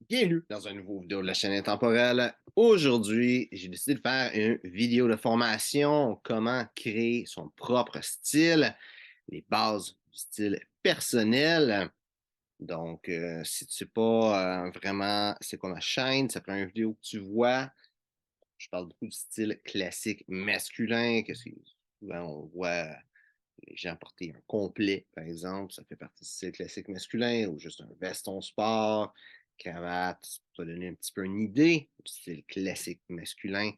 Bienvenue dans un nouveau vidéo de la chaîne intemporelle. Aujourd'hui, j'ai décidé de faire une vidéo de formation, comment créer son propre style, les bases du style personnel. Donc, si tu ne sais pas vraiment c'est quoi ma chaîne, ça prend une vidéo que tu vois. Je parle beaucoup du style classique masculin, que souvent on voit les gens porter un complet, par exemple, ça fait partie du style classique masculin, ou juste un veston sport, cravate, pour te donner un petit peu une idée du style classique masculin.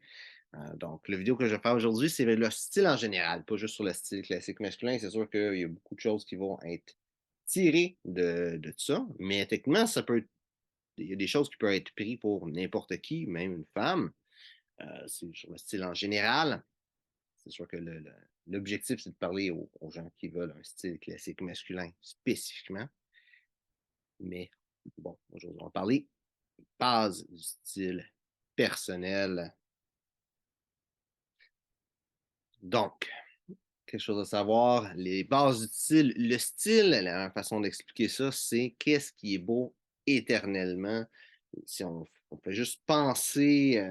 Donc, la vidéo que je vais faire aujourd'hui, c'est le style en général, pas juste sur le style classique masculin. C'est sûr qu'il y a beaucoup de choses qui vont être tirées de ça, mais techniquement, il y a des choses qui peuvent être prises pour n'importe qui, même une femme. C'est sur le style en général. C'est sûr que l'objectif, c'est de parler aux gens qui veulent un style classique masculin spécifiquement. Mais bon, aujourd'hui, on va parler base du style personnel. Donc, quelque chose à savoir, les bases du style. Le style, la façon d'expliquer ça, c'est qu'est-ce qui est beau éternellement. Si on peut juste penser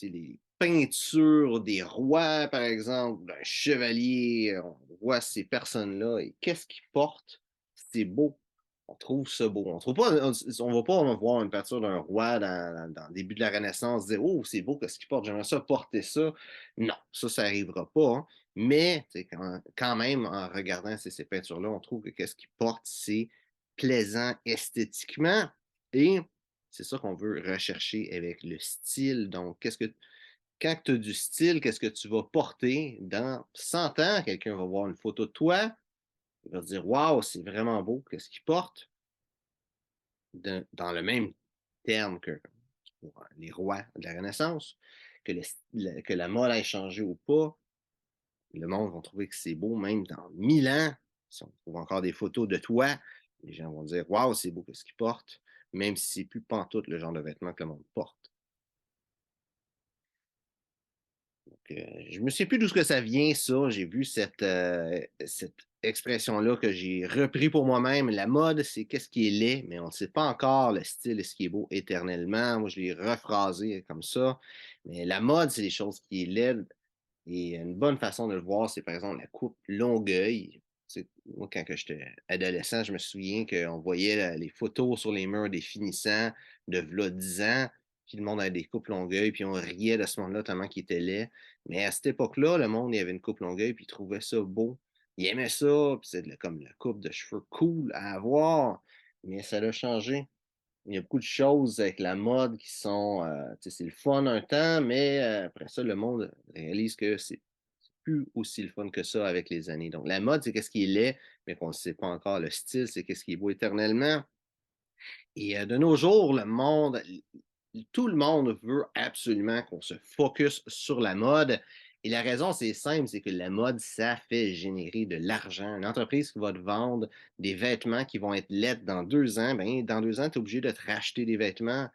les peintures des rois, par exemple, d'un chevalier, on voit ces personnes-là et qu'est-ce qu'ils portent? C'est beau. On trouve ça beau. On va pas voir une peinture d'un roi dans le début de la Renaissance, dire oh, c'est beau, qu'est-ce qu'il porte? J'aimerais ça porter ça. Non, ça n'arrivera pas. Hein. Mais quand même, en regardant ces peintures-là, on trouve que qu'est-ce qu'ils portent, c'est plaisant esthétiquement. Et c'est ça qu'on veut rechercher avec le style. Donc, quand tu as du style, qu'est-ce que tu vas porter dans 100 ans? Quelqu'un va voir une photo de toi, il va se dire waouh, c'est vraiment beau, qu'est-ce qu'il porte? Dans le même terme que pour les rois de la Renaissance, que la mode ait changé ou pas, le monde va trouver que c'est beau, même dans 1000 ans. Si on trouve encore des photos de toi, les gens vont dire waouh, c'est beau, qu'est-ce qu'il porte? Même si c'est plus pantoute le genre de vêtements que le monde porte. Donc, je me sais plus d'où ce que ça vient, ça. J'ai vu cette expression-là que j'ai repris pour moi-même. La mode, c'est qu'est-ce qui est laid, mais on ne sait pas encore le style et ce qui est beau éternellement. Moi, je l'ai rephrasé comme ça. Mais la mode, c'est des choses qui est laide. Et une bonne façon de le voir, c'est par exemple la coupe Longueuil. Moi, quand j'étais adolescent, je me souviens qu'on voyait les photos sur les murs des finissants de v'là 10 ans, puis le monde avait des coupes Longueuil, puis on riait de ce monde-là tellement qu'il était laid. Mais à cette époque-là, le monde, il avait une coupe Longueuil, puis il trouvait ça beau. Il aimait ça, puis c'est comme la coupe de cheveux cool à avoir. Mais ça a changé. Il y a beaucoup de choses avec la mode qui sont, c'est le fun un temps, mais après ça, le monde réalise que c'est plus aussi le fun que ça avec les années. Donc, la mode, c'est qu'est-ce qui est laid, mais qu'on ne sait pas encore. Le style, c'est qu'est-ce qui est beau éternellement. Et de nos jours, tout le monde veut absolument qu'on se focus sur la mode. Et la raison, c'est simple, c'est que la mode, ça fait générer de l'argent. Une entreprise qui va te vendre des vêtements qui vont être laids dans 2 ans, ben, dans 2 ans, tu es obligé de te racheter des vêtements.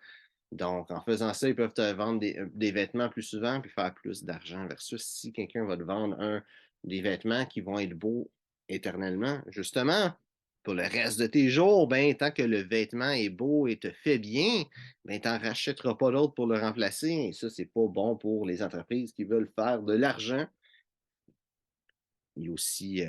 Donc, en faisant ça, ils peuvent te vendre des vêtements plus souvent puis faire plus d'argent. Versus si quelqu'un va te vendre des vêtements qui vont être beaux éternellement, justement, pour le reste de tes jours, ben, tant que le vêtement est beau et te fait bien, ben, tu n'en rachèteras pas d'autres pour le remplacer. Et ça, c'est pas bon pour les entreprises qui veulent faire de l'argent. Il y a aussi,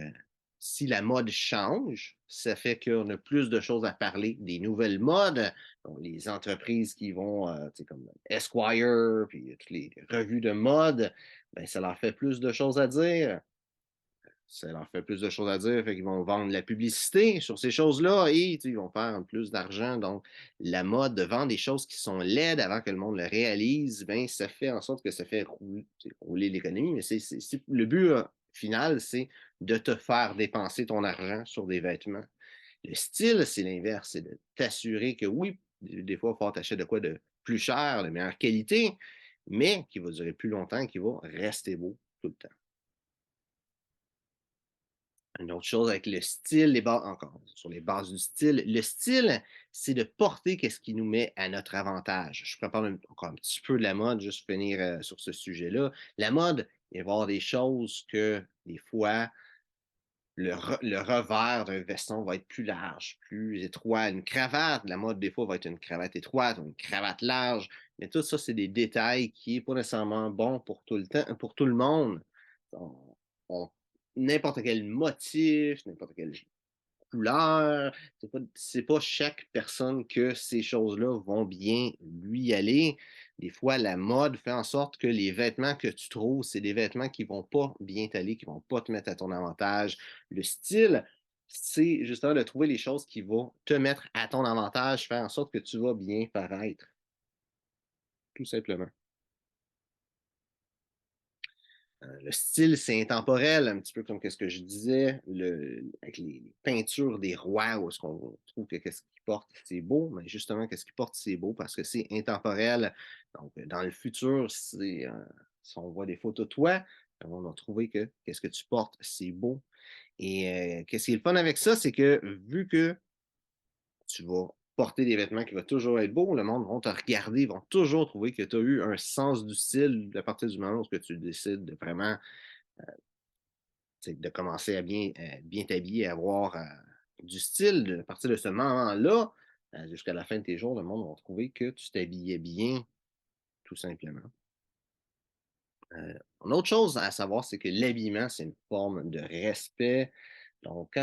si la mode change, ça fait qu'on a plus de choses à parler des nouvelles modes. Donc, les entreprises qui vont, comme Esquire, puis toutes les revues de mode, ben, ça leur fait plus de choses à dire. Ça leur fait plus de choses à dire, fait qu'ils vont vendre la publicité sur ces choses-là et ils vont faire plus d'argent. Donc, la mode de vendre des choses qui sont laides avant que le monde le réalise, ben, ça fait en sorte que ça fait rouler l'économie. Mais le but final, c'est de te faire dépenser ton argent sur des vêtements. Le style, c'est l'inverse, c'est de t'assurer que oui, des fois, il faut t'acheter de quoi de plus cher, de meilleure qualité, mais qui va durer plus longtemps, qui va rester beau tout le temps. Une autre chose avec le style, encore sur les bases du style, le style, c'est de porter qu'est-ce qui nous met à notre avantage. Je prépare encore un petit peu de la mode, juste pour finir sur ce sujet-là. La mode, il va y avoir des choses que, des fois, le revers d'un veston va être plus large, plus étroit. Une cravate, la mode des fois va être une cravate étroite ou une cravate large. Mais tout ça, c'est des détails qui n'est pas nécessairement bon pour tout le temps, pour tout le monde. On- on- N'importe quel motif, n'importe quel couleur. C'est pas chaque personne que ces choses-là vont bien lui aller. Des fois, la mode fait en sorte que les vêtements que tu trouves, c'est des vêtements qui vont pas bien t'aller, qui vont pas te mettre à ton avantage. Le style, c'est justement de trouver les choses qui vont te mettre à ton avantage, faire en sorte que tu vas bien paraître, tout simplement. Le style, c'est intemporel, un petit peu comme ce que je disais, avec les peintures des rois, où est-ce qu'on trouve que qu'est-ce qu'ils portent, c'est beau, mais justement, qu'est-ce qu'ils portent, c'est beau parce que c'est intemporel. Donc, dans le futur, si on voit des photos de toi, on va trouver que qu'est-ce que tu portes, c'est beau. Et qu'est-ce qui est le fun avec ça, c'est que vu que tu vas porter des vêtements qui vont toujours être beaux, le monde va te regarder, vont toujours trouver que tu as eu un sens du style à partir du moment où tu décides de vraiment de commencer à bien t'habiller, à avoir du style. À partir de ce moment-là, jusqu'à la fin de tes jours, le monde va trouver que tu t'habillais bien, tout simplement. Une autre chose à savoir, c'est que l'habillement, c'est une forme de respect. Donc,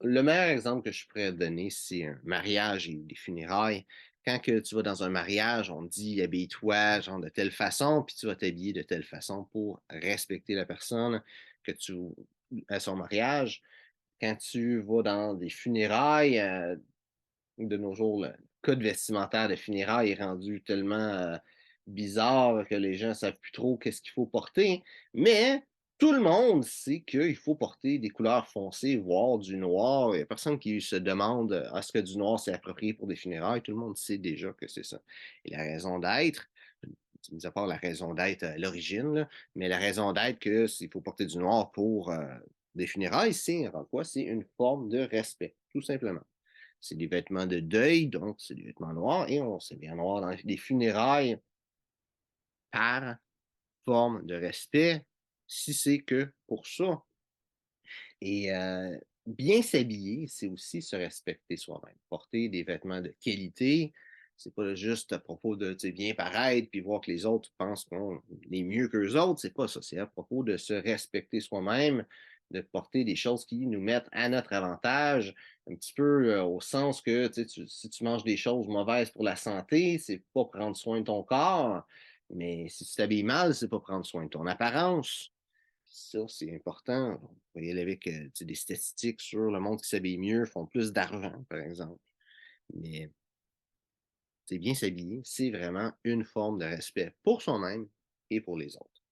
le meilleur exemple que je pourrais donner, c'est un mariage et des funérailles. Quand que tu vas dans un mariage, on te dit habille-toi genre de telle façon, puis tu vas t'habiller de telle façon pour respecter la personne que tu à son mariage. Quand tu vas dans des funérailles, de nos jours, le code vestimentaire de funérailles est rendu tellement bizarre que les gens ne savent plus trop qu'est-ce qu'il faut porter. Mais tout le monde sait qu'il faut porter des couleurs foncées, voire du noir. Il n'y a personne qui se demande est-ce que du noir c'est approprié pour des funérailles. Tout le monde sait déjà que c'est ça. Et la raison d'être, mis à part la raison d'être à l'origine, là, mais la raison d'être que s'il faut porter du noir pour des funérailles, c'est avant quoi? C'est une forme de respect, tout simplement. C'est des vêtements de deuil, donc c'est des vêtements noirs, et on s'est bien noir dans des funérailles par forme de respect, si c'est que pour ça. Et bien s'habiller, c'est aussi se respecter soi-même. Porter des vêtements de qualité, c'est pas juste à propos de bien paraître puis voir que les autres pensent qu'on est mieux qu'eux autres. C'est pas ça. C'est à propos de se respecter soi-même, de porter des choses qui nous mettent à notre avantage, un petit peu au sens que si tu manges des choses mauvaises pour la santé, c'est pas prendre soin de ton corps. Mais si tu t'habilles mal, c'est pas prendre soin de ton apparence. Ça, c'est important. On va y aller avec des statistiques sur le monde qui s'habille mieux, font plus d'argent, par exemple. Mais c'est bien s'habiller, c'est vraiment une forme de respect pour soi-même et pour les autres.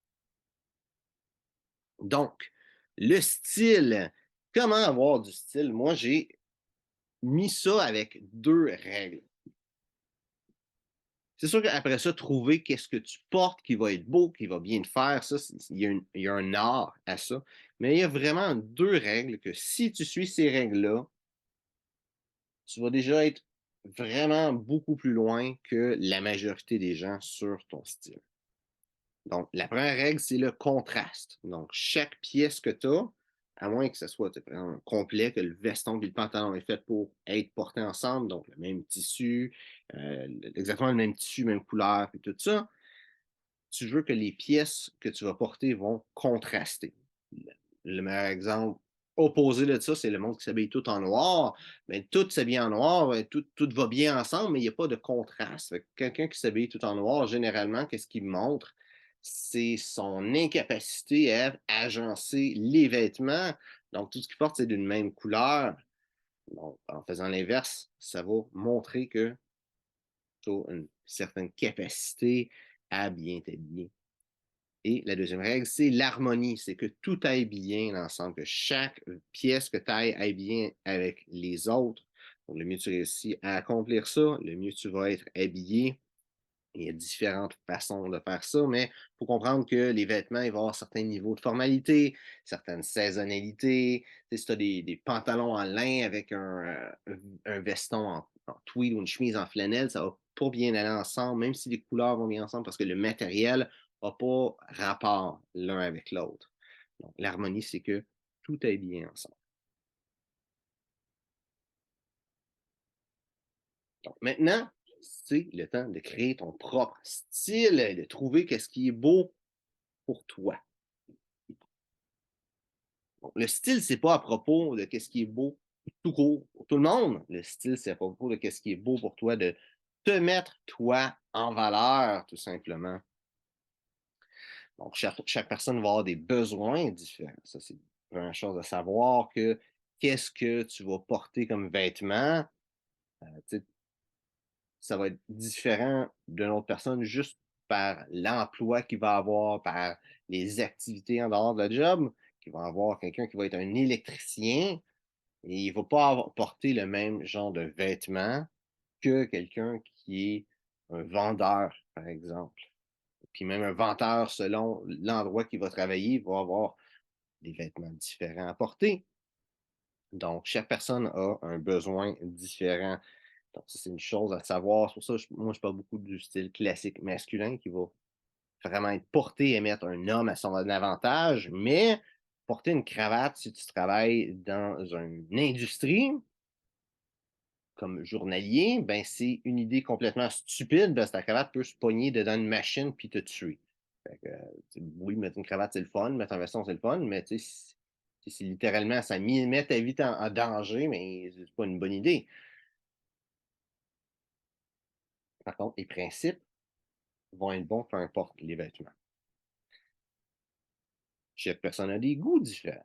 Donc, le style. Comment avoir du style? Moi, j'ai mis ça avec deux règles. C'est sûr qu'après ça, trouver qu'est-ce que tu portes qui va être beau, qui va bien te faire, ça, il y a un art à ça. Mais il y a vraiment deux règles que si tu suis ces règles-là, tu vas déjà être vraiment beaucoup plus loin que la majorité des gens sur ton style. Donc, la première règle, c'est le contraste. Donc, chaque pièce que tu as, à moins que ce soit complet, que le veston et le pantalon est fait pour être portés ensemble, donc le même tissu, exactement le même tissu, même couleur, et tout ça, tu veux que les pièces que tu vas porter vont contraster. Le meilleur exemple opposé de ça, c'est le monde qui s'habille tout en noir. Mais tout s'habille en noir, tout va bien ensemble, mais il n'y a pas de contraste. Quelqu'un qui s'habille tout en noir, généralement, qu'est-ce qu'il montre? C'est son incapacité à agencer les vêtements. Donc, tout ce qu'il porte, c'est d'une même couleur. Donc, en faisant l'inverse, ça va montrer que tu as une certaine capacité à bien t'habiller. Et la deuxième règle, c'est l'harmonie. C'est que tout aille bien ensemble, que chaque pièce que tu aille bien avec les autres. Donc, le mieux tu réussis à accomplir ça, le mieux tu vas être habillé. Il y a différentes façons de faire ça, mais il faut comprendre que les vêtements, ils vont avoir certains niveaux de formalité, certaines saisonnalités. Tu sais, si tu as des pantalons en lin avec un veston en tweed ou une chemise en flanelle, ça va pas bien aller ensemble, même si les couleurs vont bien ensemble, parce que le matériel n'a pas rapport l'un avec l'autre. Donc, l'harmonie, c'est que tout est bien ensemble. Donc maintenant, c'est le temps de créer ton propre style et de trouver qu'est-ce qui est beau pour toi. Donc, le style, c'est pas à propos de qu'est-ce qui est beau tout court pour tout le monde. Le style, c'est à propos de qu'est-ce qui est beau pour toi, de te mettre toi en valeur, tout simplement. Donc, chaque personne va avoir des besoins différents. Ça, c'est la première chose à savoir que qu'est-ce que tu vas porter comme vêtement. Tu sais, ça va être différent d'une autre personne juste par l'emploi qu'il va avoir, par les activités en dehors de la job, qu'il va avoir quelqu'un qui va être un électricien et il ne va pas porter le même genre de vêtements que quelqu'un qui est un vendeur, par exemple. Puis même un vendeur, selon l'endroit qu'il va travailler, va avoir des vêtements différents à porter. Donc, chaque personne a un besoin différent. Donc, ça, c'est une chose à savoir. Sur ça, moi, je parle beaucoup du style classique masculin qui va vraiment être porté et mettre un homme à son avantage, mais porter une cravate si tu travailles dans une industrie comme journalier, ben c'est une idée complètement stupide parce que ta cravate peut se pogner dedans une machine puis te tuer. Fait que, oui, mettre une cravate, c'est le fun, mettre un veston, c'est le fun, mais tu sais, c'est littéralement, ça met ta vie en danger, mais c'est pas une bonne idée. Par contre, les principes vont être bons, peu importe les vêtements. Chaque personne a des goûts différents.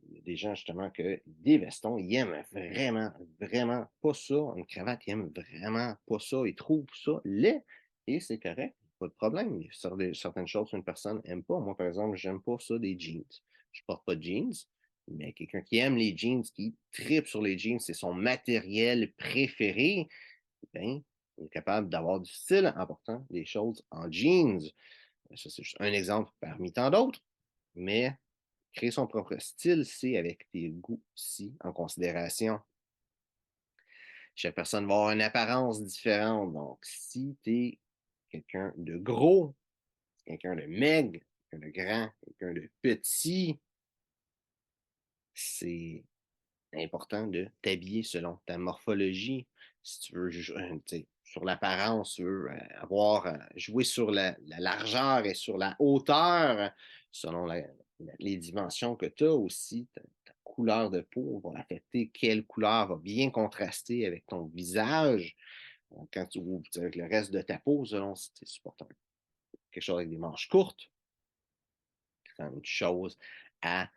Il y a des gens, justement, que des vestons, ils aiment vraiment, vraiment pas ça. Une cravate, ils aiment vraiment pas ça. Ils trouvent ça laid et c'est correct, pas de problème. Il y a certaines choses qu'une personne n'aime pas. Moi, par exemple, j'aime pas ça des jeans. Je porte pas de jeans, mais quelqu'un qui aime les jeans, qui tripe sur les jeans, c'est son matériel préféré, ben, il est capable d'avoir du style en portant des choses en jeans. Ça, c'est juste un exemple parmi tant d'autres, mais créer son propre style, c'est avec tes goûts aussi en considération. Chaque personne va avoir une apparence différente. Donc, si tu es quelqu'un de gros, quelqu'un de maigre, quelqu'un de grand, quelqu'un de petit, c'est important de t'habiller selon ta morphologie. Si tu veux, sur l'apparence, tu veux avoir, jouer sur la largeur et sur la hauteur, selon les dimensions que tu as aussi, ta couleur de peau va affecter quelle couleur va bien contraster avec ton visage. Quand tu ouvres avec le reste de ta peau, selon si tu supportes quelque chose avec des manches courtes, c'est une chose à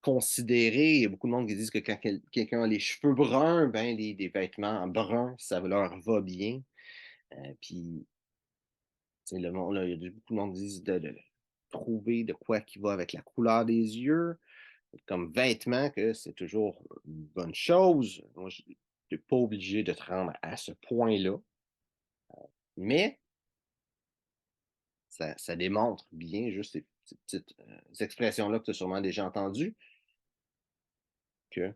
considérer. Il y a beaucoup de monde qui disent que quand quelqu'un a les cheveux bruns, ben des vêtements bruns, ça leur va bien. Puis, le monde, là, il y a beaucoup de monde qui disent de trouver de quoi qui va avec la couleur des yeux, comme vêtements, que c'est toujours une bonne chose. Moi, je n'es pas obligé de te rendre à ce point-là, mais ça démontre bien juste ces petites expressions-là que tu as sûrement déjà entendues, que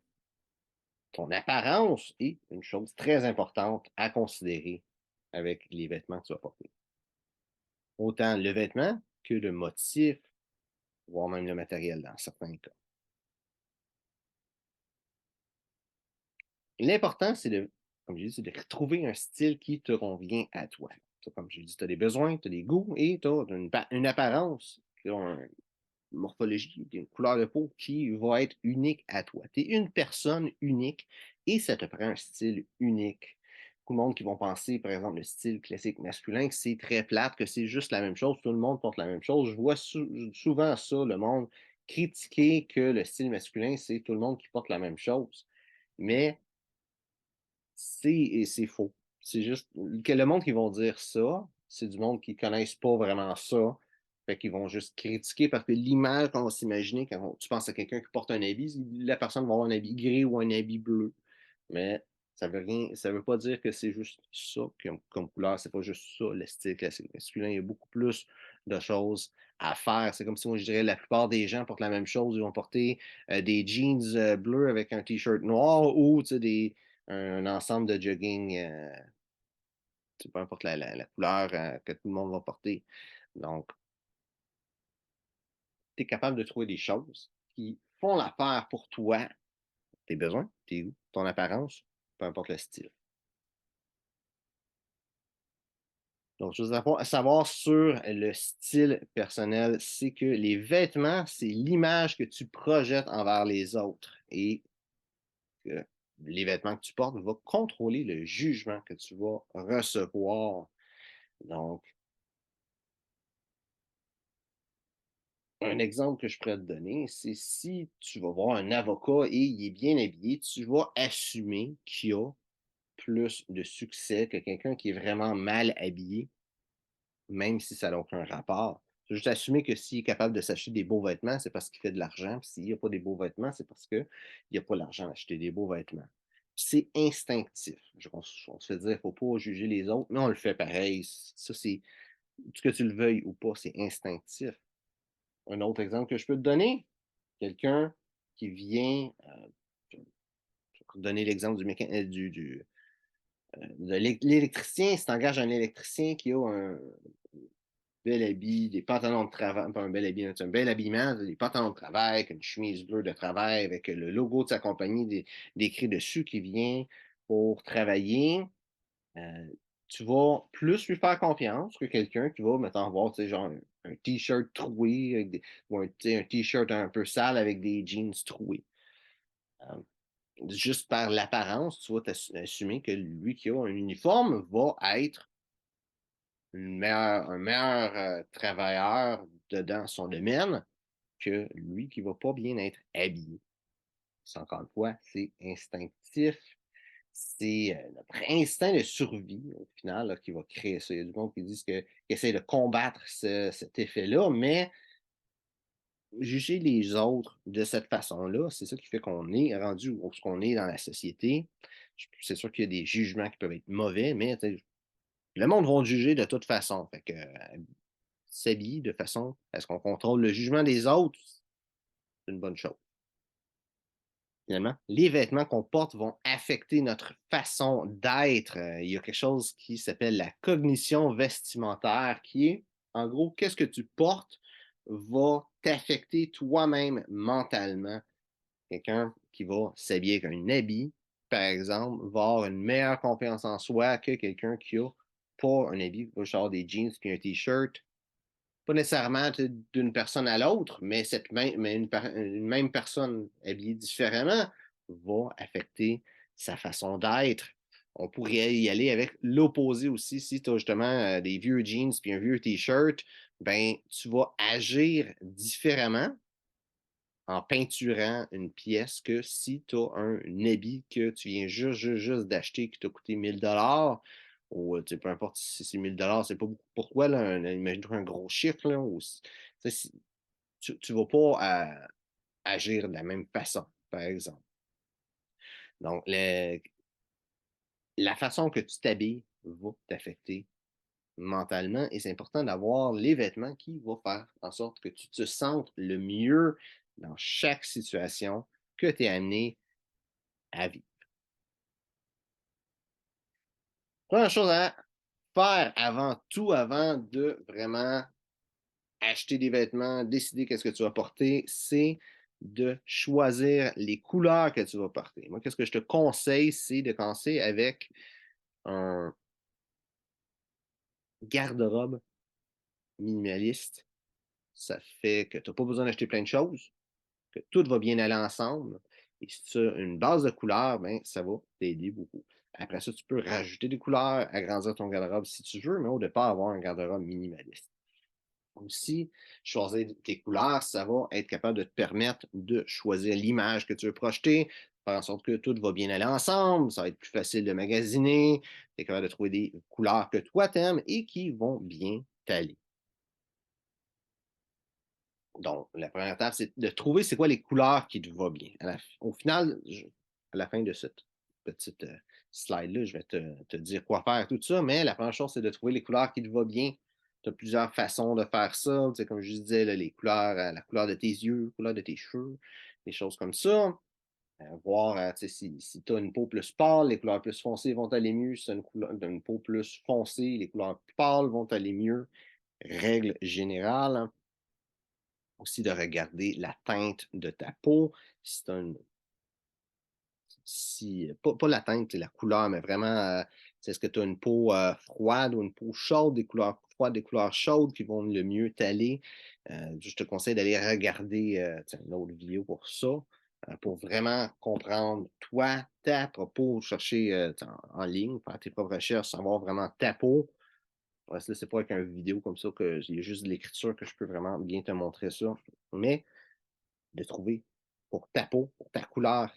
ton apparence est une chose très importante à considérer avec les vêtements que tu vas porter. Autant le vêtement que le motif, voire même le matériel dans certains cas. L'important, c'est de, comme je dis, c'est de trouver un style qui te convient à toi. Comme je dis, tu as des besoins, tu as des goûts et tu as une apparence, une morphologie, une couleur de peau qui va être unique à toi. Tu es une personne unique et ça te prend un style unique. Beaucoup de monde qui vont penser, par exemple, le style classique masculin, que c'est très plate, que c'est juste la même chose, tout le monde porte la même chose. Je vois souvent ça, le monde critiquer que le style masculin, c'est tout le monde qui porte la même chose. Mais c'est faux. C'est juste que le monde qui vont dire ça, c'est du monde qui ne connaissent pas vraiment ça. Fait qu'ils vont juste critiquer parce que l'image qu'on va s'imaginer quand tu penses à quelqu'un qui porte un habit, la personne va avoir un habit gris ou un habit bleu. Mais ça veut pas dire que c'est juste ça comme couleur. C'est pas juste ça, le style classique masculin. Il y a beaucoup plus de choses à faire. C'est comme si moi je dirais la plupart des gens portent la même chose. Ils vont porter des jeans bleus avec un t-shirt noir ou un ensemble de jogging, peu importe la couleur que tout le monde va porter. Donc, tu es capable de trouver des choses qui font l'affaire pour toi, tes besoins, tes goûts, ton apparence, peu importe le style. Donc, chose à savoir sur le style personnel, c'est que les vêtements, c'est l'image que tu projettes envers les autres. Et que les vêtements que tu portes vont contrôler le jugement que tu vas recevoir. Donc, un exemple que je pourrais te donner, c'est si tu vas voir un avocat et il est bien habillé, tu vas assumer qu'il a plus de succès que quelqu'un qui est vraiment mal habillé, même si ça n'a aucun rapport. Tu juste assumer que s'il est capable de s'acheter des beaux vêtements, c'est parce qu'il fait de l'argent. Puis s'il n'y a pas des beaux vêtements, c'est parce qu'il n'a pas l'argent d'acheter des beaux vêtements. C'est instinctif. On se fait dire qu'il ne faut pas juger les autres, mais on le fait pareil. Ça, c'est que tu le veuilles ou pas, c'est instinctif. Un autre exemple que je peux te donner, quelqu'un qui vient, je vais te donner l'exemple de l'électricien, si tu engages un électricien qui a un bel habit, des pantalons de travail, pas un bel habit, un bel habillement, des pantalons de travail, avec une chemise bleue de travail, avec le logo de sa compagnie décrit dessus qui vient pour travailler, euh, tu vas plus lui faire confiance que quelqu'un qui va, mettons, avoir, tu sais, genre un t-shirt troué ou un t-shirt un peu sale avec des jeans troués. Euh, Juste par l'apparence, tu vas assumer que lui qui a un uniforme va être un meilleur travailleur dans son domaine que lui qui va pas bien être habillé. C'est encore une fois, c'est instinctif. C'est notre instinct de survie, au final, là, qui va créer ça. Il y a du monde qui disent qui essaie de combattre cet effet-là, mais juger les autres de cette façon-là, c'est ça qui fait qu'on est rendu où ce qu'on est dans la société. C'est sûr qu'il y a des jugements qui peuvent être mauvais, mais le monde va juger de toute façon. Fait que s'habiller de façon à ce qu'on contrôle le jugement des autres, c'est une bonne chose. Finalement, les vêtements qu'on porte vont affecter notre façon d'être. Il y a quelque chose qui s'appelle la cognition vestimentaire, qui est, en gros, qu'est-ce que tu portes va t'affecter toi-même mentalement. Quelqu'un qui va s'habiller avec un habit, par exemple, va avoir une meilleure confiance en soi que quelqu'un qui a pas un habit, va juste avoir des jeans et un t-shirt. Pas nécessairement d'une personne à l'autre, mais, une même personne habillée différemment va affecter sa façon d'être. On pourrait y aller avec l'opposé aussi. Si tu as justement des vieux jeans puis un vieux t-shirt, ben, tu vas agir différemment en peinturant une pièce que si tu as un habit que tu viens juste d'acheter qui t'a coûté 1000 $ ou peu importe si c'est 1000 $, c'est pas beaucoup pour toi, là, imagine-toi un gros chiffre, là, tu ne vas pas agir de la même façon, par exemple. Donc, la façon que tu t'habilles va t'affecter mentalement et c'est important d'avoir les vêtements qui vont faire en sorte que tu te sentes le mieux dans chaque situation que tu es amené à vivre. Première chose à faire avant tout, avant de vraiment acheter des vêtements, décider qu'est-ce que tu vas porter, c'est de choisir les couleurs que tu vas porter. Moi, qu'est-ce que je te conseille, c'est de commencer avec un garde-robe minimaliste. Ça fait que tu n'as pas besoin d'acheter plein de choses, que tout va bien aller ensemble. Et si tu as une base de couleurs, ben, ça va t'aider beaucoup. Après ça, tu peux rajouter des couleurs, agrandir ton garde-robe si tu veux, mais au départ, avoir un garde-robe minimaliste. Aussi, choisir tes couleurs, ça va être capable de te permettre de choisir l'image que tu veux projeter, faire en sorte que tout va bien aller ensemble, ça va être plus facile de magasiner, tu es capable de trouver des couleurs que toi t'aimes et qui vont bien t'aller. Donc, la première étape, c'est de trouver c'est quoi les couleurs qui te vont bien. Au final, à la fin de cette petite slide-là, je vais te dire quoi faire, tout ça, mais la première chose, c'est de trouver les couleurs qui te vont bien. Tu as plusieurs façons de faire ça. Tu sais, comme je disais, là, les couleurs, la couleur de tes yeux, la couleur de tes cheveux, des choses comme ça. Voir tu sais, si tu as une peau plus pâle, les couleurs plus foncées vont aller mieux. Si tu as une peau plus foncée, les couleurs plus pâles vont aller mieux. Règle générale, hein. Aussi de regarder la teinte de ta peau. Si, pas la teinte, la couleur, mais vraiment Est-ce que tu as une peau froide ou une peau chaude, des couleurs froides, des couleurs chaudes qui vont le mieux t'aller? Je te conseille d'aller regarder une autre vidéo pour ça, pour vraiment comprendre toi, ta propre peau, chercher en ligne, faire tes propres recherches, savoir vraiment ta peau. Ouais, là, c'est pas avec une vidéo comme ça que il y a juste de l'écriture que je peux vraiment bien te montrer ça. Mais de trouver pour ta peau, pour ta couleur,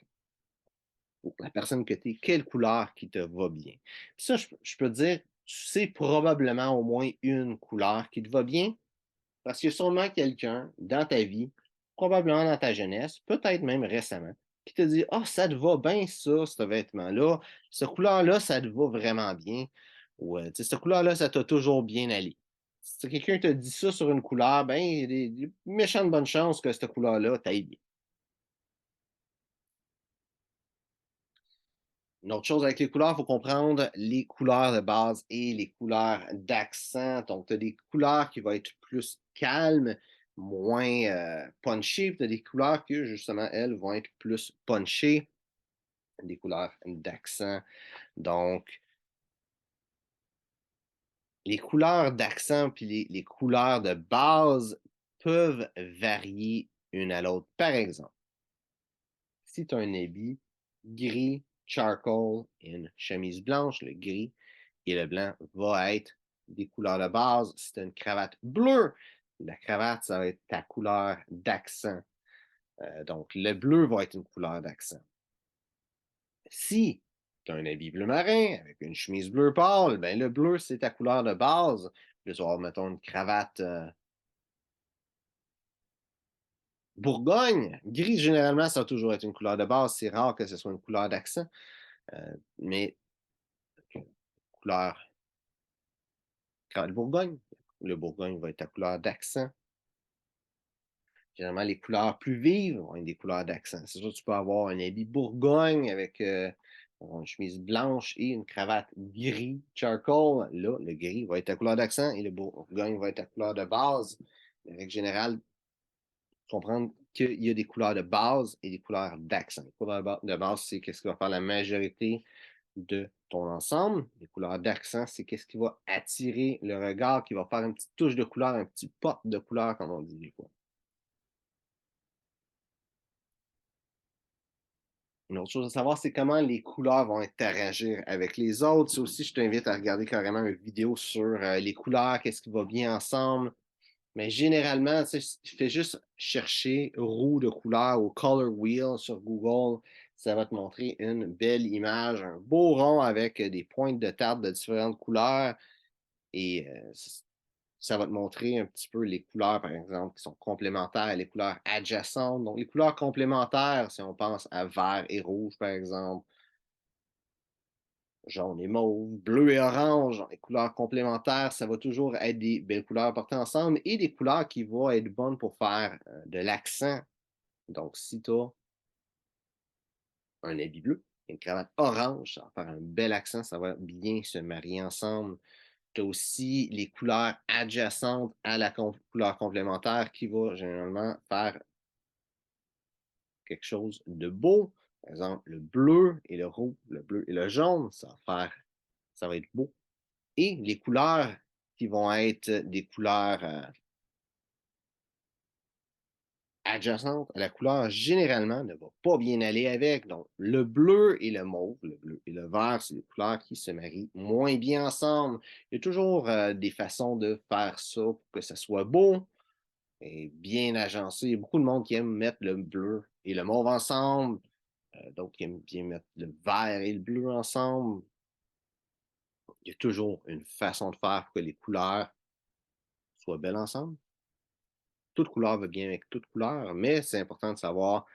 pour la personne que tu es, quelle couleur qui te va bien. Puis ça, je peux te dire, tu sais probablement au moins une couleur qui te va bien parce qu'il y a sûrement quelqu'un dans ta vie, probablement dans ta jeunesse, peut-être même récemment, qui te dit: Ah, ça te va bien ça, ce vêtement-là, cette couleur-là, ça te va vraiment bien. Ou cette couleur-là, ça t'a toujours bien allé. Si quelqu'un te dit ça sur une couleur, ben, il y a des méchantes bonnes chances que cette couleur-là t'aille bien. Une autre chose avec les couleurs, il faut comprendre les couleurs de base et les couleurs d'accent. Donc, tu as des couleurs qui vont être plus calmes, moins punchées, puis tu as des couleurs qui, justement, elles, vont être plus punchées, des couleurs d'accent. Donc, les couleurs d'accent puis les couleurs de base peuvent varier une à l'autre. Par exemple, si tu as un habit gris, charcoal et une chemise blanche, le gris et le blanc va être des couleurs de base. Si tu as une cravate bleue, la cravate, ça va être ta couleur d'accent. Donc, le bleu va être une couleur d'accent. Si tu as un habit bleu marin avec une chemise bleu pâle, ben le bleu, c'est ta couleur de base. Puis tu vas avoir, mettons, une cravate Bourgogne. Gris, généralement, ça va toujours être une couleur de base. C'est rare que ce soit une couleur d'accent. Mais couleur cravate Bourgogne, le Bourgogne va être ta couleur d'accent. Généralement, les couleurs plus vives vont être des couleurs d'accent. C'est sûr, tu peux avoir un habit Bourgogne avec une chemise blanche et une cravate gris charcoal. Là, le gris va être ta couleur d'accent et le Bourgogne va être ta couleur de base. En règle générale, comprendre qu'il y a des couleurs de base et des couleurs d'accent. Les couleurs de base, c'est ce qui va faire la majorité de ton ensemble. Les couleurs d'accent, c'est ce qui va attirer le regard, qui va faire une petite touche de couleur, un petit pop de couleur, comme on dit des fois. Une autre chose à savoir, c'est comment les couleurs vont interagir avec les autres. Ça aussi, je t'invite à regarder carrément une vidéo sur les couleurs, qu'est-ce qui va bien ensemble. Mais généralement, tu sais, fais juste chercher roue de couleur ou color wheel sur Google. Ça va te montrer une belle image, un beau rond avec des pointes de tarte de différentes couleurs. Et ça va te montrer un petit peu les couleurs, par exemple, qui sont complémentaires et les couleurs adjacentes. Donc, les couleurs complémentaires, si on pense à vert et rouge, par exemple, jaune et mauve, bleu et orange, les couleurs complémentaires, ça va toujours être des belles couleurs portées ensemble et des couleurs qui vont être bonnes pour faire de l'accent. Donc, si tu as un habit bleu, une cravate orange, ça va faire un bel accent, ça va bien se marier ensemble. Tu as aussi les couleurs adjacentes à la couleur complémentaire qui va généralement faire quelque chose de beau. Par exemple, le bleu et le rouge, le bleu et le jaune, ça va être beau. Et les couleurs qui vont être des couleurs adjacentes à la couleur, généralement, ne va pas bien aller avec. Donc, le bleu et le mauve, le bleu et le vert, c'est des couleurs qui se marient moins bien ensemble. Il y a toujours des façons de faire ça pour que ça soit beau et bien agencé. Il y a beaucoup de monde qui aime mettre le bleu et le mauve ensemble. D'autres qui aiment bien mettre le vert et le bleu ensemble. Il y a toujours une façon de faire pour que les couleurs soient belles ensemble. Toute couleur va bien avec toute couleur, mais c'est important de savoir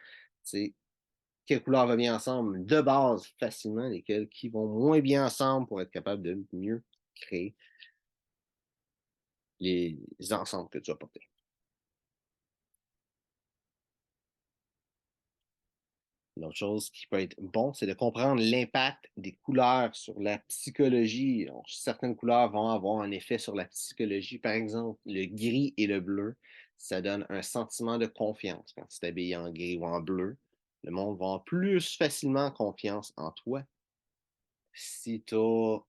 quelle couleur va bien ensemble de base facilement, lesquelles qui vont moins bien ensemble pour être capable de mieux créer les ensembles que tu vas porter. Une autre chose qui peut être bon, c'est de comprendre l'impact des couleurs sur la psychologie. Donc, certaines couleurs vont avoir un effet sur la psychologie. Par exemple, le gris et le bleu, ça donne un sentiment de confiance. Quand tu t'habilles en gris ou en bleu, le monde va avoir plus facilement confiance en toi. Si tu as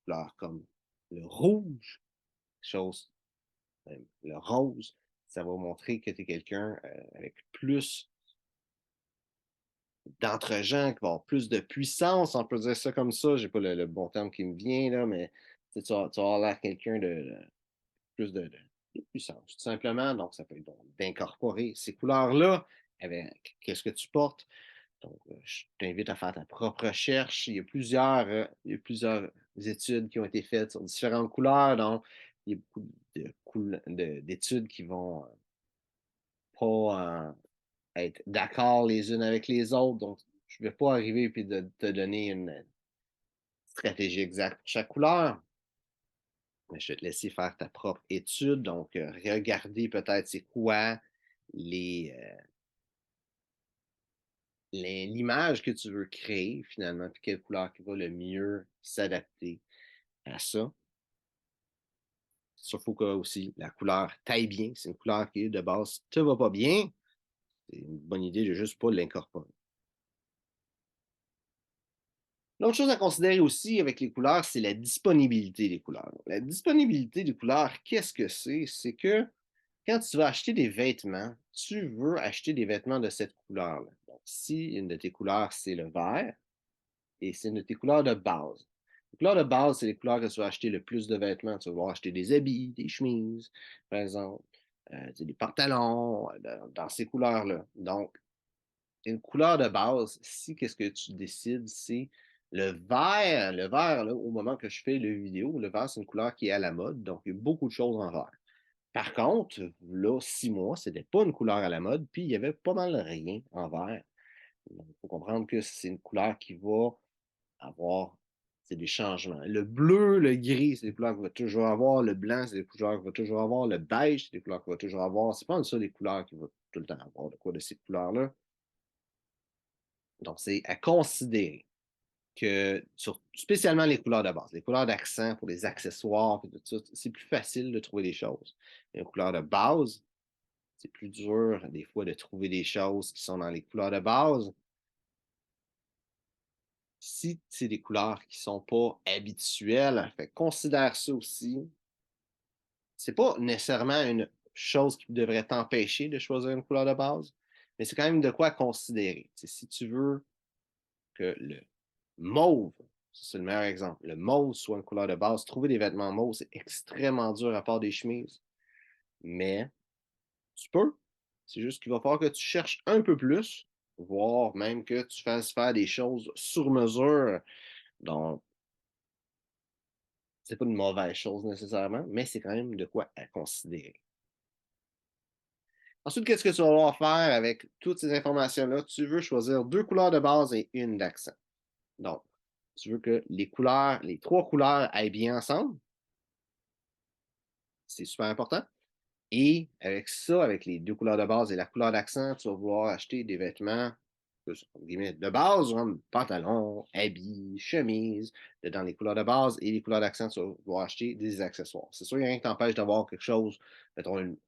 couleurs comme le rouge, chose, le rose, ça va montrer que tu es quelqu'un avec plus d'entre-gens, qui va avoir plus de puissance, on peut dire ça comme ça. J'ai pas le bon terme qui me vient, là, mais tu vas avoir l'air quelqu'un de plus de puissance, tout simplement. Donc, ça peut être d'incorporer ces couleurs-là avec qu'est-ce que tu portes. Donc, je t'invite à faire ta propre recherche. Il y a plusieurs études qui ont été faites sur différentes couleurs. Donc, il y a beaucoup d'études qui vont pas être d'accord les unes avec les autres. Donc, je ne vais pas arriver et te donner une stratégie exacte pour chaque couleur. Mais je vais te laisser faire ta propre étude. Donc, regarder peut-être c'est quoi les, l'image que tu veux créer finalement, puis quelle couleur qui va le mieux s'adapter à ça. Sauf que aussi la couleur taille bien. C'est une couleur qui de base te va pas bien. C'est une bonne idée de juste pas l'incorporer. L'autre chose à considérer aussi avec les couleurs, c'est la disponibilité des couleurs. La disponibilité des couleurs, qu'est-ce que c'est? C'est que quand tu vas acheter des vêtements, tu veux acheter des vêtements de cette couleur-là. Donc, si une de tes couleurs, c'est le vert, et c'est une de tes couleurs de base. Les couleurs de base, c'est les couleurs que tu vas acheter le plus de vêtements. Tu vas vouloir acheter des habits, des chemises, par exemple, des pantalons, dans ces couleurs-là. Donc, une couleur de base, si qu'est-ce que tu décides, c'est le vert. Le vert, là, au moment que je fais la vidéo, le vert, c'est une couleur qui est à la mode. Donc, il y a beaucoup de choses en vert. Par contre, là, 6 mois, c'était pas une couleur à la mode, puis il y avait pas mal rien en vert. Il faut comprendre que c'est une couleur qui va avoir des changements. Le bleu, le gris, c'est des couleurs qu'il va toujours avoir. Le blanc, c'est des couleurs qu'il va toujours avoir. Le beige, c'est des couleurs qu'il va toujours avoir. C'est pas ça des couleurs qu'il va tout le temps avoir. De quoi de ces couleurs-là? Donc, c'est à considérer que, spécialement les couleurs de base, les couleurs d'accent pour les accessoires, tout ça, c'est plus facile de trouver des choses. Les couleurs de base, c'est plus dur des fois de trouver des choses qui sont dans les couleurs de base. Si c'est des couleurs qui ne sont pas habituelles, fait, considère ça aussi. C'est pas nécessairement une chose qui devrait t'empêcher de choisir une couleur de base, mais c'est quand même de quoi considérer. Si tu veux que le mauve, c'est le meilleur exemple, le mauve soit une couleur de base, trouver des vêtements mauves, c'est extrêmement dur à part des chemises. Mais tu peux. C'est juste qu'il va falloir que tu cherches un peu plus, voire même que tu fasses faire des choses sur mesure. Donc, c'est pas une mauvaise chose nécessairement, mais c'est quand même de quoi à considérer. Ensuite, qu'est-ce que tu vas devoir faire avec toutes ces informations-là? Tu veux choisir 2 couleurs de base et une d'accent. Donc, tu veux que les couleurs, les 3 couleurs aillent bien ensemble. C'est super important. Et avec ça, avec les 2 couleurs de base et la couleur d'accent, tu vas vouloir acheter des vêtements de base, comme pantalon, habits, chemise, dans les couleurs de base et les couleurs d'accent, tu vas vouloir acheter des accessoires. C'est sûr, il n'y a rien qui t'empêche d'avoir quelque chose, mettons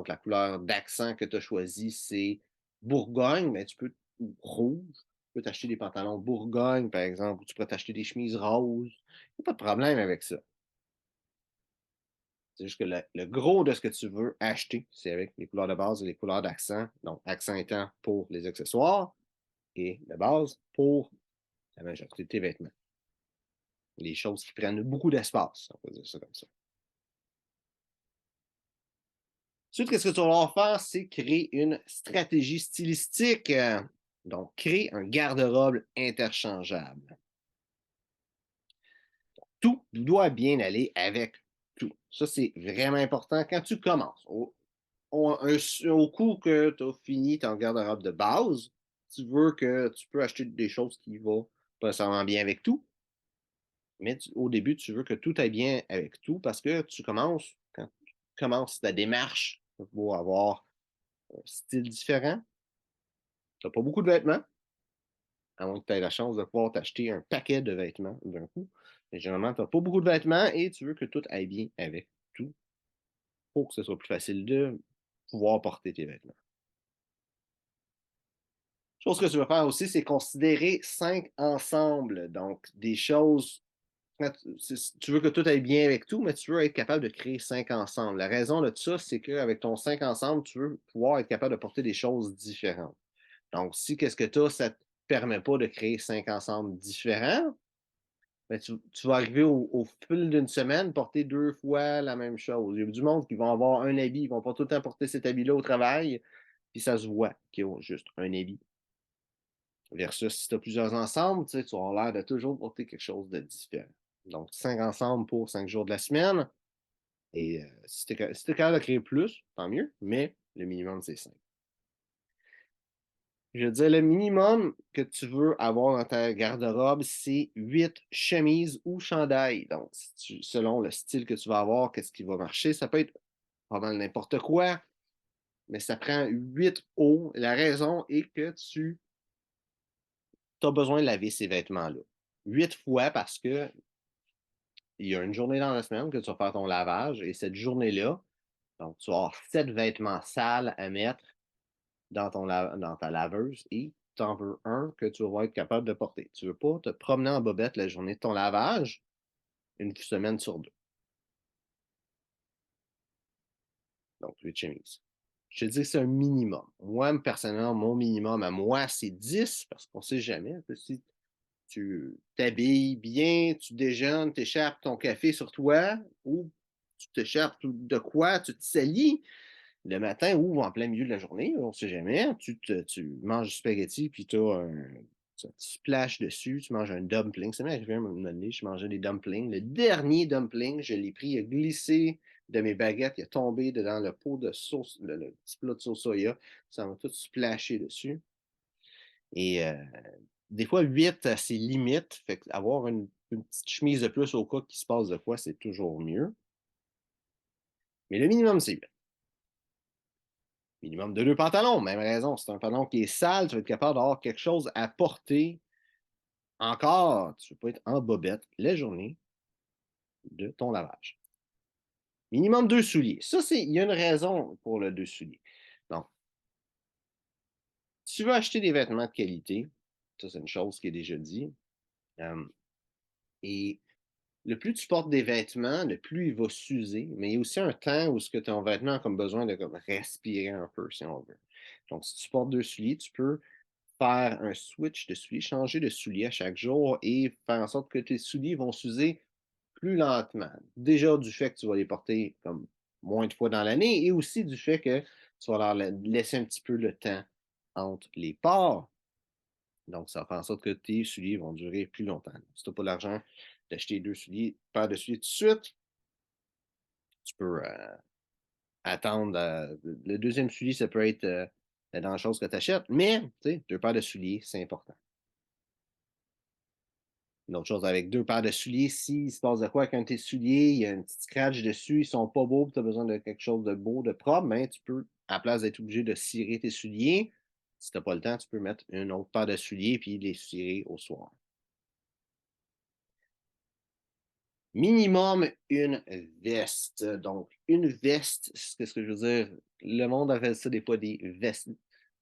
que la couleur d'accent que tu as choisi, c'est Bourgogne, mais tu peux, ou rouge, tu peux t'acheter des pantalons Bourgogne, par exemple, ou tu peux t'acheter des chemises roses. Il n'y a pas de problème avec ça. C'est juste que le gros de ce que tu veux acheter, c'est avec les couleurs de base et les couleurs d'accent. Donc, accent étant pour les accessoires et de base pour la majorité de tes vêtements. Les choses qui prennent beaucoup d'espace, on peut dire ça comme ça. Ensuite, qu'est-ce que tu vas devoir faire, c'est créer une stratégie stylistique. Donc, créer un garde-robe interchangeable. Tout doit bien aller avec tout. Ça, c'est vraiment important quand tu commences. Au coup que tu as fini ton garde-robe de base, tu veux que tu peux acheter des choses qui vont pas nécessairement bien avec tout, mais au début, tu veux que tout aille bien avec tout parce que quand tu commences ta démarche pour avoir un style différent, tu n'as pas beaucoup de vêtements, à moins que tu aies la chance de pouvoir t'acheter un paquet de vêtements d'un coup. Mais généralement, tu n'as pas beaucoup de vêtements et tu veux que tout aille bien avec tout pour que ce soit plus facile de pouvoir porter tes vêtements. Chose que tu veux faire aussi, c'est considérer 5 ensembles, donc des choses tu veux que tout aille bien avec tout, mais tu veux être capable de créer 5 ensemble. La raison de ça, c'est qu'avec ton 5 ensemble, tu veux pouvoir être capable de porter des choses différentes. Donc, si qu'est-ce que tu as, ça ne te permet pas de créer 5 ensembles différents, ben, tu vas arriver au fil d'une semaine porter 2 fois la même chose. Il y a du monde qui vont avoir un habit, ils ne vont pas tout le temps porter cet habit-là au travail, puis ça se voit qu'ils ont juste un habit. Versus si tu as plusieurs ensembles, tu sais, tu vas avoir l'air de toujours porter quelque chose de différent. Donc, 5 ensembles pour 5 jours de la semaine. Et si tu es, capable de créer plus, tant mieux, mais le minimum, c'est 5. Je veux dire, le minimum que tu veux avoir dans ta garde-robe, c'est 8 chemises ou chandails. Donc, selon le style que tu vas avoir, qu'est-ce qui va marcher, ça peut être pas mal n'importe quoi, mais ça prend 8 hauts. La raison est que tu as besoin de laver ces vêtements-là. 8 fois parce que il y a une journée dans la semaine que tu vas faire ton lavage et cette journée-là, donc tu vas avoir 7 vêtements sales à mettre dans ta laveuse et tu en veux un que tu vas être capable de porter. Tu ne veux pas te promener en bobette la journée de ton lavage, une semaine sur deux. Donc, 8 chemises. Je te dis que c'est un minimum. Moi, personnellement, mon minimum à moi, c'est 10 parce qu'on ne sait jamais. Si tu t'habilles bien, tu déjeunes, tu échappes ton café sur toi ou tu t'échappes de quoi, tu te salis le matin ou en plein milieu de la journée, on ne sait jamais, tu manges du spaghetti puis tu as un splash dessus, tu manges un dumpling. Ça m'est arrivé à un moment donné, je mangeais des dumplings. Le dernier dumpling, je l'ai pris, il a glissé de mes baguettes, il a tombé dans le pot de sauce, le petit plat de sauce soya. Ça m'a tout splashé dessus. Et des fois, 8, c'est limite. Fait avoir une petite chemise de plus au cas qu'il se passe de quoi, c'est toujours mieux. Mais le minimum, c'est 8. Minimum de 2 pantalons, même raison. Si c'est un pantalon qui est sale, tu vas être capable d'avoir quelque chose à porter encore. Tu ne veux pas être en bobette la journée de ton lavage. Minimum 2 souliers. Ça, il y a une raison pour le 2 souliers. Donc, tu veux acheter des vêtements de qualité. Ça, c'est une chose qui est déjà dit. Et le plus tu portes des vêtements, le plus il va s'user. Mais il y a aussi un temps où ce que ton vêtement a comme besoin de comme, respirer un peu, si on veut. Donc, si tu portes 2 souliers, tu peux faire un switch de souliers, changer de souliers à chaque jour et faire en sorte que tes souliers vont s'user plus lentement. Déjà du fait que tu vas les porter comme moins de fois dans l'année et aussi du fait que tu vas leur laisser un petit peu le temps entre les ports. Donc, ça va faire en sorte que tes souliers vont durer plus longtemps. Si tu n'as pas l'argent d'acheter 2 souliers, paires de souliers tout de suite, tu peux attendre. Le deuxième soulier, ça peut être dans la chose que tu achètes, mais 2 paires de souliers, c'est important. Une autre chose avec 2 paires de souliers, s'il se passe de quoi avec un de tes souliers, il y a un petit scratch dessus, ils sont pas beaux, tu as besoin de quelque chose de beau, de propre, mais tu peux, à la place d'être obligé de cirer tes souliers, si tu n'as pas le temps, tu peux mettre une autre paire de souliers puis les cirer au soir. Minimum une veste. Donc, une veste, c'est ce que je veux dire. Le monde appelle ça des fois des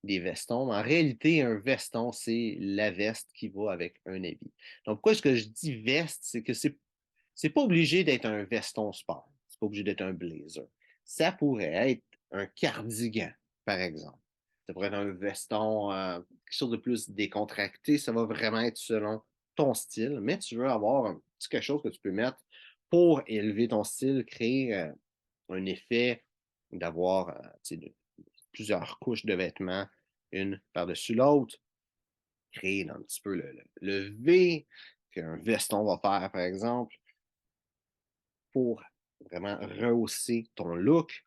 vestons. En réalité, un veston, c'est la veste qui va avec un habit. Donc, pourquoi est-ce que je dis veste? C'est que c'est pas obligé d'être un veston sport. C'est pas obligé d'être un blazer. Ça pourrait être un cardigan, par exemple. Ça pourrait être un veston, quelque chose de plus décontracté. Ça va vraiment être selon ton style, mais tu veux avoir un petit quelque chose que tu peux mettre pour élever ton style, créer un effet d'avoir plusieurs couches de vêtements, une par-dessus l'autre, créer un petit peu le V qu'un veston va faire, par exemple pour vraiment rehausser ton look.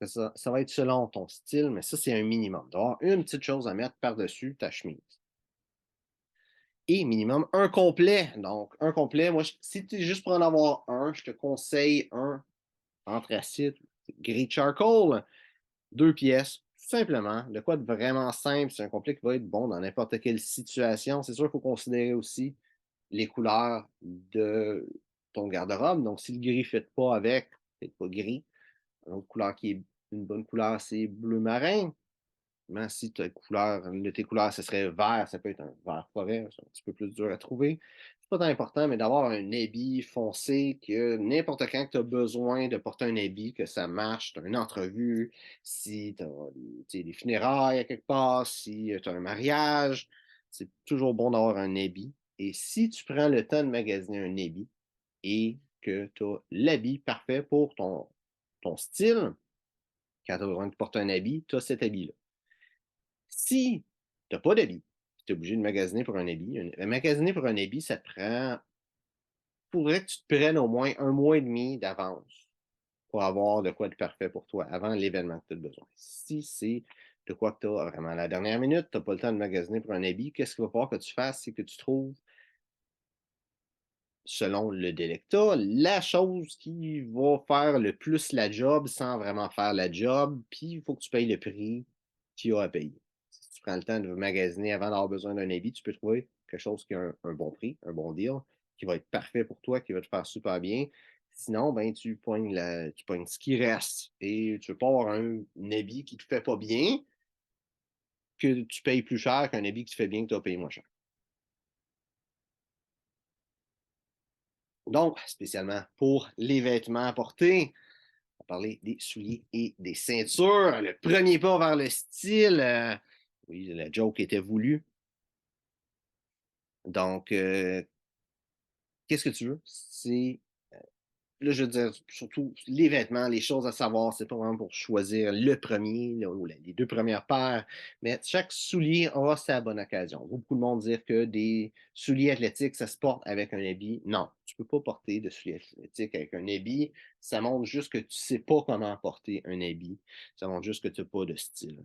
Ça va être selon ton style, mais ça, c'est un minimum. D'avoir une petite chose à mettre par-dessus ta chemise. Et minimum un complet. Donc, un complet, moi, si tu es juste pour en avoir un, je te conseille un anthracite gris charcoal, 2 pièces, tout simplement. De quoi de vraiment simple, c'est un complet qui va être bon dans n'importe quelle situation. C'est sûr qu'il faut considérer aussi les couleurs de ton garde-robe. Donc, si le gris ne fait pas avec, peut-être pas gris. Une autre couleur qui est une bonne couleur, c'est bleu marin. Si tu couleur, une de tes couleurs, ce serait vert, ça peut être un vert forêt, c'est un petit peu plus dur à trouver. C'est pas tant important, mais d'avoir un habit foncé que n'importe quand que tu as besoin de porter un habit, que ça marche, tu as une entrevue, si tu as des funérailles à quelque part, si tu as un mariage, c'est toujours bon d'avoir un habit. Et si tu prends le temps de magasiner un habit et que tu as l'habit parfait pour ton style, quand tu as besoin de porter un habit, tu as cet habit-là. Si tu n'as pas d'habit, tu es obligé de magasiner pour un habit. Magasiner pour un habit, ça te prend. Faudrait que tu te prennes au moins un mois et demi d'avance pour avoir de quoi de parfait pour toi avant l'événement que tu as besoin. Si c'est de quoi que tu as vraiment à la dernière minute, tu n'as pas le temps de magasiner pour un habit, qu'est-ce qu'il va falloir que tu fasses? C'est que tu trouves, selon le délai que tu as, la chose qui va faire le plus la job sans vraiment faire la job, puis il faut que tu payes le prix qu'il y a à payer. Si tu prends le temps de magasiner avant d'avoir besoin d'un habit, tu peux trouver quelque chose qui a un bon prix, un bon deal, qui va être parfait pour toi, qui va te faire super bien. Sinon, ben, tu pognes ce qui reste et tu ne veux pas avoir un habit qui ne te fait pas bien, que tu payes plus cher qu'un habit qui te fait bien, que tu vas payer moins cher. Donc, spécialement pour les vêtements à porter, on va parler des souliers et des ceintures. Le premier pas vers le style, oui, la joke était voulue. Donc, qu'est-ce que tu veux? Là, je veux dire, surtout les vêtements, les choses à savoir, c'est pas vraiment pour choisir le premier là, ou les deux premières paires, mais chaque soulier aura sa bonne occasion. Beaucoup de monde dire que des souliers athlétiques, ça se porte avec un habit. Non, tu peux pas porter de souliers athlétiques avec un habit. Ça montre juste que tu sais pas comment porter un habit. Ça montre juste que tu n'as pas de style.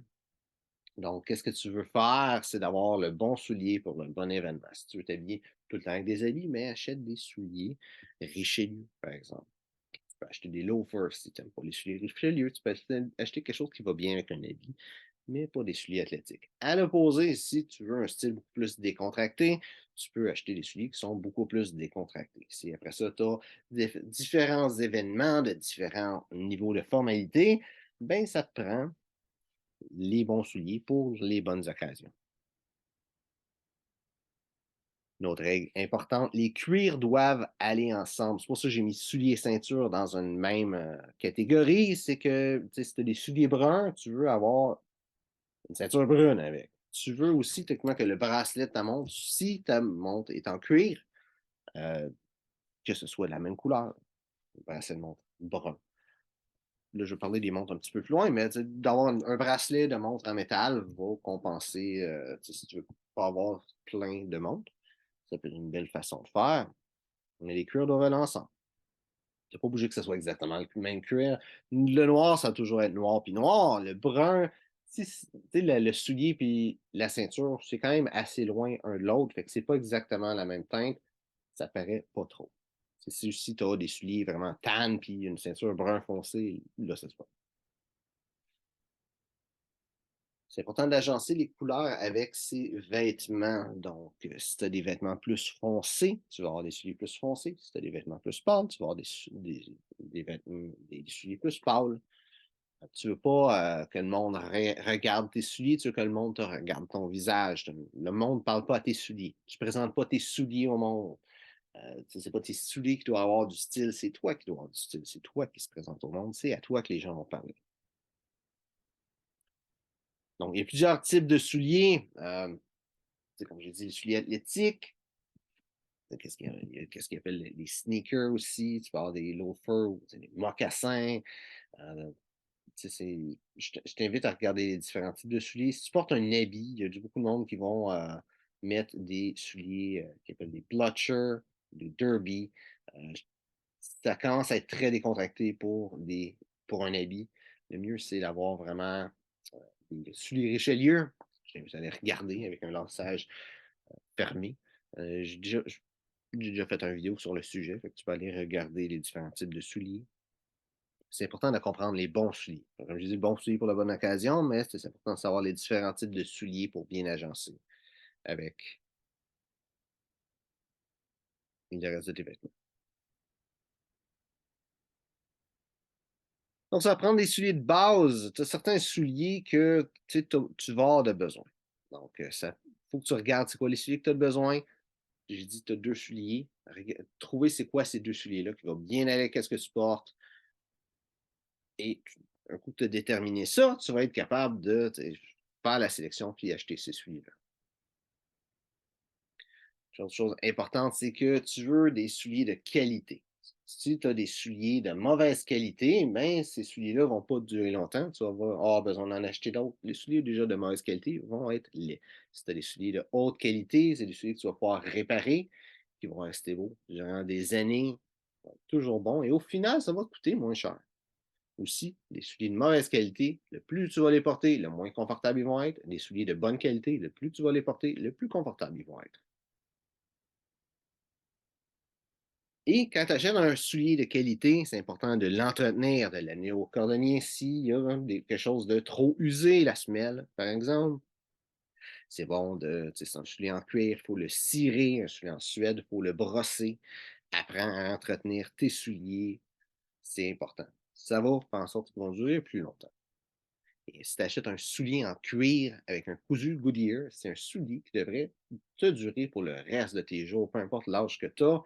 Donc, qu'est-ce que tu veux faire? C'est d'avoir le bon soulier pour le bon événement. Si tu veux t'habiller tout le temps avec des habits, mais achète des souliers Richelieu, par exemple. Tu peux acheter des loafers si tu n'aimes pas les souliers Richelieu. Tu peux acheter quelque chose qui va bien avec un habit, mais pas des souliers athlétiques. À l'opposé, si tu veux un style beaucoup plus décontracté, tu peux acheter des souliers qui sont beaucoup plus décontractés. Si après ça, tu as différents événements de différents niveaux de formalité, ben ça te prend les bons souliers pour les bonnes occasions. Une autre règle importante, les cuirs doivent aller ensemble. C'est pour ça que j'ai mis souliers et ceinture dans une même catégorie. C'est que si tu as des souliers bruns, tu veux avoir une ceinture brune avec. Tu veux aussi techniquement que le bracelet de ta montre, si ta montre est en cuir, euh, que ce soit de la même couleur, le bracelet de montre brun. Là, je vais parler des montres un petit peu plus loin, mais d'avoir un bracelet de montre en métal va compenser, si tu veux pas avoir plein de montres. Ça peut être une belle façon de faire. Mais les cuirs doivent aller ensemble. Tu n'es pas obligé que ce soit exactement le même cuir. Le noir, ça va toujours être noir puis noir. Le brun, le soulier puis la ceinture, c'est quand même assez loin un de l'autre. Fait que c'est pas exactement la même teinte. Ça paraît pas trop. Si tu as des souliers vraiment tan puis une ceinture brun foncé, là, ça se passe. C'est important d'agencer les couleurs avec ses vêtements. Donc, si tu as des vêtements plus foncés, tu vas avoir des souliers plus foncés. Si tu as des vêtements plus pâles, tu vas avoir des souliers plus pâles. Tu veux pas que le monde regarde tes souliers, tu veux que le monde te regarde ton visage. Le monde ne parle pas à tes souliers. Tu ne présentes pas tes souliers au monde. C'est pas tes souliers qui doivent avoir du style, c'est toi qui dois avoir du style. C'est toi qui se présente au monde. C'est à toi que les gens vont parler. Donc, il y a plusieurs types de souliers. Comme j'ai dit, les souliers athlétiques. Qu'est-ce qu'ils appellent les sneakers aussi? Tu peux avoir des loafers, ou des mocassins. Euh, je t'invite à regarder les différents types de souliers. Si tu portes un habit, il y a beaucoup de monde qui vont mettre des souliers qui appellent des blotchers, des derby. Euh, Ça commence à être très décontracté pour un habit. Le mieux, c'est d'avoir vraiment euh, des souliers Richelieu. Vous allez regarder avec un laçage fermé. J'ai déjà fait une vidéo sur le sujet, fait que tu peux aller regarder les différents types de souliers. C'est important de comprendre les bons souliers. Comme je dis, le bon soulier pour la bonne occasion, mais c'est important de savoir les différents types de souliers pour bien agencer avec le reste de tes vêtements. Donc, ça va prendre des souliers de base. Tu as certains souliers que tu vas avoir de besoin. Donc, il faut que tu regardes c'est quoi les souliers que tu as de besoin. J'ai dit, tu as 2 souliers. Trouver c'est quoi ces 2 souliers-là qui vont bien aller avec ce que tu portes. Et un coup que tu as déterminé ça, tu vas être capable de faire la sélection puis acheter ces souliers-là. Autre chose importante, c'est que tu veux des souliers de qualité. Si tu as des souliers de mauvaise qualité, ben, ces souliers-là ne vont pas durer longtemps. Tu vas avoir besoin d'en acheter d'autres. Les souliers déjà de mauvaise qualité vont être laids. Si tu as des souliers de haute qualité, c'est des souliers que tu vas pouvoir réparer, qui vont rester beaux durant des années, toujours bons. Et au final, ça va coûter moins cher. Aussi, les souliers de mauvaise qualité, le plus tu vas les porter, le moins confortable ils vont être. Les souliers de bonne qualité, le plus tu vas les porter, le plus confortable ils vont être. Et quand tu achètes un soulier de qualité, c'est important de l'entretenir, de l'amener au cordonnier s'il y a quelque chose de trop usé, la semelle, par exemple. C'est bon c'est un soulier en cuir, il faut le cirer, un soulier en suède, il faut le brosser. Apprends à entretenir tes souliers, c'est important. Ça va faire en sorte qu'ils vont durer plus longtemps. Et si tu achètes un soulier en cuir avec un cousu Goodyear, c'est un soulier qui devrait te durer pour le reste de tes jours, peu importe l'âge que tu as,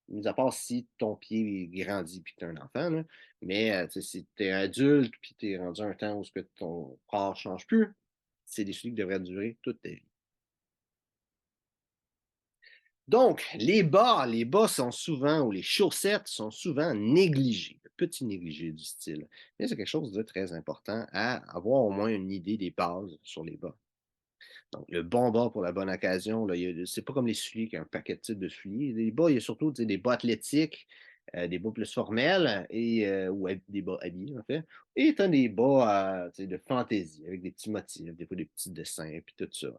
mis à part si ton pied grandit et que tu es un enfant. Là. Mais si tu es adulte et tu es rendu à un temps où ce que ton corps ne change plus, c'est des souliers qui devraient durer toute ta vie. Donc, les bas sont souvent, ou les chaussettes sont souvent négligées, le petit négligé du style. Mais c'est quelque chose de très important à avoir au moins une idée des bases sur les bas. Donc, le bon bas pour la bonne occasion, là, c'est pas comme les souliers qui ont un paquet de types de souliers. Les bas, il y a surtout des bas athlétiques, des bas plus formels ou des bas habillés, en fait. Et tu as des bas de fantaisie avec des petits motifs, des fois des petits dessins, et puis tout ça.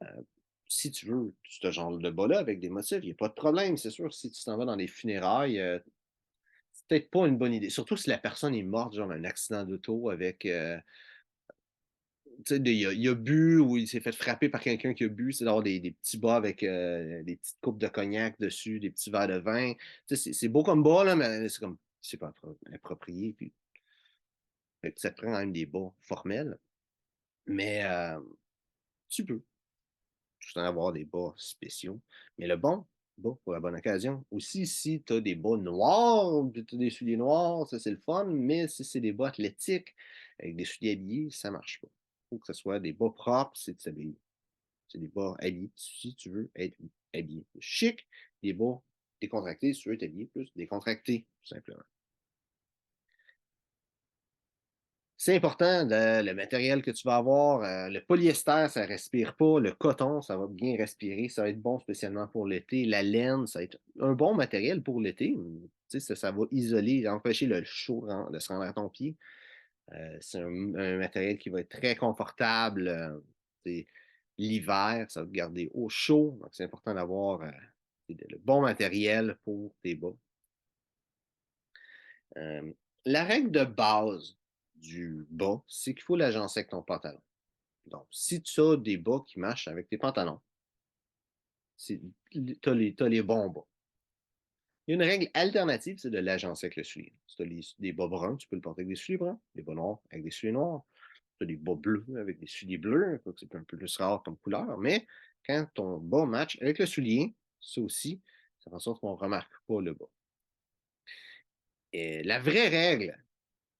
Euh, Si tu veux ce genre de bas-là avec des motifs, il n'y a pas de problème. C'est sûr, si tu t'en vas dans les funérailles, c'est peut-être pas une bonne idée. Surtout si la personne est morte, genre un accident d'auto avec tu sais, il a bu ou il s'est fait frapper par quelqu'un qui a bu, c'est d'avoir des petits bas avec des petites coupes de cognac dessus, des petits verres de vin. Tu sais, c'est beau comme bas, là, mais c'est comme, c'est pas approprié. Puis, fait que ça te prend quand même des bas formels. Mais tu peux tout en avoir des bas spéciaux. Mais le bon bas pour la bonne occasion. Aussi, si tu as des bas noirs, puis tu as des souliers noirs, ça c'est le fun, mais si c'est des bas athlétiques avec des souliers habillés, ça marche pas. Il faut que ce soit des bas propres, c'est de s'habiller. C'est des bas habillés si tu veux être habillé chic, des bas décontractés si tu veux être habillé plus décontracté, tout simplement. C'est important, le matériel que tu vas avoir. Le polyester, ça ne respire pas. Le coton, ça va bien respirer. Ça va être bon spécialement pour l'été. La laine, ça va être un bon matériel pour l'été. Tu sais, ça va isoler, empêcher le chaud de se rendre à ton pied. C'est un matériel qui va être très confortable. L'hiver, ça va te garder au chaud. Donc, c'est important d'avoir le bon matériel pour tes bas. La règle de base du bas, c'est qu'il faut l'agencer avec ton pantalon. Donc, si tu as des bas qui marchent avec tes pantalons, tu as, les bons bas. Il y a une règle alternative, c'est de l'agencer avec le soulier. Si tu as des bas bruns, tu peux le porter avec des souliers bruns. Des bas noirs avec des souliers noirs. Tu as des bas bleus avec des souliers bleus. C'est un peu plus rare comme couleur. Mais quand ton bas match avec le soulier, ça aussi, ça fait en sorte qu'on ne remarque pas le bas. Et la vraie règle,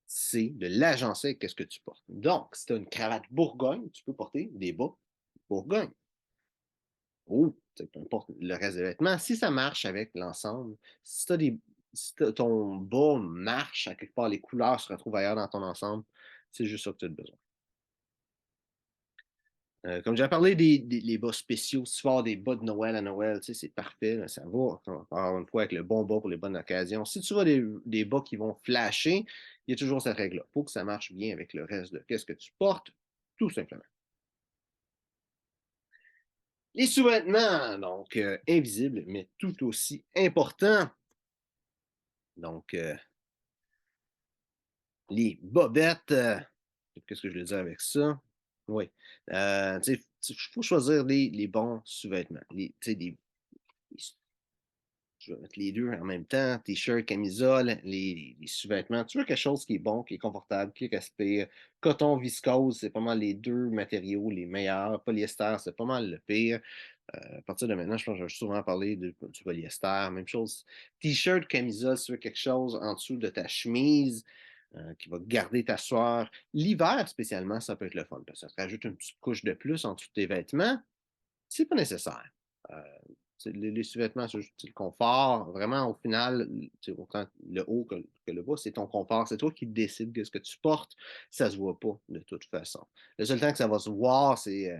c'est de l'agencer avec ce que tu portes. Donc, si tu as une cravate Bourgogne, tu peux porter des bas Bourgogne. Ou peu importe le reste des vêtements, si ça marche avec l'ensemble, si, ton bas marche à quelque part, les couleurs se retrouvent ailleurs dans ton ensemble, c'est juste ça que tu as besoin. Comme j'ai parlé des bas spéciaux, si tu vas avoir des bas de Noël à Noël, tu sais, c'est parfait, là, ça va, encore une fois, avec le bon bas pour les bonnes occasions. Si tu as des bas qui vont flasher, il y a toujours cette règle-là. Il faut que ça marche bien avec le reste de qu'est-ce que tu portes, tout simplement. Les sous-vêtements, donc invisibles, mais tout aussi importants. Donc, les bobettes, qu'est-ce que je veux dire avec ça? Oui. Il faut choisir les bons sous-vêtements. tu vas mettre les deux en même temps, t-shirt, camisole, les sous-vêtements. Tu veux quelque chose qui est bon, qui est confortable, qui respire. Coton, viscose, c'est pas mal les deux matériaux les meilleurs. Polyester, c'est pas mal le pire. À partir de maintenant, je pense que je vais souvent parler du polyester. Même chose. T-shirt, camisole, si tu veux quelque chose en dessous de ta chemise qui va garder ta sueur. L'hiver, spécialement, ça peut être le fun parce que ça te rajoute une petite couche de plus en dessous de tes vêtements. C'est pas nécessaire. Euh, les sous-vêtements, c'est le confort. Vraiment, au final, autant le haut que le bas, c'est ton confort. C'est toi qui décides de ce que tu portes. Ça se voit pas de toute façon. Le seul temps que ça va se voir, c'est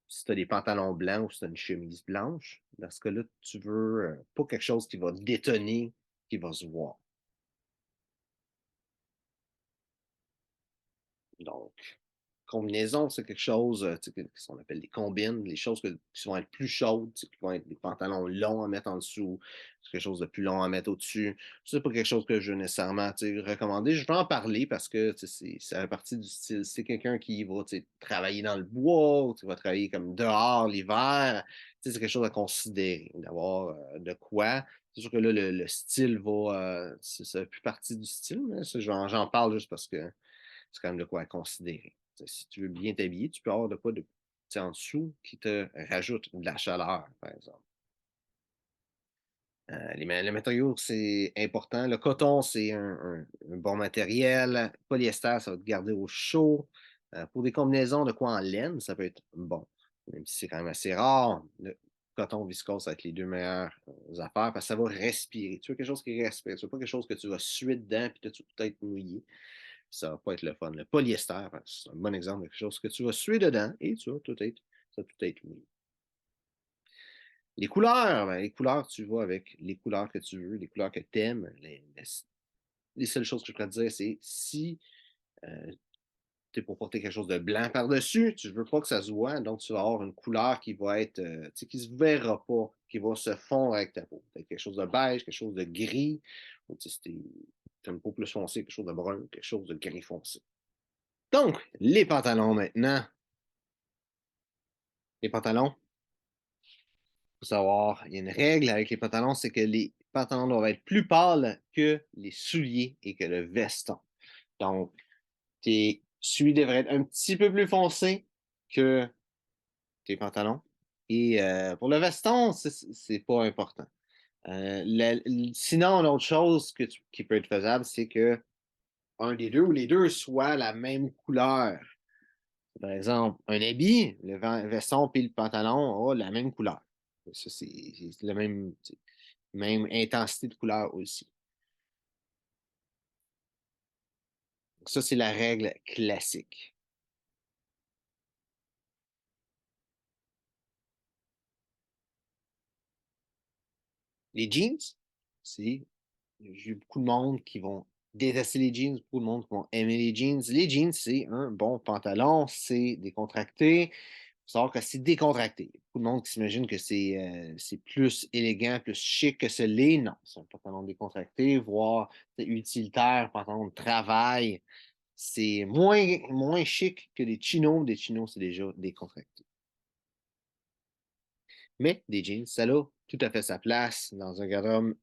si tu as des pantalons blancs ou si tu as une chemise blanche. Dans ce cas-là, tu veux pas quelque chose qui va détonner, qui va se voir. Donc, combinaison, c'est quelque chose, ce qu'on appelle des combines, les choses qui vont être plus chaudes, qui vont être des pantalons longs à mettre en dessous, quelque chose de plus long à mettre au-dessus. C'est pas quelque chose que je veux nécessairement recommander. Je vais en parler parce que ça fait partie du style. C'est quelqu'un qui va travailler dans le bois, ou qui va travailler comme dehors l'hiver. C'est quelque chose à considérer, d'avoir de quoi. C'est sûr que là, le style va. Ça fait plus partie du style, mais j'en parle juste parce que c'est quand même de quoi à considérer. Si tu veux bien t'habiller, tu peux avoir de quoi de en dessous qui te rajoute de la chaleur, par exemple. Les matériaux, c'est important. Le coton, c'est un bon matériel. Polyester, ça va te garder au chaud. Pour des combinaisons de quoi en laine, ça peut être bon. Même si c'est quand même assez rare. Le coton viscose, ça va être les deux meilleures affaires parce que ça va respirer. Tu veux quelque chose qui respire. Tu veux pas quelque chose que tu vas suer dedans puis tu vas peut-être mouiller. Ça va pas être le fun. Le polyester, c'est un bon exemple de quelque chose que tu vas suer dedans et ça va tout être mouillé. Les couleurs, tu vas avec les couleurs que tu veux, les couleurs que tu aimes. Les seules choses que je pourrais te dire, c'est si tu es pour porter quelque chose de blanc par-dessus, tu ne veux pas que ça se voit, donc tu vas avoir une couleur qui va être, qui ne se verra pas, qui va se fondre avec ta peau. Peut-être quelque chose de beige, quelque chose de gris, ou si tu as une peau plus foncée, quelque chose de brun, quelque chose de gris foncé. Donc, les pantalons maintenant. Les pantalons, il faut savoir, il y a une règle avec les pantalons, c'est que les pantalons doivent être plus pâles que les souliers et que le veston. Donc, celui devrait être un petit peu plus foncé que tes pantalons. Et pour le veston, c'est pas important. Sinon, l'autre chose qui peut être faisable, c'est que un des deux ou les deux soient la même couleur. Par exemple, un habit, le veston et le pantalon ont la même couleur. Ça, c'est la même intensité de couleur aussi. Donc, ça, c'est la règle classique. Les jeans, c'est j'ai beaucoup de monde qui vont détester les jeans, beaucoup de monde qui vont aimer les jeans. Les jeans, c'est un bon pantalon, c'est décontracté. Il faut savoir que c'est décontracté. Beaucoup de monde qui s'imagine que c'est plus élégant, plus chic que ce l'est. Non, c'est un pantalon décontracté, voire utilitaire, pantalon de travail. C'est moins chic que des chinos. Des chinos, c'est déjà décontracté. Mais des jeans, ça a tout à fait sa place dans un garde-robe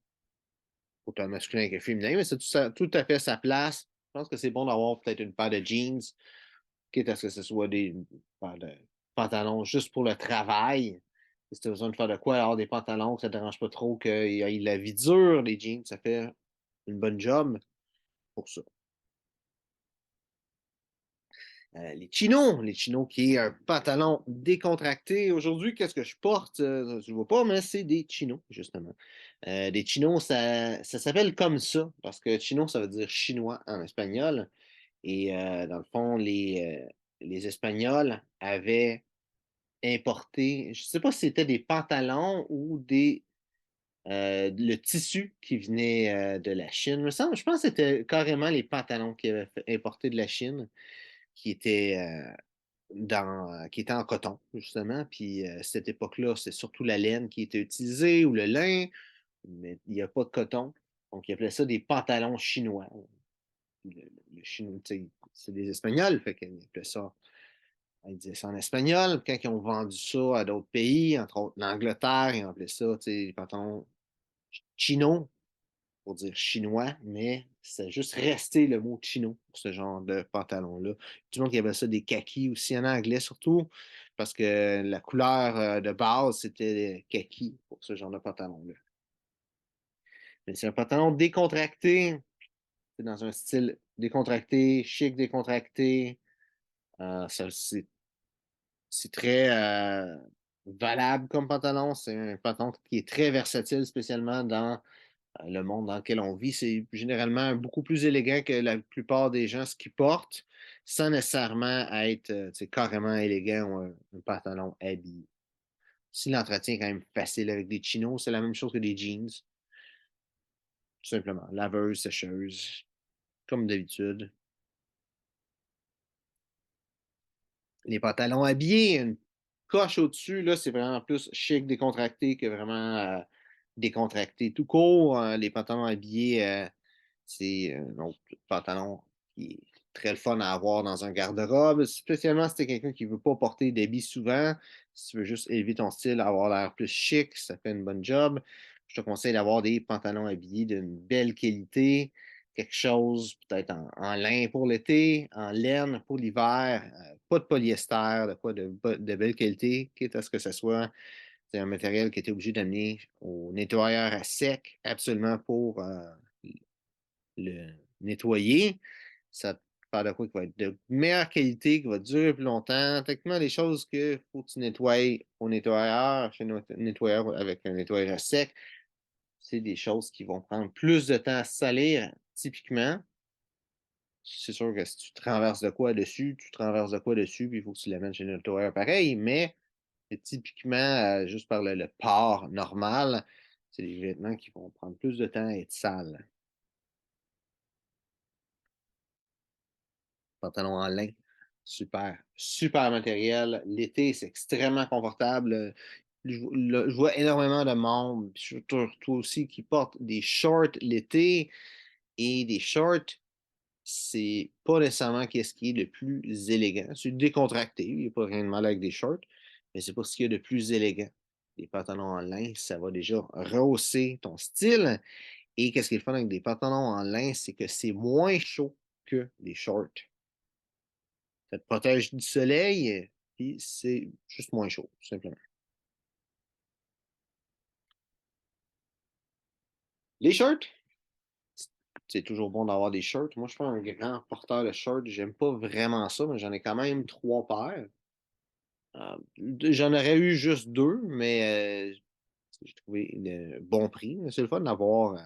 autant masculin que féminin, mais c'est tout à fait sa place. Je pense que c'est bon d'avoir peut-être une paire de jeans, quitte à ce que ce soit une paire de pantalons juste pour le travail. Si tu as besoin de faire de quoi, alors des pantalons, que ça ne te dérange pas trop qu'il y ait la vie dure, les jeans, ça fait une bonne job pour ça. Les chinos qui est un pantalon décontracté. Aujourd'hui, qu'est-ce que je porte? Je ne vois pas, mais c'est des chinos, justement. Des chinos, ça s'appelle comme ça, parce que chino, ça veut dire chinois en espagnol. Et dans le fond, les Espagnols avaient importé, je ne sais pas si c'était des pantalons ou le tissu qui venait de la Chine. Je pense que c'était carrément les pantalons qui avaient importé de la Chine, qui étaient qui était en coton, justement. Puis cette époque-là, c'est surtout la laine qui était utilisée ou le lin, mais il n'y a pas de coton. Donc, ils appelaient ça des pantalons chinois. Le chinois, c'est des Espagnols, fait qu'ils appelaient ça ils disaient ça en espagnol. Quand ils ont vendu ça à d'autres pays, entre autres l'Angleterre, ils ont appelé ça, les pantalons chino, pour dire chinois, mais c'est juste resté le mot chino pour ce genre de pantalon-là. Tout le monde qui avait ça des kakis aussi en anglais, surtout, parce que la couleur de base, c'était kaki pour ce genre de pantalon-là. Mais c'est un pantalon décontracté, c'est dans un style décontracté, chic décontracté. C'est très valable comme pantalon. C'est un pantalon qui est très versatile, spécialement dans le monde dans lequel on vit. C'est généralement beaucoup plus élégant que la plupart des gens ce qu'ils portent, sans nécessairement être carrément élégant ou un pantalon habillé. Si l'entretien est quand même facile avec des chinos, c'est la même chose que des jeans. Tout simplement. Laveuse, sécheuse, comme d'habitude. Les pantalons habillés, une coche au-dessus, là, c'est vraiment plus chic, décontracté que vraiment décontracté tout court. Les pantalons habillés, c'est un autre pantalon qui est très le fun à avoir dans un garde-robe, spécialement si tu es quelqu'un qui ne veut pas porter d'habits souvent. Si tu veux juste élever ton style, avoir l'air plus chic, ça fait une bonne job. Je te conseille d'avoir des pantalons habillés d'une belle qualité, quelque chose peut-être en lin pour l'été, en laine pour l'hiver, pas de polyester, de quoi de belle qualité, quitte à ce que ce soit c'est un matériel qui était obligé d'amener au nettoyeur à sec absolument pour le nettoyer. Ça parle de quoi qui va être de meilleure qualité, qui va durer plus longtemps. Techniquement, les choses que faut que tu nettoies au nettoyeur, chez le nettoyeur avec un nettoyeur à sec, c'est des choses qui vont prendre plus de temps à salir, typiquement. C'est sûr que si tu te renverses de quoi dessus, tu te renverses de quoi dessus, puis il faut que tu l'amènes chez le nettoyeur pareil, mais c'est typiquement, juste par le port normal, c'est des vêtements qui vont prendre plus de temps à être sales. Pantalon en lin, super, super matériel. L'été, c'est extrêmement confortable. Je vois énormément de monde, surtout toi aussi, qui portent des shorts l'été et des shorts, c'est pas nécessairement qu'est-ce qui est le plus élégant. C'est décontracté, il n'y a pas rien de mal avec des shorts, mais c'est pas ce qu'il y a de plus élégant. Les pantalons en lin, ça va déjà rehausser ton style. Et qu'est-ce qui est le fun avec des pantalons en lin, c'est que c'est moins chaud que des shorts. Ça te protège du soleil, puis c'est juste moins chaud, tout simplement. Les shirts, c'est toujours bon d'avoir des shirts. Moi, je suis pas un grand porteur de shirts. J'aime pas vraiment ça, mais j'en ai quand même 3 paires. J'en aurais eu juste deux, mais j'ai trouvé le bon prix. C'est le fun d'avoir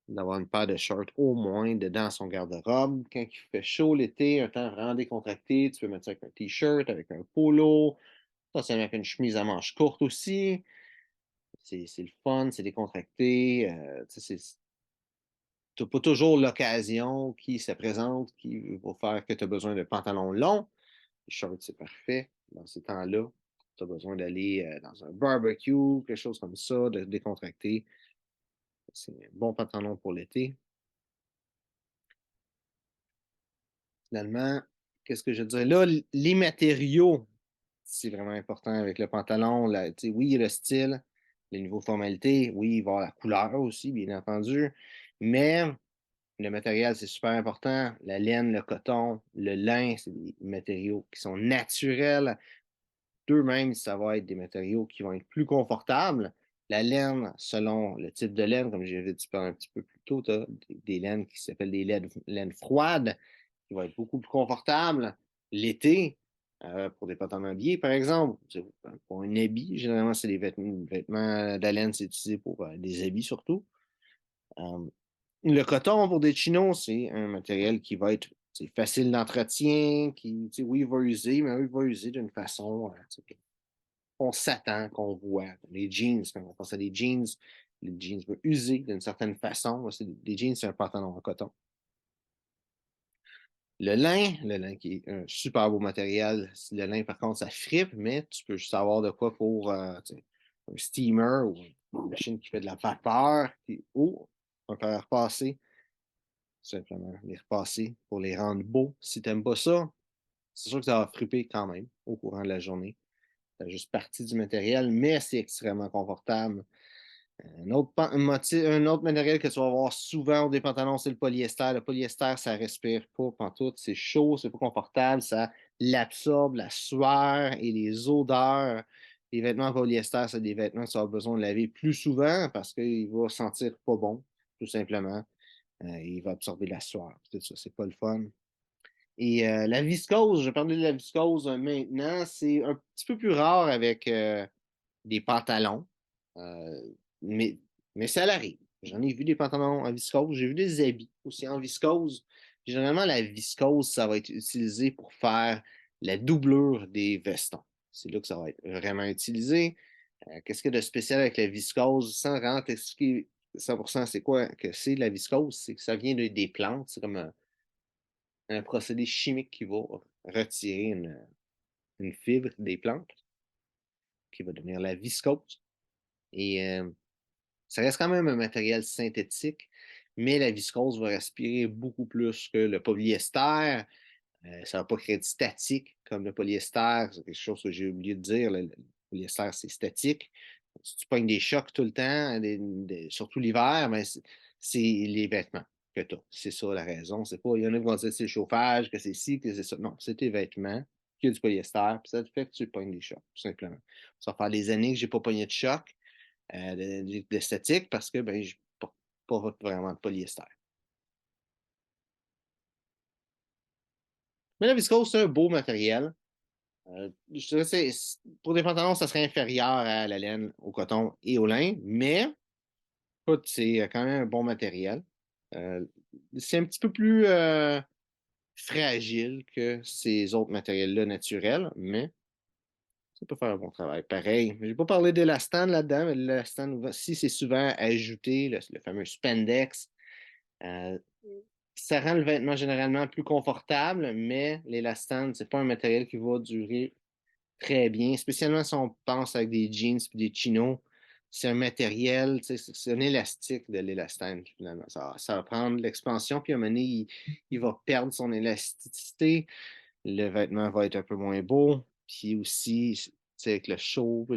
une paire de shorts au moins dedans son garde-robe. Quand il fait chaud l'été, un temps vraiment décontracté, tu peux mettre ça avec un t-shirt, avec un polo, ça avec une chemise à manches courtes aussi. C'est le fun, c'est décontracté. Tu n'as pas toujours l'occasion qui se présente qui va faire que tu as besoin de pantalons longs. Les shorts, c'est parfait. Dans ces temps-là, tu as besoin d'aller dans un barbecue, quelque chose comme ça, de décontracté. C'est un bon pantalon pour l'été. Finalement, qu'est-ce que je dirais là? Les matériaux, c'est vraiment important avec le pantalon. Là, oui, il y a le style, le niveau de formalité, oui, il va y avoir la couleur aussi, bien entendu. Mais le matériel, c'est super important. La laine, le coton, le lin, c'est des matériaux qui sont naturels. D'eux-mêmes, ça va être des matériaux qui vont être plus confortables. La laine, selon le type de laine, comme j'avais dit un petit peu plus tôt, tu as des laines qui s'appellent des laines froides, qui vont être beaucoup plus confortables. L'été, pour des pantalons habillés, par exemple, pour un habit, généralement, c'est des vêtements de la laine, c'est utilisé pour des habits surtout. Euh, le coton pour des chinos, c'est un matériel qui va être facile d'entretien, qui, oui, il va user, mais il va user d'une façon qu'on s'attend, qu'on voit. Les jeans, quand on pense à des jeans, les jeans vont user d'une certaine façon. Des jeans, c'est un pantalon en coton. Le lin qui est un super beau matériel. Le lin, par contre, ça frippe, mais tu peux juste avoir de quoi pour un steamer ou une machine qui fait de la vapeur ou on peut repasser, tout simplement les repasser pour les rendre beaux si tu n'aimes pas ça. C'est sûr que ça va fripper quand même au courant de la journée. Ça fait juste partie du matériel, mais c'est extrêmement confortable. Un autre matériel que tu vas voir souvent des pantalons, c'est le polyester. Le polyester, ça respire pas pantoute. C'est chaud, c'est pas confortable. Ça l'absorbe la sueur et les odeurs. Les vêtements en polyester, c'est des vêtements que tu as besoin de laver plus souvent parce qu'il va sentir pas bon, tout simplement. Il va absorber la sueur. Tout ça, c'est pas le fun. Et la viscose, je parlais de la viscose maintenant, c'est un petit peu plus rare avec des pantalons. Euh, mais, mais ça l'arrive. J'en ai vu des pantalons en viscose. J'ai vu des habits aussi en viscose. Généralement, la viscose, ça va être utilisé pour faire la doublure des vestons. C'est là que ça va être vraiment utilisé. Qu'est-ce qu'il y a de spécial avec la viscose? Sans vraiment t'expliquer 100% c'est quoi que c'est la viscose, c'est que ça vient des plantes. C'est comme un procédé chimique qui va retirer une fibre des plantes, qui va devenir la viscose. Et ça reste quand même un matériel synthétique, mais la viscose va respirer beaucoup plus que le polyester. Ça ne va pas créer de statique comme le polyester. C'est quelque chose que j'ai oublié de dire. Le polyester, c'est statique. Si tu pognes des chocs tout le temps, surtout l'hiver, mais c'est les vêtements que tu as. C'est ça la raison. C'est pas, il y en a qui vont dire que c'est le chauffage, que c'est ci, que c'est ça. Non, c'est tes vêtements, qu'il y a du polyester, puis ça fait que tu pognes des chocs, tout simplement. Ça va faire des années que je n'ai pas pogné de choc d'esthétique parce que ben, je porte pas vraiment de polyester. Mais la viscose, c'est un beau matériel. Je dirais pour des pantalons, ça serait inférieur à la laine, au coton et au lin, mais écoute, c'est quand même un bon matériel. Euh, c'est un petit peu plus fragile que ces autres matériels-là naturels, mais ça peut faire un bon travail. Pareil, je n'ai pas parlé d'élastane là-dedans, mais l'élastane aussi, c'est souvent ajouté, le fameux spandex. Euh, Ça rend le vêtement généralement plus confortable, mais l'élastane, c'est pas un matériel qui va durer très bien, spécialement si on pense avec des jeans et des chinos. C'est un matériel, c'est un élastique de l'élastane, finalement. Ça va prendre l'expansion, puis à un moment donné, il va perdre son élasticité. Le vêtement va être un peu moins beau. Puis aussi, avec le chaud,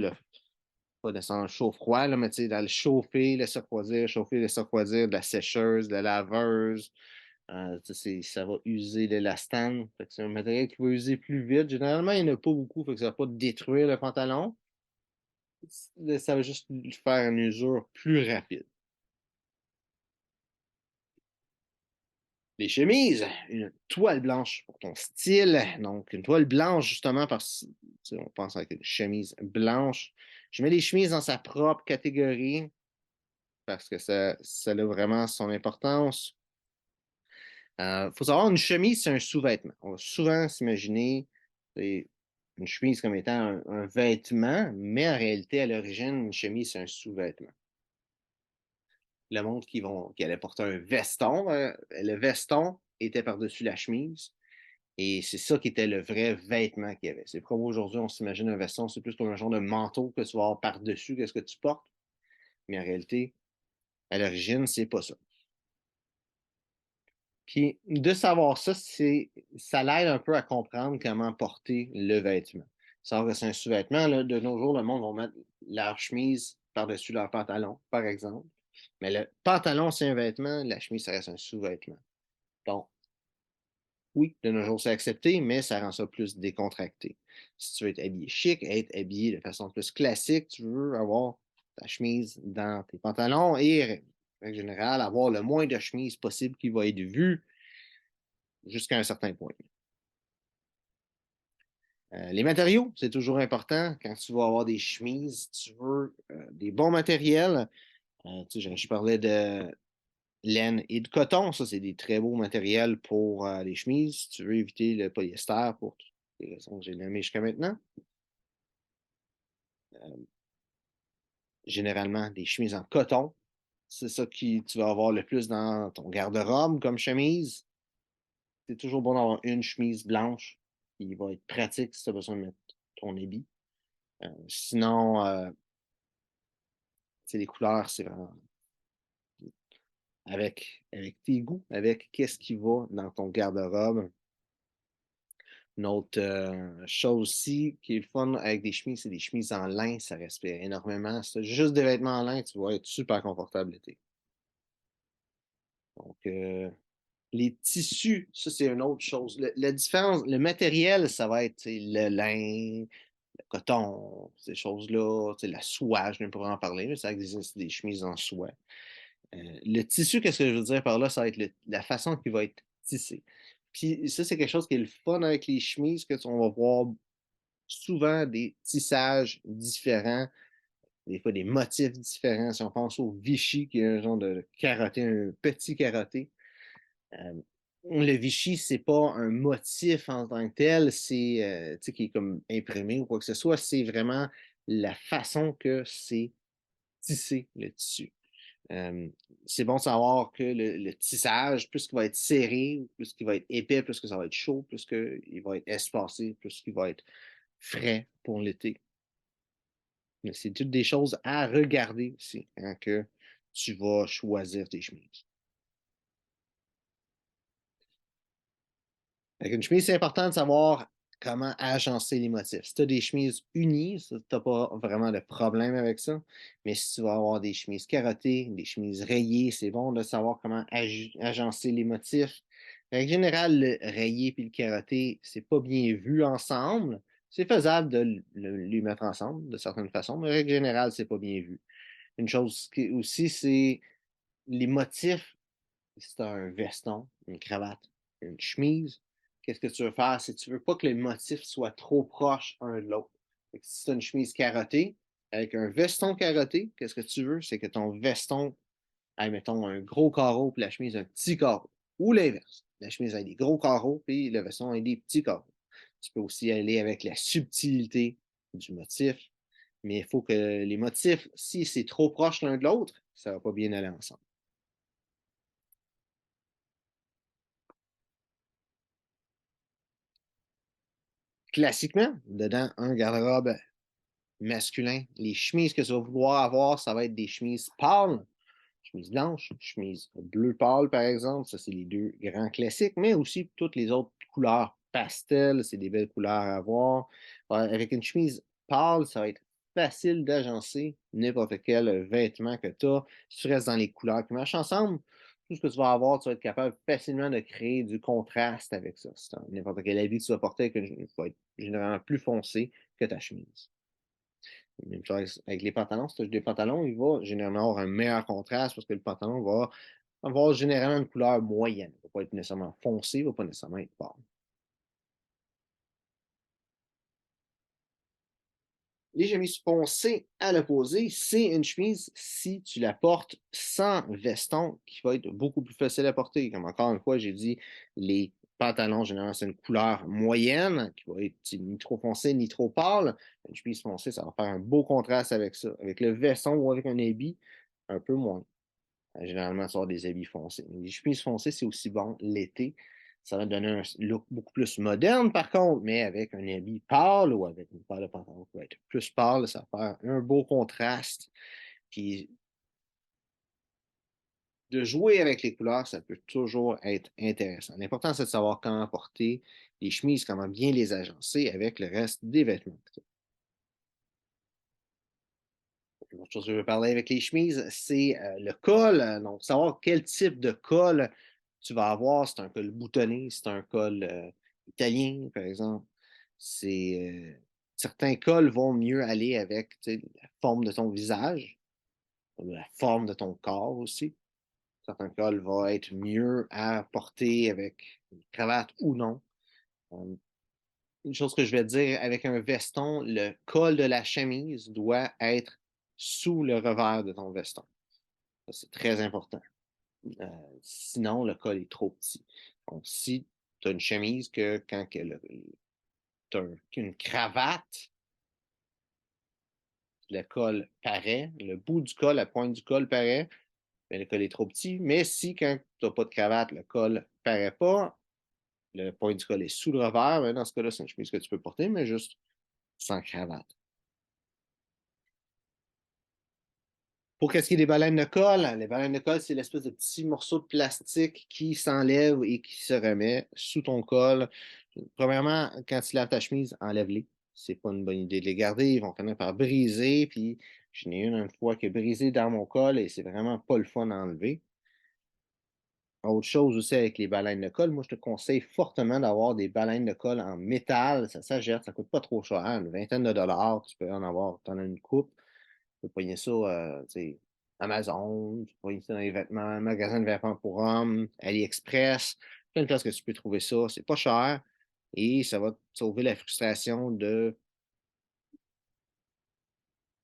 pas de sens chaud-froid, là, mais dans le chauffer, le surfroidir de la sécheuse, de la laveuse. Ça va user l'élastane. C'est un matériel qui va user plus vite. Généralement, il n'y en a pas beaucoup, fait que ça ne va pas détruire le pantalon. Ça va juste faire une usure plus rapide. Les chemises, une toile blanche pour ton style. Donc, une toile blanche, justement, parce qu'on pense avec une chemise blanche. Je mets les chemises dans sa propre catégorie parce que ça a vraiment son importance. Faut savoir, une chemise, c'est un sous-vêtement. On va souvent s'imaginer une chemise comme étant un vêtement, mais en réalité, à l'origine, une chemise, c'est un sous-vêtement. Le monde qui allait porter un veston, le veston était par-dessus la chemise, et c'est ça qui était le vrai vêtement qu'il y avait. C'est comme aujourd'hui, on s'imagine un veston, c'est plus comme un genre de manteau que tu vas avoir par-dessus, qu'est-ce que tu portes, mais en réalité, à l'origine, c'est pas ça. Puis de savoir ça, ça l'aide un peu à comprendre comment porter le vêtement. Savoir que c'est un sous-vêtement, là, de nos jours, le monde va mettre leur chemise par-dessus leur pantalon, par exemple. Mais le pantalon, c'est un vêtement, la chemise, ça reste un sous-vêtement. Donc, oui, de nos jours, c'est accepté, mais ça rend ça plus décontracté. Si tu veux être habillé chic, être habillé de façon plus classique, tu veux avoir ta chemise dans tes pantalons et, en général, avoir le moins de chemise possible qui va être vue jusqu'à un certain point. Les matériaux, c'est toujours important. Quand tu vas avoir des chemises, tu veux des bons matériels. Je parlais de laine et de coton. Ça, c'est des très beaux matériels pour les chemises. Tu veux éviter le polyester pour toutes les raisons que j'ai nommées jusqu'à maintenant. Euh, Généralement, des chemises en coton. C'est ça que tu vas avoir le plus dans ton garde-robe comme chemise. C'est toujours bon d'avoir une chemise blanche qui va être pratique si tu as besoin de mettre ton habit. Sinon, les couleurs, c'est vraiment avec tes goûts, avec qu'est-ce qui va dans ton garde-robe. Une autre chose aussi qui est le fun avec des chemises, c'est des chemises en lin, ça respire énormément. Si tu juste des vêtements en lin, tu vas être super confortable l'été. Donc, les tissus, ça, c'est une autre chose. La différence, le matériel, ça va être le lin, le coton, ces choses-là, la soie, je ne pourrais en parler, mais ça existe des chemises en soie. Le tissu, qu'est-ce que je veux dire par là? Ça va être la façon qui va être tissée. Puis ça, c'est quelque chose qui est le fun avec les chemises, que on va voir souvent des tissages différents, des fois des motifs différents. Si on pense au Vichy, qui est un genre de carotté, un petit carotté, euh, le Vichy, c'est pas un motif en tant que tel, c'est qui est comme imprimé ou quoi que ce soit, c'est vraiment la façon que c'est tissé, le tissu. Euh, c'est bon de savoir que le tissage, plus qu'il va être serré, plus qu'il va être épais, plus que ça va être chaud, plus qu'il va être espacé, plus qu'il va être frais pour l'été. Mais c'est toutes des choses à regarder aussi quand que tu vas choisir tes chemises. Avec une chemise, c'est important de savoir comment agencer les motifs. Si tu as des chemises unies, tu n'as pas vraiment de problème avec ça. Mais si tu vas avoir des chemises carottées, des chemises rayées, c'est bon de savoir comment agencer les motifs. En général, le rayé et le carotté, c'est pas bien vu ensemble. C'est faisable de les mettre ensemble de certaines façons, mais en règle générale, c'est pas bien vu. Une chose qui aussi, c'est les motifs. Si tu as un veston, une cravate, une chemise, qu'est-ce que tu veux faire? C'est que tu veux pas que les motifs soient trop proches un de l'autre. Si tu as une chemise carottée, avec un veston carotté, qu'est-ce que tu veux? C'est que ton veston ait, mettons, un gros carreau, puis la chemise un petit carreau. Ou l'inverse. La chemise a des gros carreaux, puis le veston a des petits carreaux. Tu peux aussi aller avec la subtilité du motif, mais il faut que les motifs, si c'est trop proche l'un de l'autre, ça ne va pas bien aller ensemble. Classiquement, dedans, un garde-robe masculin. Les chemises que tu vas vouloir avoir, ça va être des chemises pâles, chemise blanche, chemise bleu pâle, par exemple. Ça, c'est les deux grands classiques, mais aussi toutes les autres couleurs pastel, c'est des belles couleurs à avoir. Avec une chemise pâle, ça va être facile d'agencer n'importe quel vêtement que tu as. Si tu restes dans les couleurs qui marchent ensemble, tout ce que tu vas avoir, tu vas être capable facilement de créer du contraste avec ça. C'est n'importe quel habit que tu vas porter va être généralement plus foncé que ta chemise. Même chose avec les pantalons. Si tu as des pantalons, il va généralement avoir un meilleur contraste parce que le pantalon va avoir généralement une couleur moyenne. Il ne va pas être nécessairement foncé, il ne va pas nécessairement être pâle. Les chemises foncées à l'opposé, c'est une chemise si tu la portes sans veston qui va être beaucoup plus facile à porter. Comme encore une fois, j'ai dit, les pantalons, généralement, c'est une couleur moyenne qui va être ni trop foncée ni trop pâle. Une chemise foncée, ça va faire un beau contraste avec ça. Avec le veston ou avec un habit, un peu moins. Généralement, ça va des habits foncés. Les chemises foncées, c'est aussi bon l'été. Ça va donner un look beaucoup plus moderne, par contre, mais avec un habit pâle ou avec une paire de pantalon qui va être plus pâle, ça va faire un beau contraste. Puis de jouer avec les couleurs, ça peut toujours être intéressant. L'important, c'est de savoir comment porter les chemises, comment bien les agencer avec le reste des vêtements. L'autre chose que je veux parler avec les chemises, c'est le col. Donc, savoir quel type de col tu vas avoir. C'est un col boutonné, c'est un col italien, par exemple. C'est certains cols vont mieux aller avec la forme de ton visage, la forme de ton corps aussi. Certains cols vont être mieux à porter avec une cravate ou non. Une chose que je vais dire avec un veston, le col de la chemise doit être sous le revers de ton veston. Ça, c'est très important. Euh, Sinon, le col est trop petit. Donc, si tu as une chemise que quand tu as une cravate, le col paraît, le bout du col, la pointe du col paraît, mais le col est trop petit. Mais si quand tu n'as pas de cravate, le col paraît pas, le point du col est sous le revers, ben, dans ce cas-là, c'est une chemise que tu peux porter, mais juste sans cravate. Pour qu'est-ce qui est des baleines de colle, les baleines de colle, c'est l'espèce de petit morceau de plastique qui s'enlève et qui se remet sous ton col. Premièrement, quand tu laves ta chemise, enlève-les. C'est pas une bonne idée de les garder. Ils vont finir par briser. Puis, j'en ai une fois qui a brisé dans mon col et c'est vraiment pas le fun à enlever. Autre chose aussi avec les baleines de colle, moi je te conseille fortement d'avoir des baleines de colle en métal. Ça s'achète, ça coûte pas trop cher, une vingtaine de dollars. Tu peux en avoir, tu en as une coupe. Tu peux pogner ça, tu sais, Amazon, tu peux pogner ça dans les vêtements, magasin de vêtements pour hommes, AliExpress, plein de places que tu peux trouver ça. C'est pas cher et ça va te sauver la frustration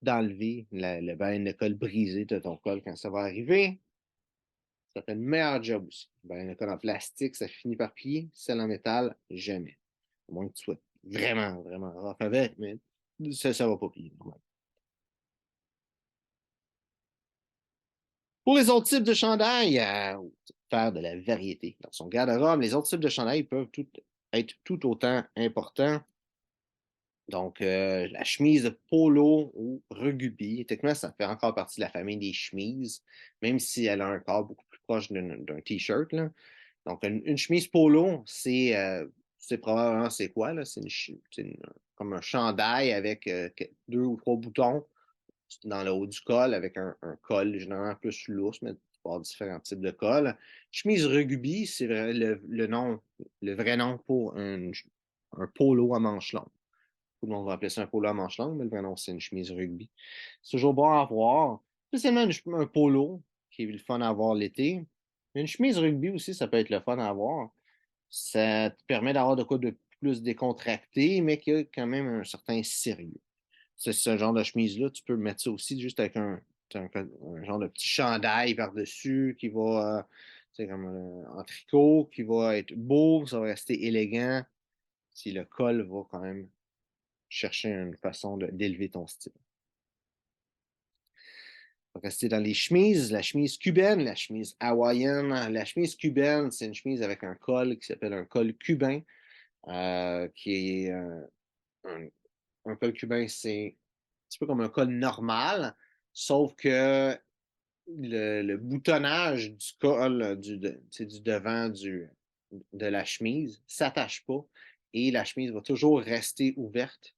d'enlever la baleine de colle brisée de ton col quand ça va arriver. Ça fait le meilleur job aussi. Ben, le code en plastique, ça finit par plier. Celle en métal, jamais. À moins que tu sois vraiment, vraiment rough avec, mais ça va pas plier. Pour les autres types de chandails, faire de la variété dans son garde-robe. Les autres types de chandails peuvent être tout autant importants. Donc, la chemise de polo ou rugby, techniquement, ça fait encore partie de la famille des chemises, même si elle a un corps beaucoup plus proche d'un t-shirt, là. Donc, une chemise polo, c'est probablement c'est quoi, là? Comme un chandail avec deux ou trois boutons dans le haut du col, avec un col généralement plus lousse, mais tu peux avoir différents types de cols. Chemise rugby, c'est le nom, le vrai nom pour un polo à manches longues. Tout le monde va appeler ça un polo à manches longues, mais le vrai nom, c'est une chemise rugby. C'est toujours bon à avoir. Spécialement un polo, qui est le fun à avoir l'été. Une chemise rugby aussi, ça peut être le fun à avoir. Ça te permet d'avoir de quoi de plus décontracté, mais qui a quand même un certain sérieux. C'est ce genre de chemise-là, tu peux mettre ça aussi juste avec un genre de petit chandail par-dessus qui va, c'est comme en tricot, qui va être beau, ça va rester élégant, si le col va quand même chercher une façon d'élever ton style. On va rester dans les chemises, la chemise cubaine, la chemise hawaïenne. La chemise cubaine, c'est une chemise avec un col qui s'appelle un col cubain, qui est un, un col cubain, c'est un petit peu comme un col normal, sauf que le boutonnage du col, du devant de la chemise, ne s'attache pas et la chemise va toujours rester ouverte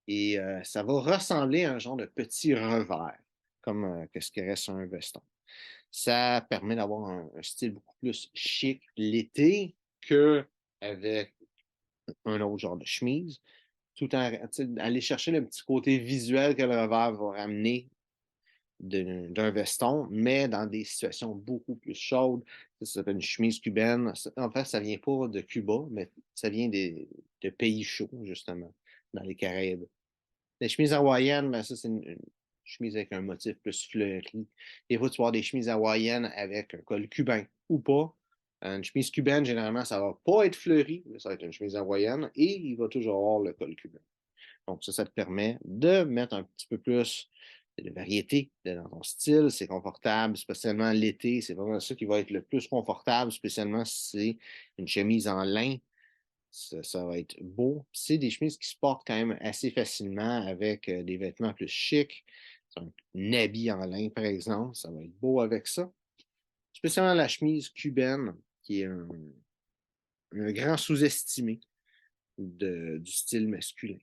et ça va ressembler à un genre de petit revers, comme ce qui reste sur un veston. Ça permet d'avoir un style beaucoup plus chic l'été qu'avec un autre genre de chemise, tout en aller chercher le petit côté visuel que le revers va ramener d'un veston, mais dans des situations beaucoup plus chaudes. Ça s'appelle une chemise cubaine. En fait, ça vient pas de Cuba, mais ça vient de pays chauds, justement, dans les Caraïbes. Les chemises hawaïennes, ben ça, c'est une chemise avec un motif plus fleuri. Des fois, tu vas avoir des chemises hawaïennes avec un col cubain ou pas. Une chemise cubaine, généralement, ça va pas être fleuri, mais ça va être une chemise hawaïenne et il va toujours avoir le col cubain. Donc, ça te permet de mettre un petit peu plus de variété dans ton style. C'est confortable, spécialement l'été. C'est vraiment ça qui va être le plus confortable, spécialement si c'est une chemise en lin. Ça va être beau. C'est des chemises qui se portent quand même assez facilement avec des vêtements plus chics. Un habit en lin, par exemple, ça va être beau avec ça. Spécialement la chemise cubaine, qui est un grand sous-estimé du style masculin.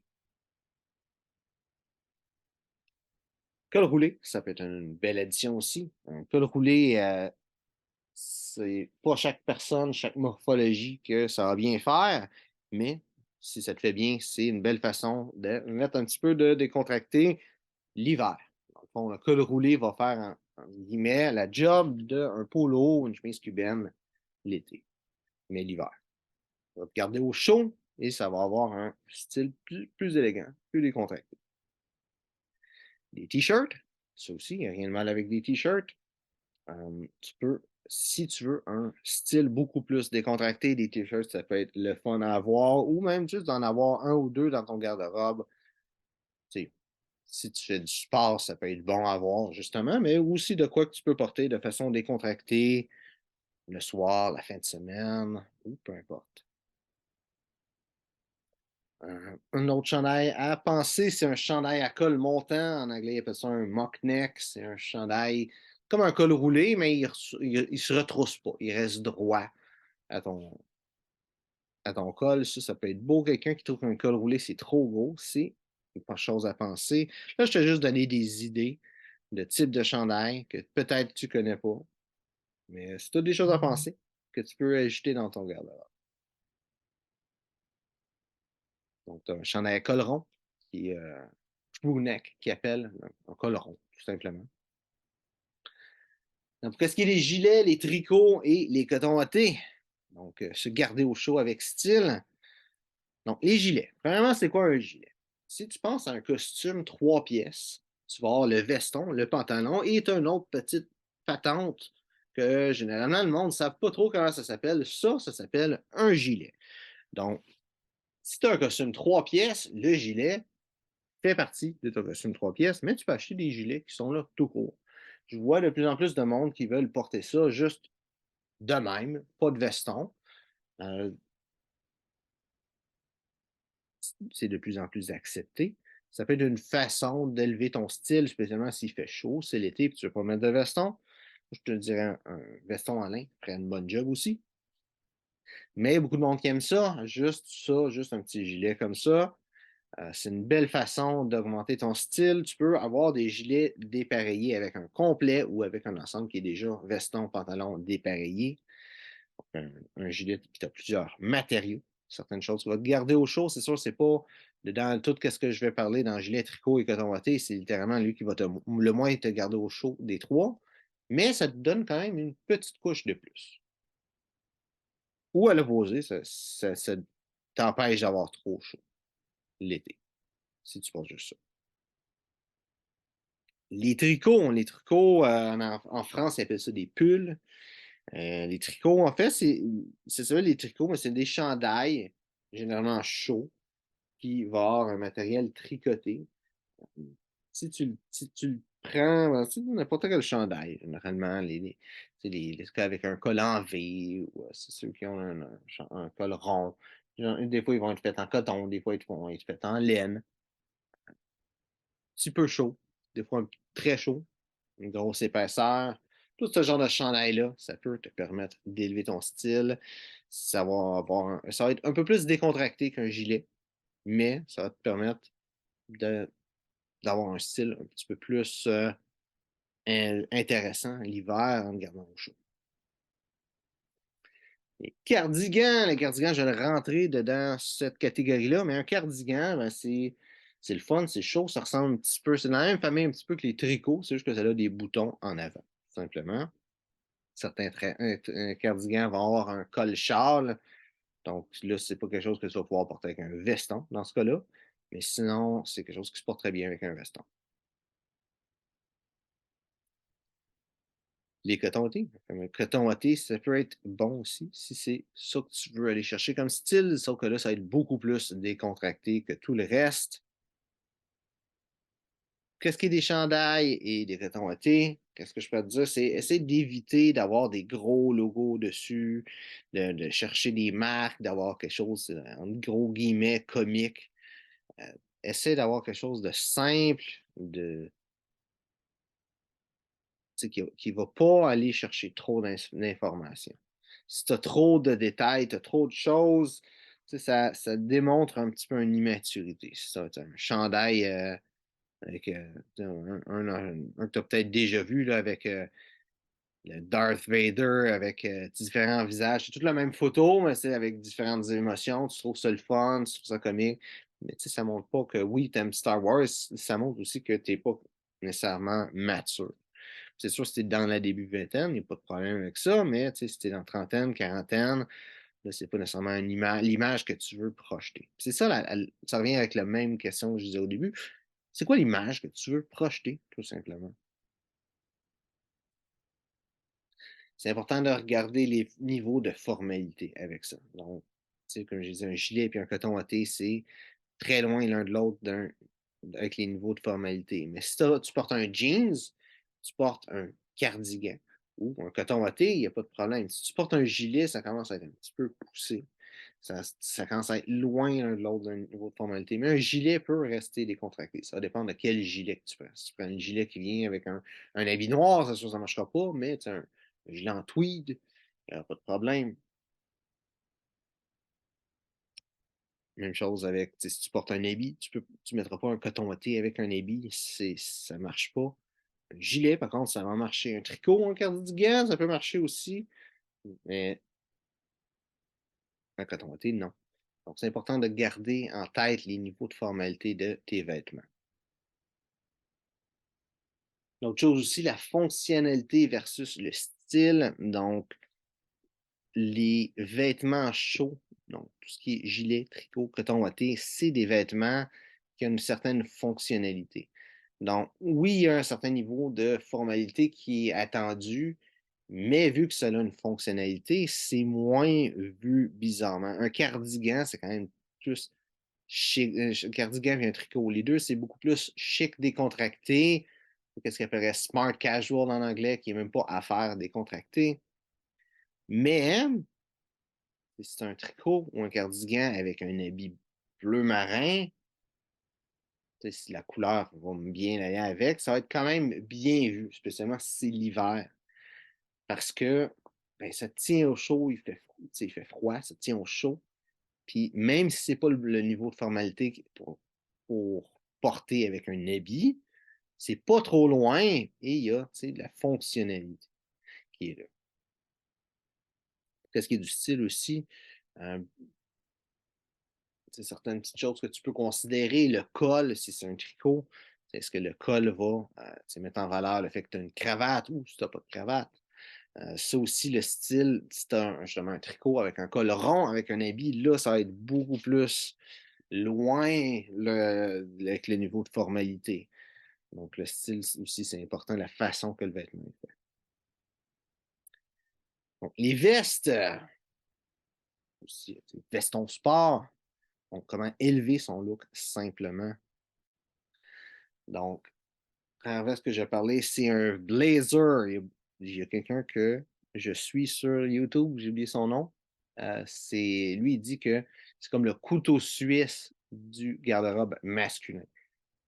Col roulé, ça peut être une belle addition aussi. Un col roulé, c'est pas chaque personne, chaque morphologie que ça va bien faire, mais si ça te fait bien, c'est une belle façon de mettre un petit peu de décontracté l'hiver. Dans le fond, le col roulé va faire, en guillemets, la job d'un polo ou une chemise cubaine l'été, mais l'hiver. Ça va te garder au chaud et ça va avoir un style plus élégant, plus décontracté. Des t-shirts, ça aussi, il n'y a rien de mal avec des t-shirts. Tu peux, si tu veux un style beaucoup plus décontracté, des t-shirts, ça peut être le fun à avoir, ou même juste d'en avoir un ou deux dans ton garde-robe. Tu sais, si tu fais du sport, ça peut être bon à avoir, justement, mais aussi de quoi que tu peux porter de façon décontractée le soir, la fin de semaine, ou peu importe. Un autre chandail à penser, c'est un chandail à col montant. En anglais, ils appellent ça un mock neck. C'est un chandail comme un col roulé, mais il se retrousse pas. Il reste droit à ton col. Ça peut être beau. Quelqu'un qui trouve qu'un col roulé, c'est trop gros. C'est pas de chose à penser. Là, je t'ai juste donné des idées de type de chandail que peut-être tu connais pas. Mais c'est toutes des choses à penser que tu peux ajouter dans ton garde-robe. Donc, tu as un chandail à col rond qui est neck, qui appelle un col rond, tout simplement. Donc, qu'est-ce qui est les gilets, les tricots et les cotons wattés? Donc, se garder au chaud avec style. Donc, les gilets. Premièrement, c'est quoi un gilet? Si tu penses à un costume 3 pièces, tu vas avoir le veston, le pantalon et une autre petite patente que généralement le monde ne sait pas trop comment ça s'appelle. Ça s'appelle un gilet. Donc, si tu as un costume 3 pièces, le gilet fait partie de ton costume 3 pièces, mais tu peux acheter des gilets qui sont là tout court. Je vois de plus en plus de monde qui veulent porter ça juste de même, pas de veston. Euh, c'est de plus en plus accepté. Ça peut être une façon d'élever ton style, spécialement s'il fait chaud, c'est l'été et tu ne veux pas mettre de veston. Je te dirais un veston en lin ferait une bonne job aussi. Mais il y a beaucoup de monde qui aime ça, juste un petit gilet comme ça. C'est une belle façon d'augmenter ton style. Tu peux avoir des gilets dépareillés avec un complet ou avec un ensemble qui est déjà veston, pantalon dépareillé. Un gilet qui a plusieurs matériaux, certaines choses. Tu vas te garder au chaud, c'est sûr, c'est pas dans tout ce que je vais parler dans gilet, tricot et coton watté, c'est littéralement lui qui va le moins te garder au chaud des trois, mais ça te donne quand même une petite couche de plus. Ou à l'opposé, ça t'empêche d'avoir trop chaud l'été, si tu penses juste ça. Les tricots en France, ils appellent ça des pulls. Les tricots, en fait, c'est ça, les tricots, mais c'est des chandails, généralement chauds, qui va avoir un matériel tricoté. Si tu le prends, c'est n'importe quel chandail, généralement, avec un col en V, ou c'est ceux qui ont un col rond. Des fois, ils vont être faits en coton, des fois, ils vont être faits en laine. Un petit peu chaud, des fois très chaud, une grosse épaisseur. Tout ce genre de chandail-là, ça peut te permettre d'élever ton style. Ça va être un peu plus décontracté qu'un gilet, mais ça va te permettre de, d'avoir un style un petit peu plus intéressant l'hiver en te gardant au chaud. Les cardigans, je vais le rentrer dedans cette catégorie-là, mais un cardigan, ben, c'est le fun, c'est chaud, ça ressemble un petit peu, c'est dans la même famille un petit peu que les tricots, c'est juste que ça a des boutons en avant, simplement. Un cardigan va avoir un col châle. Donc là, c'est pas quelque chose que tu vas pouvoir porter avec un veston dans ce cas-là. Mais sinon, c'est quelque chose qui se porte très bien avec un veston. Les cotons wattés. Un coton watté, ça peut être bon aussi si c'est ça que tu veux aller chercher comme style, sauf que là, ça va être beaucoup plus décontracté que tout le reste. Qu'est-ce qui est des chandails et des cotons wattés? Qu'est-ce que je peux te dire? C'est essayer d'éviter d'avoir des gros logos dessus, de chercher des marques, d'avoir quelque chose, en gros guillemets, comique. Euh, Essaie d'avoir quelque chose de simple, qui ne va pas aller chercher trop d'informations. Si tu as trop de détails, tu as trop de choses, ça démontre un petit peu une immaturité. C'est ça, un chandail avec un que tu as peut-être déjà vu là, avec le Darth Vader, avec différents visages. C'est toute la même photo, mais c'est avec différentes émotions. Tu trouves ça le fun, tu trouves ça comique. Mais ça montre pas que oui, tu aimes Star Wars, ça montre aussi que tu n'es pas nécessairement mature. C'est sûr, si tu es dans la début vingtaine, il n'y a pas de problème avec ça, mais si tu es dans trentaine, quarantaine, là, c'est pas nécessairement l'image que tu veux projeter. C'est ça, ça revient avec la même question que je disais au début. C'est quoi l'image que tu veux projeter, tout simplement? C'est important de regarder les niveaux de formalité avec ça. Donc, comme je disais, un gilet et un coton watté, c'est très loin l'un de l'autre avec les niveaux de formalité. Mais si tu portes un jeans, tu portes un cardigan ou un coton watté, il n'y a pas de problème. Si tu portes un gilet, ça commence à être un petit peu poussé. Ça commence à être loin l'un de l'autre d'un niveau de formalité. Mais un gilet peut rester décontracté. Ça dépend de quel gilet que tu prends. Si tu prends un gilet qui vient avec un habit noir, ça ne marchera pas, mais un gilet en tweed, il n'y aura pas de problème. Même chose avec, si tu portes un habit, tu ne mettras pas un coton watté avec un habit, ça ne marche pas. Un gilet, par contre, ça va marcher. Un tricot, un cardigan, ça peut marcher aussi, mais un coton watté, non. Donc, c'est important de garder en tête les niveaux de formalité de tes vêtements. L'autre chose aussi, la fonctionnalité versus le style. Donc, les vêtements chauds, donc tout ce qui est gilet, tricot, coton watté, c'est des vêtements qui ont une certaine fonctionnalité. Donc, oui, il y a un certain niveau de formalité qui est attendu, mais vu que ça a une fonctionnalité, c'est moins vu bizarrement. Un cardigan, c'est quand même plus chic. Un cardigan et un tricot, les deux, c'est beaucoup plus chic décontracté. Qu'est-ce qu'on appellerait smart casual en anglais, qui n'est même pas affaire décontractée. Mais si c'est un tricot ou un cardigan avec un habit bleu marin, si la couleur va bien aller avec, ça va être quand même bien vu, spécialement si c'est l'hiver. Parce que ben, ça tient au chaud, il fait froid, ça tient au chaud. Puis même si ce n'est pas le niveau de formalité pour porter avec un habit, c'est pas trop loin et il y a de la fonctionnalité qui est là. Qu'est-ce qui est du style aussi? Euh, certaines petites choses que tu peux considérer. Le col, si c'est un tricot, est-ce que le col va mettre en valeur le fait que tu as une cravate ou si tu n'as pas de cravate? Ça aussi, le style, si tu as justement un tricot avec un col rond, avec un habit, là, ça va être beaucoup plus loin avec le niveau de formalité. Donc, le style aussi, c'est important, la façon que le vêtement est fait. Donc, les vestes, aussi, vestons sport, donc comment élever son look simplement. Donc, première veste que j'ai parlé, c'est un blazer. Il y a quelqu'un que je suis sur YouTube, j'ai oublié son nom. Lui, il dit que c'est comme le couteau suisse du garde-robe masculin.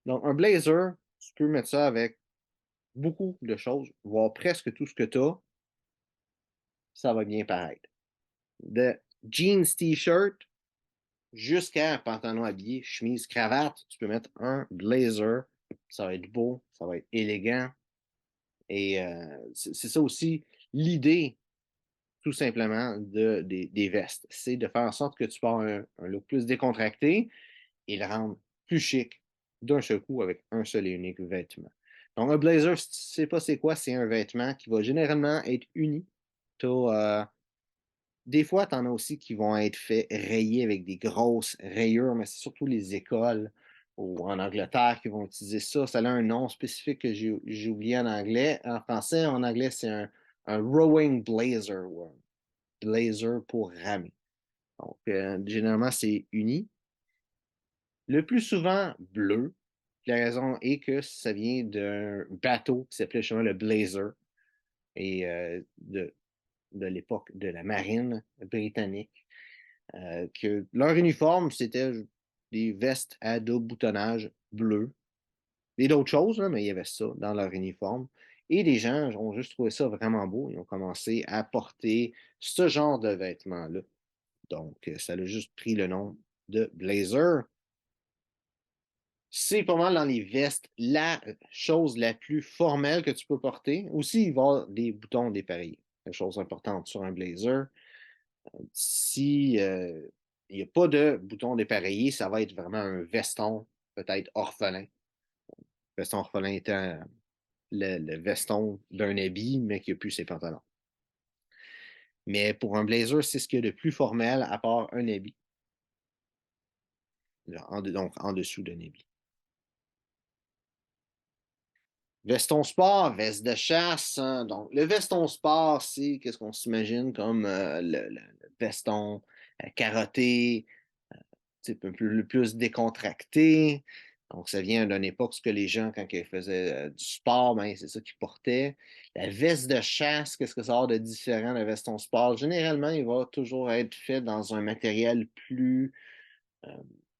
Donc, un blazer, tu peux mettre ça avec beaucoup de choses, voire presque tout ce que tu as, ça va bien paraître. De jeans, t-shirt, jusqu'à un pantalon habillé, chemise, cravate, tu peux mettre un blazer. Ça va être beau, ça va être élégant. Et c'est ça aussi l'idée, tout simplement, des vestes. C'est de faire en sorte que tu portes un look plus décontracté et le rendre plus chic d'un seul coup avec un seul et unique vêtement. Donc, un blazer, si tu ne sais pas c'est quoi, c'est un vêtement qui va généralement être uni. Des fois, tu en as aussi qui vont être faits rayés avec des grosses rayures, mais c'est surtout les écoles ou en Angleterre qui vont utiliser ça. Ça a un nom spécifique que j'ai oublié en anglais. En français, en anglais, c'est un rowing blazer ou un blazer pour ramer. Donc, généralement, c'est uni. Le plus souvent, bleu. La raison est que ça vient d'un bateau qui s'appelait justement le Blazer et de l'époque de la marine britannique. Que leur uniforme, c'était des vestes à double boutonnage bleu. Et d'autres choses, là, mais il y avait ça dans leur uniforme. Et les gens ont juste trouvé ça vraiment beau. Ils ont commencé à porter ce genre de vêtements-là. Donc, ça a juste pris le nom de blazer. C'est pas mal dans les vestes la chose la plus formelle que tu peux porter. Aussi, il va y avoir des boutons dépareillés. La chose importante sur un blazer. Si il n'y a pas de bouton dépareillé, ça va être vraiment un veston, peut-être orphelin. Veston orphelin étant le veston d'un habit, mais qui n'a plus ses pantalons. Mais pour un blazer, c'est ce qu'il y a de plus formel à part un habit. Donc, en dessous d'un habit. Veston sport, veste de chasse. Hein. Donc, le veston sport, c'est qu'est-ce qu'on s'imagine comme le veston carotté, un peu plus décontracté. Donc, ça vient d'une époque où les gens, quand ils faisaient du sport, ben, c'est ça qu'ils portaient. La veste de chasse, qu'est-ce que ça a de différent de veston sport? Généralement, il va toujours être fait dans un matériel euh,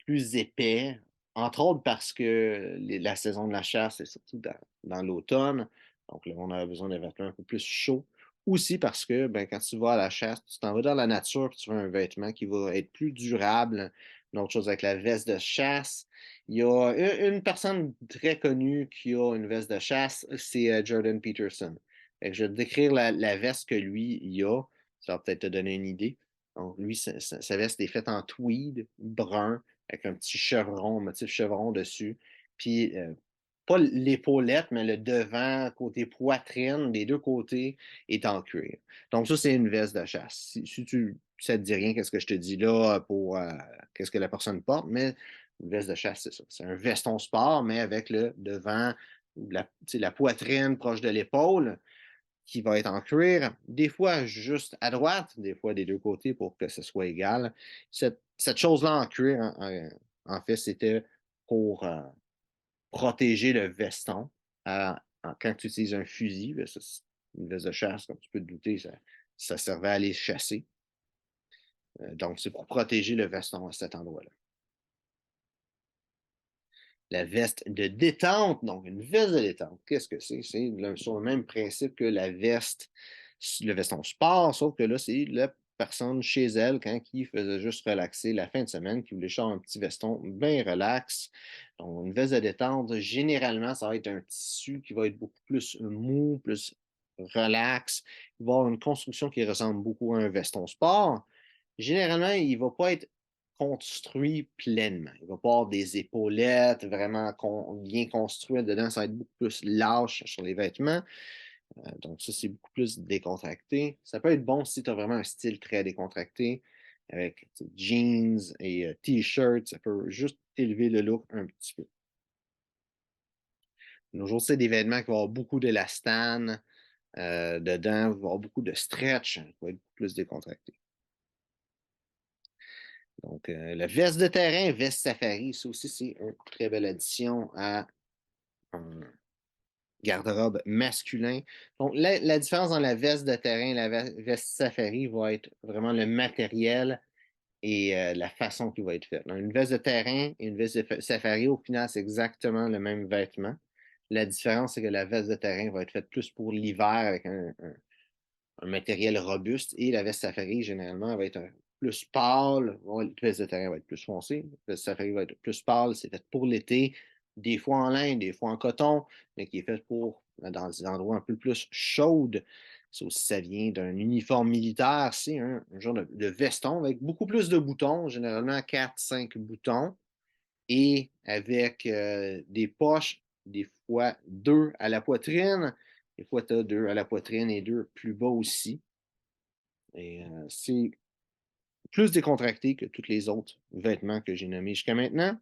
plus épais, entre autres parce que la saison de la chasse, c'est surtout dans l'automne. Donc là, on a besoin d'un vêtement un peu plus chaud. Aussi parce que ben, quand tu vas à la chasse, tu t'en vas dans la nature et tu veux un vêtement qui va être plus durable. Une autre chose avec la veste de chasse. Il y a une personne très connue qui a une veste de chasse, c'est Jordan Peterson. Fait que je vais te décrire la veste que lui il a. Ça va peut-être te donner une idée. Donc, lui, sa veste est faite en tweed brun avec un petit chevron, motif chevron dessus. Puis, pas l'épaulette, mais le devant, côté poitrine, des deux côtés, est en cuir. Donc, ça, c'est une veste de chasse. Ça te dit rien, qu'est-ce que je te dis là pour qu'est-ce que la personne porte, mais une veste de chasse, c'est ça. C'est un veston sport, mais avec le devant, la poitrine proche de l'épaule qui va être en cuir, des fois juste à droite, des fois des deux côtés pour que ce soit égal. Cette chose-là en cuir, en fait, c'était pour protéger le veston quand tu utilises un fusil. Ben, une veste de chasse, comme tu peux te douter, ça servait à aller chasser. Donc, c'est pour protéger le veston à cet endroit-là. La veste de détente, donc une veste de détente, qu'est-ce que c'est? C'est sur le même principe que la veste, le veston sport, sauf que là, c'est la personne chez elle, quand qui faisait juste relaxer la fin de semaine, qui voulait chercher un petit veston bien relax. Donc, une veste de détente, généralement, ça va être un tissu qui va être beaucoup plus mou, plus relax. Il va avoir une construction qui ressemble beaucoup à un veston sport. Généralement, il ne va pas être construit pleinement. Il va pas avoir des épaulettes vraiment bien construites dedans. Ça va être beaucoup plus lâche sur les vêtements. Donc, ça, c'est beaucoup plus décontracté. Ça peut être bon si tu as vraiment un style très décontracté avec jeans et t-shirts. Ça peut juste élever le look un petit peu. Nos jours, c'est des vêtements qui vont avoir beaucoup d'élastane dedans, vont avoir beaucoup de stretch, ça va être beaucoup plus décontracté. Donc, la veste de terrain, veste safari, ça aussi, c'est une très belle addition à un garde-robe masculin. Donc, la différence dans la veste de terrain et la veste safari va être vraiment le matériel et la façon qui va être faite. Donc, une veste de terrain et une veste de safari, au final, c'est exactement le même vêtement. La différence, c'est que la veste de terrain va être faite plus pour l'hiver avec un matériel robuste et la veste safari, généralement, va être plus pâle. La veste de terrain va être plus foncée. La veste safari va être plus pâle. C'est fait pour l'été, des fois en laine, des fois en coton, mais qui est fait pour dans des endroits un peu plus chauds. Ça aussi, ça vient d'un uniforme militaire. C'est un genre de veston avec beaucoup plus de boutons, généralement 4-5 boutons, et avec des poches, des fois deux à la poitrine. Des fois, tu as deux à la poitrine et deux plus bas aussi. Et c'est plus décontracté que tous les autres vêtements que j'ai nommés jusqu'à maintenant.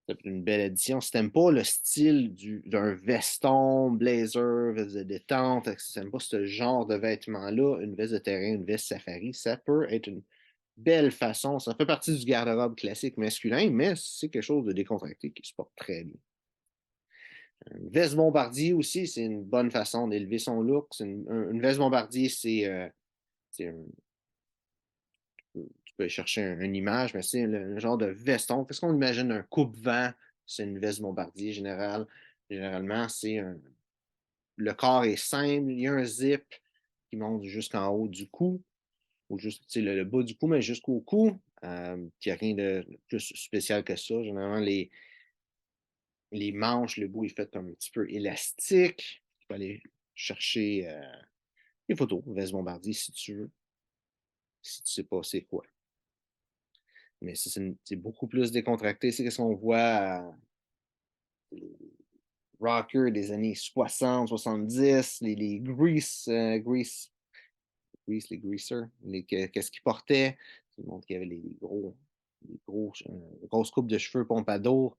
C'est une belle addition. Si t'aimes pas le style d'un veston, blazer, veste de détente, si t'aimes pas ce genre de vêtements-là, une veste de terrain, une veste safari, ça peut être une belle façon. Ça fait partie du garde-robe classique masculin, mais c'est quelque chose de décontracté qui se porte très bien. Une veste bombardier aussi, c'est une bonne façon d'élever son look. Une veste bombardier, c'est tu peux chercher une image, mais c'est le genre de veston. Qu'est-ce qu'on imagine un coupe-vent? C'est une veste bombardier générale. Généralement, le corps est simple, il y a un zip qui monte jusqu'en haut du cou, ou juste le bas du cou, mais jusqu'au cou. Il n'y a rien de plus spécial que ça. Généralement, les manches, le bout est fait comme un petit peu élastique. Tu peux aller chercher des photos, veste bombardier si tu veux, si tu ne sais pas c'est quoi. Mais ça, c'est beaucoup plus décontracté. C'est ce qu'on voit les rockers des années 60, 70, les Grease, les greasers, qu'est-ce qu'ils portaient. Tout le monde qui avait grosses coupes de cheveux pompadour.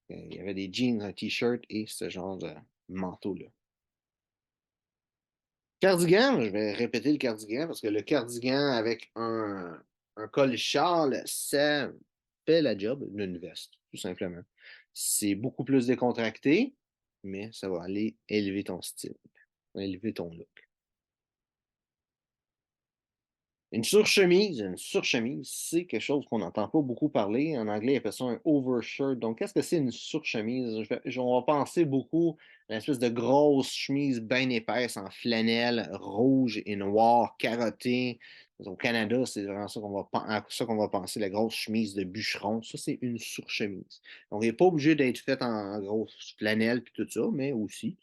Il y avait des jeans, un t-shirt et ce genre de manteau-là. Cardigan, je vais répéter le cardigan parce que le cardigan avec un col châle, fait la job d'une veste, tout simplement. C'est beaucoup plus décontracté, mais ça va aller élever ton style, élever ton look. Une surchemise, c'est quelque chose qu'on n'entend pas beaucoup parler. En anglais, ils appellent ça un overshirt. Donc, qu'est-ce que c'est une surchemise? On va penser beaucoup à l'espèce de grosse chemise bien épaisse en flanelle rouge et noire, carottée. Au Canada, c'est vraiment à ça qu'on va penser, la grosse chemise de bûcheron. Ça, c'est une surchemise. Donc, il n'est pas obligé d'être fait en grosse flanelle et tout ça, mais aussi.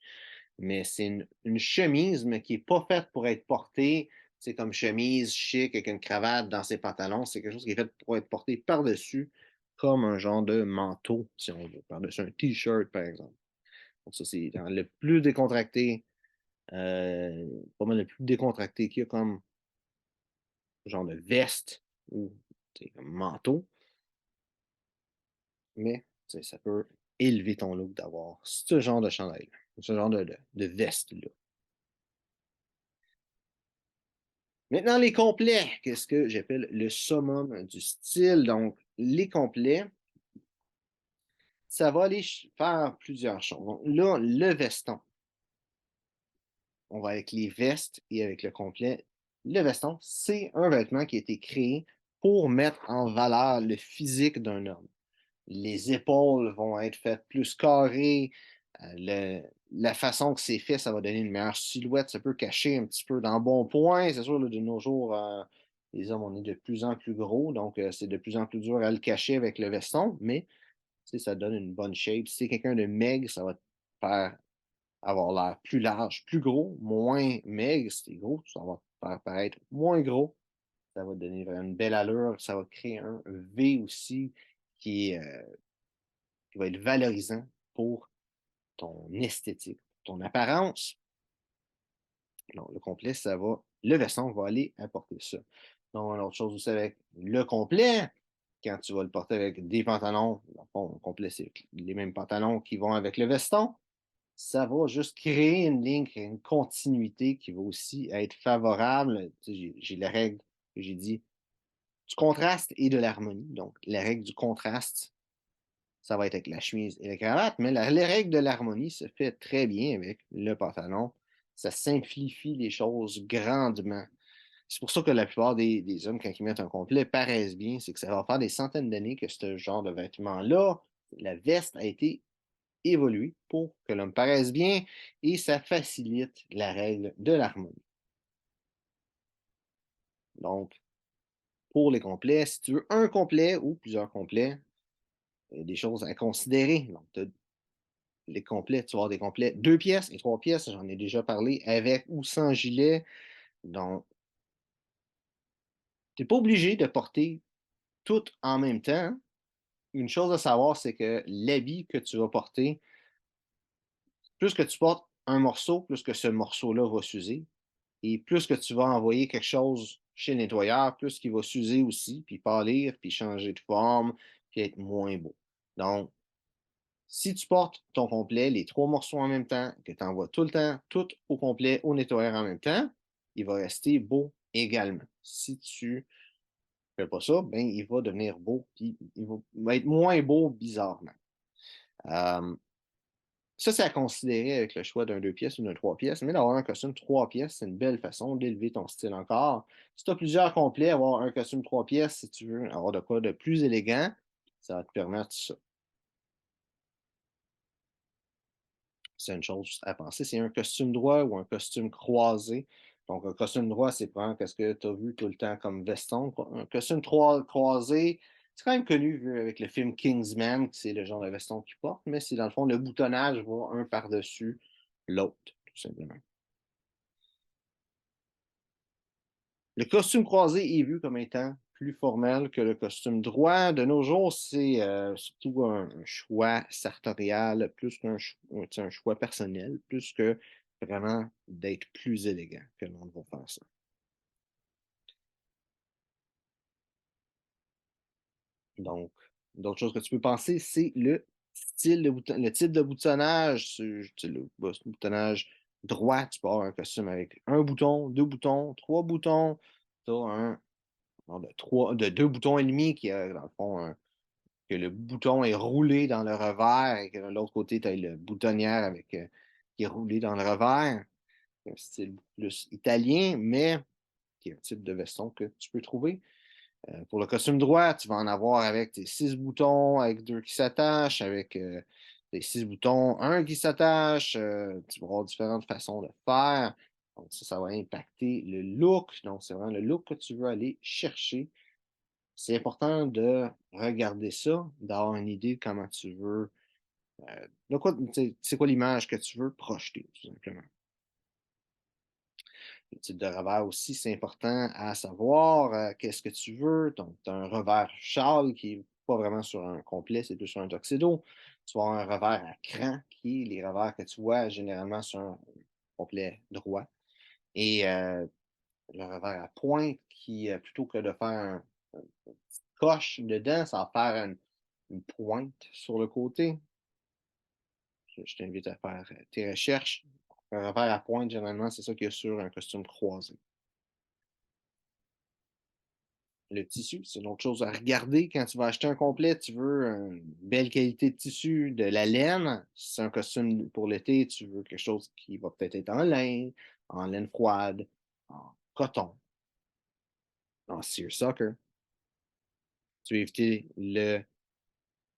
Mais c'est une chemise, mais qui n'est pas faite pour être portée, c'est comme chemise chic avec une cravate dans ses pantalons. C'est quelque chose qui est fait pour être porté par-dessus, comme un genre de manteau, si on veut, par-dessus un t-shirt, par exemple. Donc, ça, c'est le plus décontracté, pas mal le plus décontracté qu'il y a comme genre de veste ou comme manteau. Mais ça peut élever ton look d'avoir ce genre de chandail, ce genre de veste-là. Maintenant, les complets, qu'est-ce que j'appelle le summum du style? Donc, les complets, ça va aller faire plusieurs choses. Donc, là, le veston, on va avec les vestes et avec le complet. Le veston, c'est un vêtement qui a été créé pour mettre en valeur le physique d'un homme. Les épaules vont être faites plus carrées. La façon que c'est fait, ça va donner une meilleure silhouette. Ça peut cacher un petit peu dans bon point. C'est sûr, là, de nos jours, les hommes, on est de plus en plus gros, donc c'est de plus en plus dur à le cacher avec le veston, mais ça donne une bonne shape. Si c'est quelqu'un de maigre, ça va te faire avoir l'air plus large, plus gros, moins maigre. Si t'es gros, ça va te faire paraître moins gros. Ça va te donner vraiment une belle allure. Ça va créer un V aussi qui va être valorisant pour ton esthétique, ton apparence. Donc, le complet, ça va. Le veston va aller apporter ça. Donc, une autre chose aussi avec le complet, quand tu vas le porter avec des pantalons, bon, le complet, c'est les mêmes pantalons qui vont avec le veston, ça va juste créer une ligne, créer une continuité qui va aussi être favorable. Tu sais, j'ai la règle que j'ai dit du contraste et de l'harmonie. Donc, la règle du contraste, ça va être avec la chemise et la cravate, mais les règles de l'harmonie se fait très bien avec le pantalon. Ça simplifie les choses grandement. C'est pour ça que la plupart des hommes, quand ils mettent un complet, paraissent bien. C'est que ça va faire des centaines d'années que ce genre de vêtement-là, la veste a été évoluée pour que l'homme paraisse bien et ça facilite la règle de l'harmonie. Donc, pour les complets, si tu veux un complet ou plusieurs complets, il y a des choses à considérer. Donc, tu as les complets, tu vas avoir des complets 2 pièces et 3 pièces, j'en ai déjà parlé, avec ou sans gilet. Donc, tu n'es pas obligé de porter tout en même temps. Une chose à savoir, c'est que l'habit que tu vas porter, plus que tu portes un morceau, plus que ce morceau-là va s'user. Et plus que tu vas envoyer quelque chose chez le nettoyeur, plus qu'il va s'user aussi, puis pâlir, puis changer de forme, puis être moins beau. Donc, si tu portes ton complet, les 3 morceaux en même temps, que tu envoies tout le temps, tout au complet au nettoyeur en même temps, il va rester beau également. Si tu ne fais pas ça, ben, il va devenir beau, puis il va être moins beau bizarrement. Euh, Ça, c'est à considérer avec le choix d'un 2 pièces ou d'un 3 pièces, mais d'avoir un costume 3 pièces, c'est une belle façon d'élever ton style encore. Si tu as plusieurs complets, avoir un costume 3 pièces, si tu veux avoir de quoi de plus élégant, ça va te permettre ça. C'est une chose à penser. C'est un costume droit ou un costume croisé. Donc, un costume droit, c'est prendre ce que tu as vu tout le temps comme veston. Un costume croisé, c'est quand même connu vu avec le film Kingsman, c'est le genre de veston qu'il porte, mais c'est dans le fond, le boutonnage va un par-dessus l'autre, tout simplement. Le costume croisé est vu comme étant plus formel que le costume droit. De nos jours, c'est surtout un choix sartorial, plus un choix personnel, plus que vraiment d'être plus élégant que l'on va faire ça. Donc, d'autres choses que tu peux penser, c'est le le type de boutonnage. Le boutonnage droit, tu peux avoir un costume avec un bouton, 2 boutons, 3 boutons. Tu as un de 2 boutons et demi qui a, dans le fond, que le bouton est roulé dans le revers et que de l'autre côté, tu as le boutonnière avec, qui est roulé dans le revers. Un style plus italien, mais qui est un type de veston que tu peux trouver. Pour le costume droit, tu vas en avoir avec tes 6 boutons, avec 2 qui s'attachent, avec tes 6 boutons, un qui s'attache. Tu vas avoir différentes façons de faire. Donc, ça va impacter le look. Donc, c'est vraiment le look que tu veux aller chercher. C'est important de regarder ça, d'avoir une idée de comment tu veux, c'est quoi l'image que tu veux projeter, tout simplement. Le type de revers aussi, c'est important à savoir qu'est-ce que tu veux. Donc, tu as un revers châle qui n'est pas vraiment sur un complet, c'est plus sur un tuxedo. Tu vas avoir un revers à cran qui est les revers que tu vois généralement sur un complet droit. Et le revers à pointe qui, plutôt que de faire une petite coche dedans, ça va faire une pointe sur le côté. Je t'invite à faire tes recherches. Un revers à pointe, généralement, c'est ça qu'il y a sur un costume croisé. Le tissu, c'est une autre chose à regarder. Quand tu vas acheter un complet, tu veux une belle qualité de tissu, de la laine. Si c'est un costume pour l'été, tu veux quelque chose qui va peut-être être en laine froide, en coton, en seersucker. Tu veux éviter le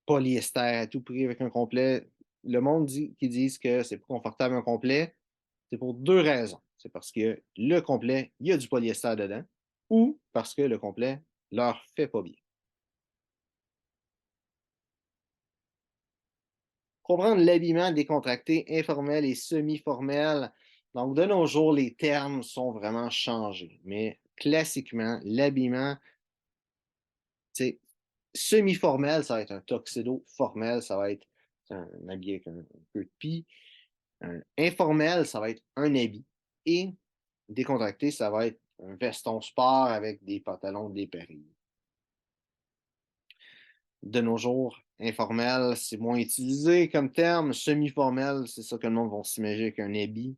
polyester à tout prix avec un complet. Le monde qui disent que c'est plus confortable un complet, c'est pour 2 raisons. C'est parce que le complet, il y a du polyester dedans, ou parce que le complet leur fait pas bien. Comprendre l'habillement décontracté, informel et semi-formel. Donc, de nos jours, les termes sont vraiment changés. Mais classiquement, l'habillement, c'est semi-formel, ça va être un tuxedo. Formel, ça va être un habit avec un peu de pis. Informel, ça va être un habit. Et décontracté, ça va être un veston sport avec des pantalons dépérillés. De nos jours, informel, c'est moins utilisé comme terme. Semi-formel, c'est ça que le monde va s'imaginer avec un habit.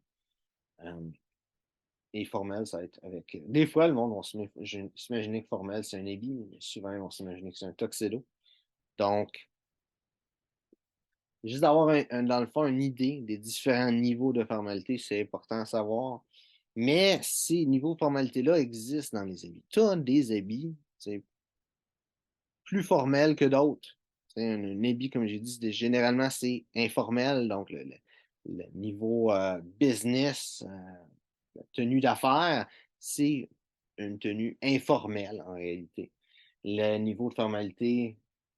Et formel, ça va être avec. Des fois, le monde va s'imaginer que formel, c'est un habit, mais souvent, ils vont s'imaginer que c'est un tuxedo. Donc, juste d'avoir, dans le fond, une idée des différents niveaux de formalité, c'est important à savoir. Mais ces niveaux de formalité-là existent dans les habits. Tu as des habits, c'est plus formels que d'autres. Un habit, comme j'ai dit, généralement, c'est informel. Donc, le niveau business, la tenue d'affaires, c'est une tenue informelle en réalité. Le niveau de formalité,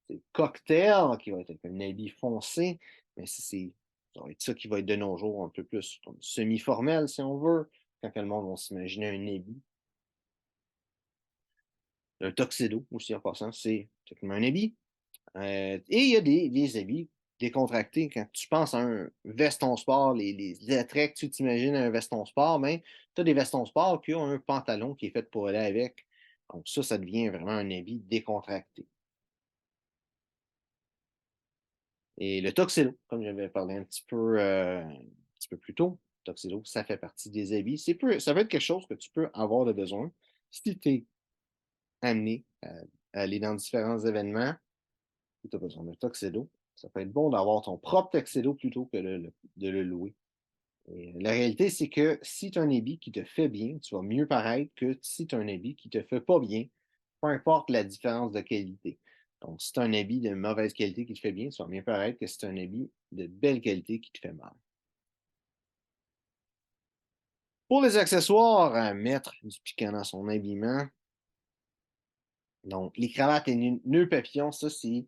c'est cocktail, qui va être un habit foncé, mais ça va être ça qui va être de nos jours un peu plus semi-formel, si on veut, quand le monde va s'imaginer un habit. Un tuxedo aussi en passant, c'est techniquement un habit. Et il y a des habits décontractés. Quand tu penses à un veston sport, les attraits que tu t'imagines un veston sport, ben, tu as des vestons sport qui ont un pantalon qui est fait pour aller avec. Donc ça devient vraiment un habit décontracté. Et le tuxedo, comme j'avais parlé un petit peu plus tôt, le tuxedo, ça fait partie des habits. Ça peut être quelque chose que tu peux avoir de besoin si tu es amené à aller dans différents événements. Tu as besoin d'un tuxedo. Ça peut être bon d'avoir ton propre tuxedo plutôt que de le louer. Et la réalité, c'est que si tu as un habit qui te fait bien, tu vas mieux paraître que si tu as un habit qui ne te fait pas bien, peu importe la différence de qualité. Donc, si tu as un habit de mauvaise qualité qui te fait bien, tu vas mieux paraître que si tu as un habit de belle qualité qui te fait mal. Pour les accessoires, à mettre du piquant dans son habillement, donc les cravates et nœuds papillons, ça, c'est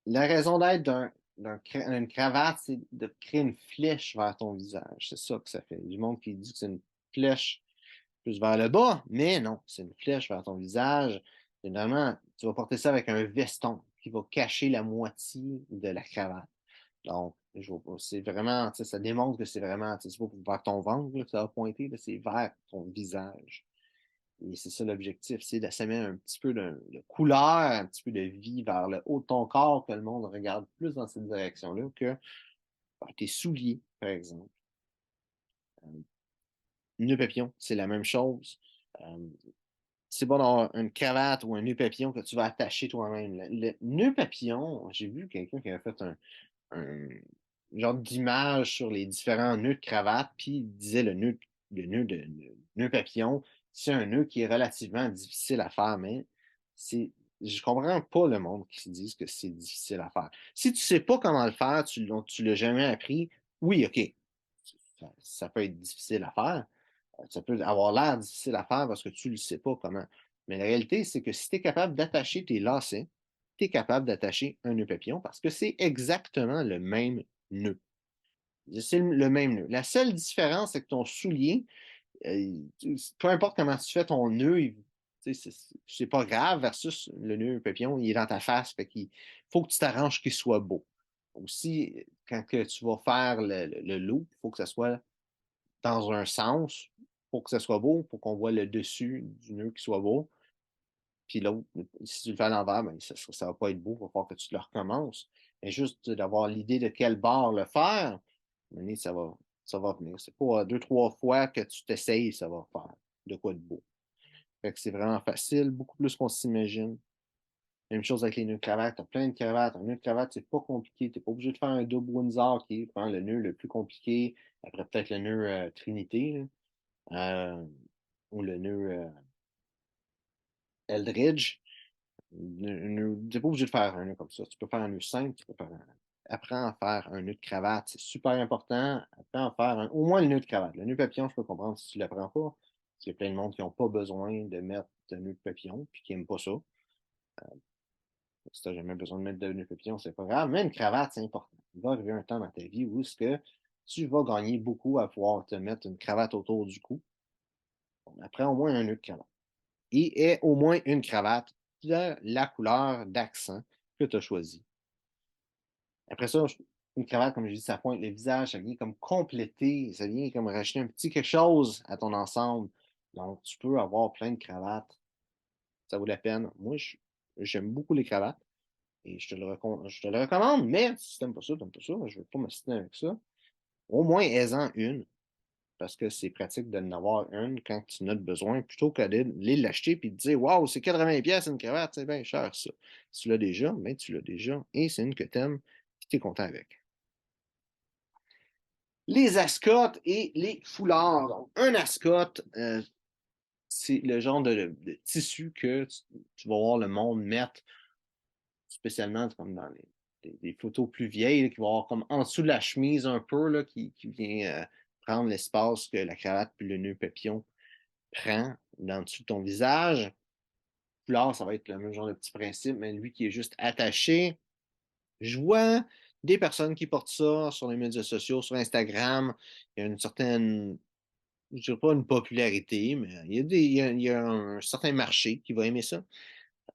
la raison d'être d'une cravate, c'est de créer une flèche vers ton visage. C'est ça que ça fait. Il y a du monde qui dit que c'est une flèche plus vers le bas, mais non, c'est une flèche vers ton visage. Généralement, tu vas porter ça avec un veston qui va cacher la moitié de la cravate. Donc, c'est vraiment, ça démontre que c'est vraiment, c'est pas vers ton ventre là, que ça va pointer, c'est vers ton visage. Et c'est ça l'objectif, c'est d'assemer un petit peu de couleur, un petit peu de vie vers le haut de ton corps, que le monde regarde plus dans cette direction-là que tes souliers, par exemple. Nœud papillon, c'est la même chose. c'est bon d'avoir une cravate ou un nœud papillon que tu vas attacher toi-même. Le nœud papillon, j'ai vu quelqu'un qui avait fait un genre d'image sur les différents nœuds de cravate, puis il disait le nœud papillon, c'est un nœud qui est relativement difficile à faire, mais c'est, je comprends pas le monde qui se dit que c'est difficile à faire. Si tu sais pas comment le faire, tu l'as jamais appris, oui, OK, ça peut être difficile à faire. Ça peut avoir l'air difficile à faire parce que tu ne sais pas comment. Mais la réalité, c'est que si tu es capable d'attacher tes lacets, tu es capable d'attacher un nœud papillon parce que c'est exactement le même nœud. C'est le même nœud. La seule différence, c'est que ton soulier, peu importe comment tu fais ton nœud, c'est pas grave versus le nœud papillon, il est dans ta face. Fait qu'il faut que tu t'arranges qu'il soit beau. Aussi, quand que tu vas faire le loop, il faut que ça soit dans un sens pour que ça soit beau, pour qu'on voit le dessus du nœud qui soit beau. Puis l'autre, si tu le fais à l'envers, ben, ça ne va pas être beau, il va falloir que tu le recommences. Mais juste d'avoir l'idée de quel bord le faire, ça va venir. C'est pas deux, trois fois que tu t'essayes, ça va faire de quoi de beau. Fait que c'est vraiment facile, beaucoup plus qu'on s'imagine. Même chose avec les nœuds de cravate. Tu as plein de cravates. Un nœud de cravate, c'est pas compliqué. Tu n'es pas obligé de faire un double Windsor qui est le nœud le plus compliqué. Après, peut-être le nœud Trinité, là, ou le nœud Eldridge. Tu n'es pas obligé de faire un nœud comme ça. Tu peux faire un nœud simple, tu peux faire un... Apprends à faire un nœud de cravate, c'est super important. Apprends à faire au moins le nœud de cravate. Le nœud papillon, je peux comprendre si tu ne l'apprends pas. Parce qu'il y a plein de monde qui n'ont pas besoin de mettre de nœud de papillon, puis qui n'aiment pas ça. Si tu n'as jamais besoin de mettre de nœud papillon, c'est pas grave. Mais une cravate, c'est important. Il va arriver un temps dans ta vie où est-ce que tu vas gagner beaucoup à pouvoir te mettre une cravate autour du cou. On apprend au moins un nœud de cravate. Et ait au moins une cravate de la couleur d'accent que tu as choisi. Après ça, une cravate, comme je dis, ça pointe le visage, ça vient comme compléter, ça vient comme rajouter un petit quelque chose à ton ensemble. Donc, tu peux avoir plein de cravates. Ça vaut la peine. Moi, j'aime beaucoup les cravates et je te le recommande, mais si tu n'aimes pas ça, tu n'aimes pas ça. Je ne vais pas me m'assiner avec ça. Au moins, aie-en une parce que c'est pratique de avoir une quand tu en as besoin, plutôt que d'aller l'acheter et de dire waouh, c'est 80$ une cravate, c'est bien cher ça. Si tu l'as déjà, mais tu l'as déjà et c'est une que tu aimes et tu es content avec. Les ascottes et les foulards. Donc, un ascotte, c'est le genre de tissu que tu vas voir le monde mettre, spécialement comme dans des photos plus vieilles, là, qui vont avoir comme en dessous de la chemise un peu, là, qui vient prendre l'espace que la cravate puis le nœud papillon prend dans dessous de ton visage. Foulard, ça va être le même genre de petit principe, mais lui qui est juste attaché. Je vois des personnes qui portent ça sur les médias sociaux, sur Instagram. Il y a une certaine, je dirais pas une popularité, mais il y a un certain marché qui va aimer ça.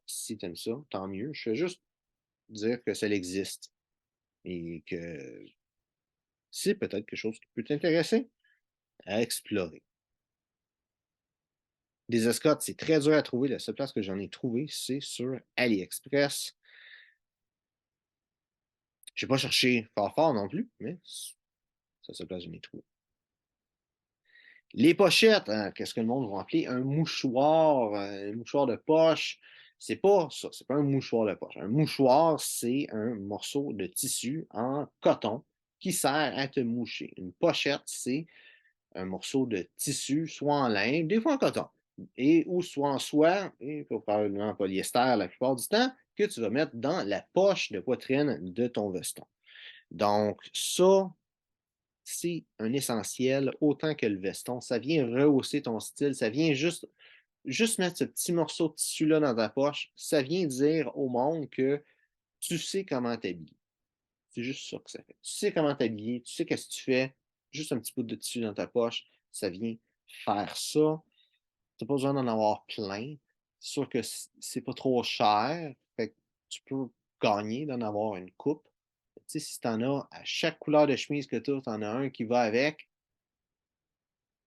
Si tu aimes ça, tant mieux. Je fais juste dire que ça existe et que c'est peut-être quelque chose qui peut t'intéresser à explorer. Des escortes, c'est très dur à trouver. La seule place que j'en ai trouvé, c'est sur AliExpress. Je n'ai pas cherché fort fort non plus, mais c'est la seule place que j'en ai trouvé. Les pochettes, hein, qu'est-ce que le monde va appeler un mouchoir de poche. C'est pas ça, c'est pas un mouchoir de poche. Un mouchoir, c'est un morceau de tissu en coton qui sert à te moucher. Une pochette, c'est un morceau de tissu, soit en lin, des fois en coton, et ou soit en soie, et probablement en polyester la plupart du temps, que tu vas mettre dans la poche de poitrine de ton veston. Donc, ça, c'est un essentiel autant que le veston. Ça vient rehausser ton style, ça vient juste mettre ce petit morceau de tissu-là dans ta poche. Ça vient dire au monde que tu sais comment t'habiller. C'est juste ça que ça fait. Tu sais comment t'habiller, tu sais qu'est-ce que tu fais. Juste un petit bout de tissu dans ta poche, ça vient faire ça. Tu n'as pas besoin d'en avoir plein. C'est sûr que c'est pas trop cher. Fait que tu peux gagner d'en avoir une coupe. Tu sais, si tu en as à chaque couleur de chemise que tu as, tu en as un qui va avec,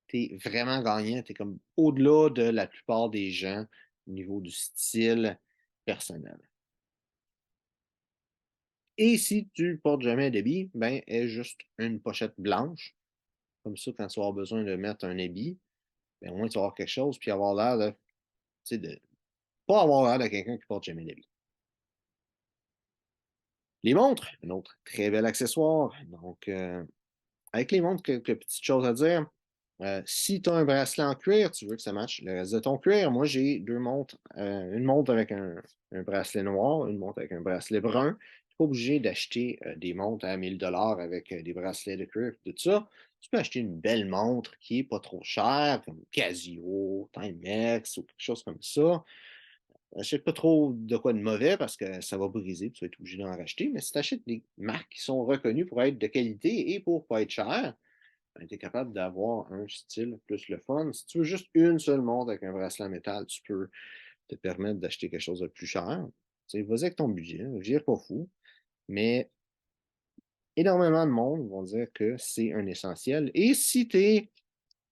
tu es vraiment gagnant. Tu es comme au-delà de la plupart des gens au niveau du style personnel. Et si tu portes jamais d'habit, ben, aie juste une pochette blanche. Comme ça, quand tu vas avoir besoin de mettre un habit, ben, au moins tu vas avoir quelque chose, puis avoir l'air de sais, de ne pas avoir l'air de quelqu'un qui porte jamais d'habits. Les montres, un autre très bel accessoire. Donc, avec les montres, quelques petites choses à dire. Si tu as un bracelet en cuir, tu veux que ça matche le reste de ton cuir. Moi, j'ai deux montres. Une montre avec un bracelet noir, une montre avec un bracelet brun. Tu n'es pas obligé d'acheter des montres à 1000 $ avec des bracelets de cuir, tout ça. Tu peux acheter une belle montre qui n'est pas trop chère, comme Casio, Timex ou quelque chose comme ça. Achète pas trop de quoi de mauvais parce que ça va briser, tu vas être obligé d'en racheter. Mais si tu achètes des marques qui sont reconnues pour être de qualité et pour pas être chères, ben, tu es capable d'avoir un style plus le fun. Si tu veux juste une seule montre avec un bracelet en métal, tu peux te permettre d'acheter quelque chose de plus cher. Tu sais, vas-y avec ton budget, je pas fou, mais énormément de monde vont dire que c'est un essentiel. Et si tu es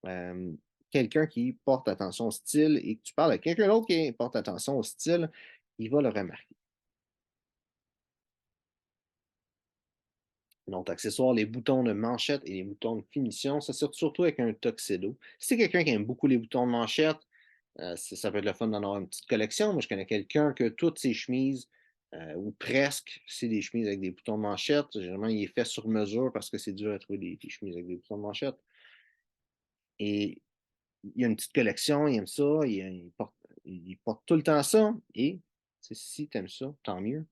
euh, quelqu'un qui porte attention au style et que tu parles à quelqu'un d'autre qui porte attention au style, il va le remarquer. Donc, accessoires, les boutons de manchette et les boutons de finition, ça sert surtout avec un tuxedo. Si c'est quelqu'un qui aime beaucoup les boutons de manchette, ça peut être le fun d'en avoir une petite collection. Moi, je connais quelqu'un que toutes ses chemises, ou presque, c'est des chemises avec des boutons de manchette. Généralement, il est fait sur mesure parce que c'est dur à trouver des chemises avec des boutons de manchette. Et il a une petite collection, il aime ça, il porte tout le temps ça. Et si tu aimes ça, tant mieux.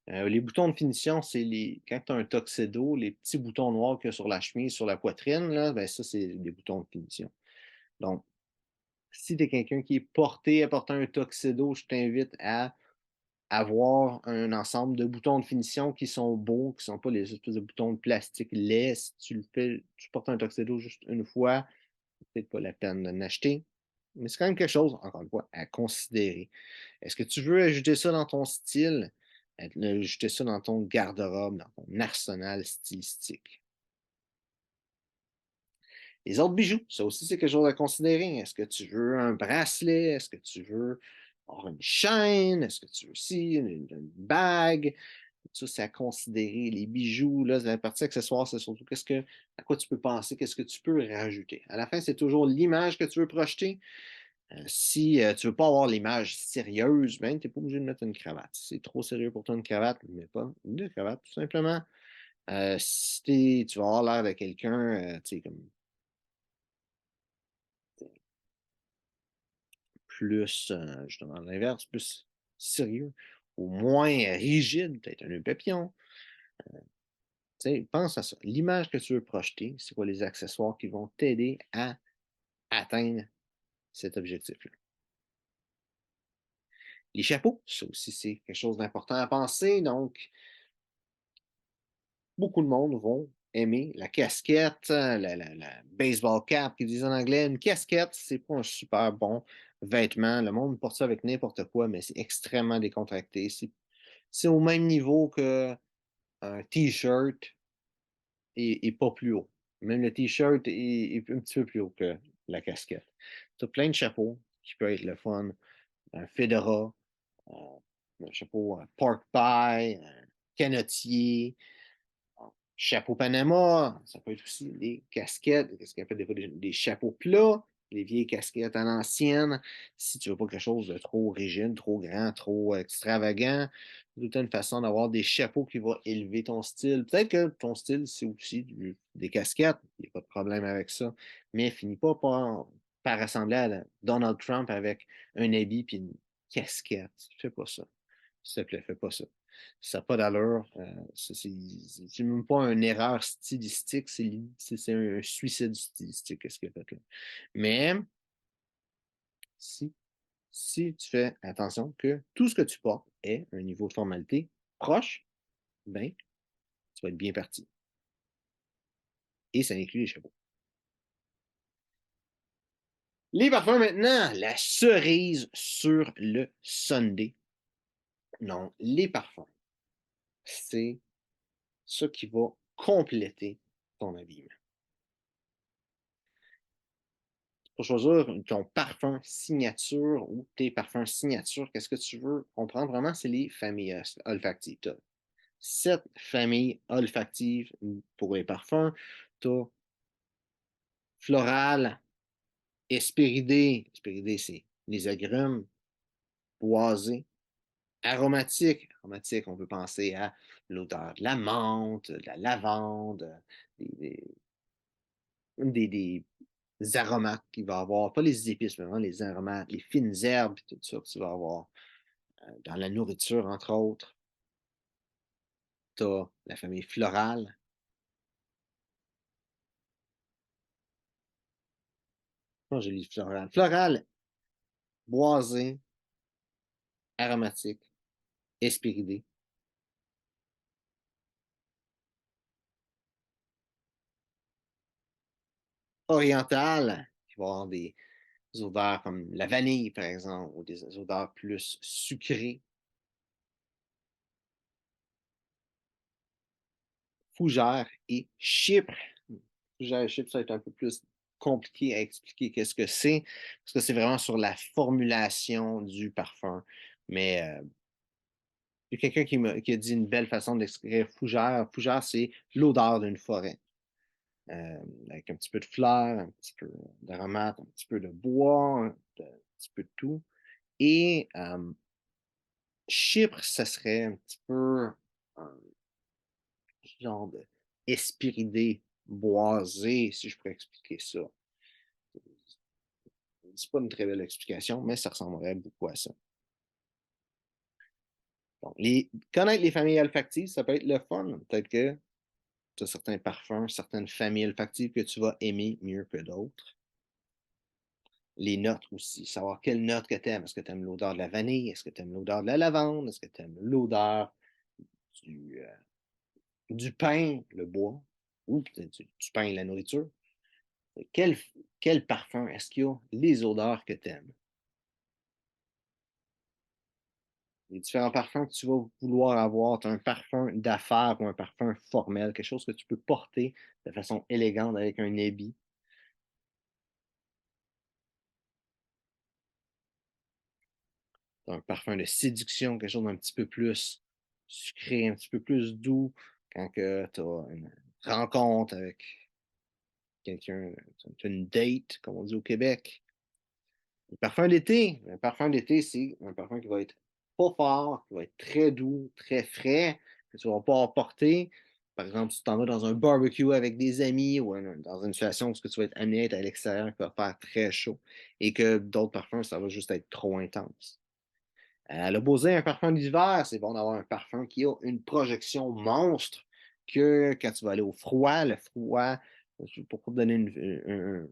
Les boutons de finition, c'est quand tu as un tuxedo, les petits boutons noirs qu'il y a sur la chemise, sur la poitrine, là, ben ça, c'est des boutons de finition. Donc, si tu es quelqu'un qui est porté à porter un tuxedo, je t'invite à avoir un ensemble de boutons de finition qui sont beaux, qui ne sont pas les espèces de boutons de plastique laids. Si tu le fais, tu portes un tuxedo juste une fois, peut-être pas la peine d'en acheter. Mais c'est quand même quelque chose, encore une fois, à considérer. Est-ce que tu veux ajouter ça dans ton style? Ajouter ça dans ton garde-robe, dans ton arsenal stylistique? Les autres bijoux, ça aussi, c'est quelque chose à considérer. Est-ce que tu veux un bracelet? Est-ce que tu veux avoir une chaîne? Est-ce que tu veux aussi une bague? Ça, c'est à considérer. Les bijoux, là, la partie accessoire, c'est surtout à quoi tu peux penser, qu'est-ce que tu peux rajouter. À la fin, c'est toujours l'image que tu veux projeter. Si tu ne veux pas avoir l'image sérieuse, ben, tu n'es pas obligé de mettre une cravate. Si c'est trop sérieux pour toi une cravate, ne mets pas une cravate, tout simplement. Si tu vas avoir l'air de quelqu'un, tu sais, comme plus, justement, l'inverse, plus sérieux ou moins rigide, peut-être un nœud papillon. Tu sais, pense à ça. L'image que tu veux projeter, c'est quoi les accessoires qui vont t'aider à atteindre cet objectif-là. Les chapeaux, ça aussi, c'est quelque chose d'important à penser. Donc, beaucoup de monde vont aimer la casquette, la baseball cap qu'ils disent en anglais. Une casquette, c'est pas un super bon vêtement. Le monde porte ça avec n'importe quoi, mais c'est extrêmement décontracté. C'est au même niveau qu'un t-shirt et pas plus haut. Même le t-shirt est un petit peu plus haut que la casquette. Tu as plein de chapeaux qui peuvent être le fun. Un fedora, un chapeau pork pie, un canotier, chapeau Panama, ça peut être aussi des casquettes, qu'est-ce qu'on appelle des fois des chapeaux plats, des vieilles casquettes à l'ancienne. Si tu veux pas quelque chose de trop rigide, trop grand, trop extravagant, tout une façon d'avoir des chapeaux qui vont élever ton style. Peut-être que ton style, c'est aussi des casquettes, il n'y a pas de problème avec ça, mais finis pas par ressembler à Donald Trump avec un habit et une casquette. Fais pas ça. S'il te plaît, fais pas ça. Ça n'a pas d'allure. C'est même pas une erreur stylistique, c'est un suicide stylistique, ce qu'il a fait là. Mais si, si tu fais attention que tout ce que tu portes est un niveau de formalité proche, ben, tu vas être bien parti. Et ça inclut les chapeaux. Les parfums maintenant, la cerise sur le sundae. Non, les parfums, c'est ça qui va compléter ton habillement. Pour choisir ton parfum signature ou tes parfums signature, qu'est-ce que tu veux comprendre vraiment? C'est les familles olfactives. Tu as 7 familles olfactives pour les parfums. Tu as floral, espéridé. Espéridé, c'est les agrumes. boisé. Aromatique. Aromatique, on peut penser à l'odeur de la menthe, de la lavande, des, des aromates qu'il va avoir, pas les épices, mais vraiment les aromates, les fines herbes, tout ça que tu vas avoir dans la nourriture, entre autres. Tu as la famille florale. Moi, j'ai les florales. Florale, boisé, aromatique, espéridé. Orientale, il va y avoir des odeurs comme la vanille, par exemple, ou des odeurs plus sucrées. Fougère et Chypre. Fougère et Chypre, ça va être un peu plus compliqué à expliquer qu'est-ce que c'est, parce que c'est vraiment sur la formulation du parfum. Mais il y a quelqu'un qui a dit une belle façon d'expliquer fougère. Fougère, c'est l'odeur d'une forêt. Avec un petit peu de fleurs, un petit peu d'aromates, un petit peu de bois, un petit peu de tout. Et Chypre, ça serait un petit peu un genre de espiridé boisé, si je pourrais expliquer ça. C'est pas une très belle explication, mais ça ressemblerait beaucoup à ça. Donc, connaître les familles olfactives, ça peut être le fun. Peut-être que tu as certains parfums, certaines familles olfactives que tu vas aimer mieux que d'autres. Les notes aussi, savoir quelle note que tu aimes. Est-ce que tu aimes l'odeur de la vanille? Est-ce que tu aimes l'odeur de la lavande? Est-ce que tu aimes l'odeur du, euh, du pain, le bois, ou du pain et la nourriture? Quel, quel parfum est-ce qu'il y a les odeurs que tu aimes? Les différents parfums que tu vas vouloir avoir, tu as un parfum d'affaires ou un parfum formel, quelque chose que tu peux porter de façon élégante avec un habit. Tu as un parfum de séduction, quelque chose d'un petit peu plus sucré, un petit peu plus doux quand tu as une rencontre avec quelqu'un, tu as une date, comme on dit au Québec. Un parfum d'été, c'est un parfum qui va être pas fort, qui va être très doux, très frais, que tu vas pas porter. Par exemple, si tu t'en vas dans un barbecue avec des amis ou dans une situation où tu vas être amené à être à l'extérieur, qui va faire très chaud, et que d'autres parfums, ça va juste être trop intense. À l'opposé, un parfum d'hiver, c'est bon d'avoir un parfum qui a une projection monstre que quand tu vas aller au froid, le froid, pour te donner un